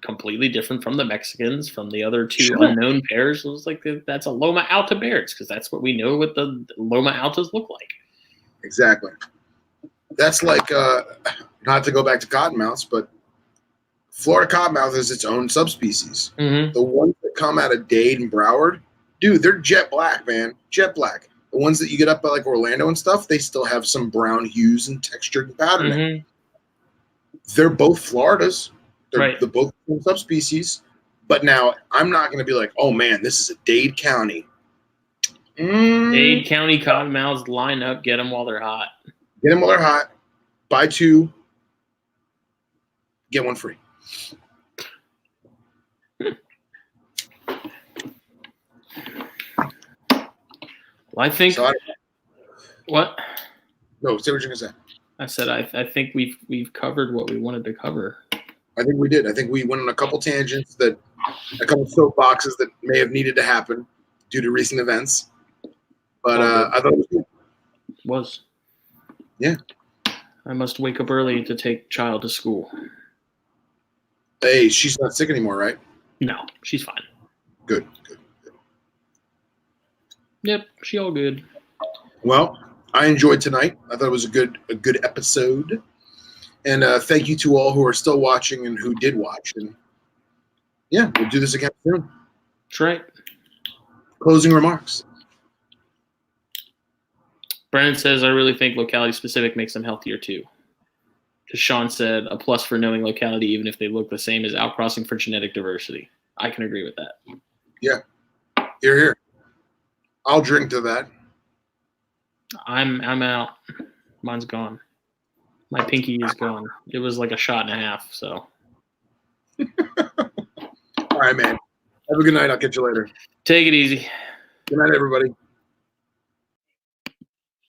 completely different from the Mexicans, from the other two unknown pairs. It was like that's a Loma Alta Bairds because that's what we know what the Loma Altas look like. Exactly. That's like not to go back to cottonmouths, but Florida cottonmouth is its own subspecies. Mm-hmm. The ones that come out of Dade and Broward, dude, they're jet black, man. Jet black. The ones that you get up by like Orlando and stuff, they still have some brown hues and textured and patterning. Mm-hmm. They're both Floridas. They're both subspecies. But now I'm not going to be like, oh man, this is a Dade County. Dade County cottonmouths, line up, get them while they're hot. Get them while they're hot. Buy 2, get 1 free. Well, I think what? No, say what you're gonna say. I said I think we've covered what we wanted to cover. I think we did. I think we went on a couple tangents a couple soapboxes that may have needed to happen due to recent events. But I thought it was good. Was. Yeah. I must wake up early to take child to school. Hey, she's not sick anymore, right? No, she's fine. Good. Yep, she all good. Well, I enjoyed tonight. I thought it was a good episode. And thank you to all who are still watching and who did watch. And yeah, we'll do this again soon. That's right. Closing remarks. Brennan says, I really think locality specific makes them healthier too. Because Sean said, a plus for knowing locality, even if they look the same, is outcrossing for genetic diversity. I can agree with that. Yeah. Here. I'll drink to that. I'm out. Mine's gone. My pinky is gone. It was like a shot and a half, so. All right, man. Have a good night. I'll catch you later. Take it easy. Good night, everybody.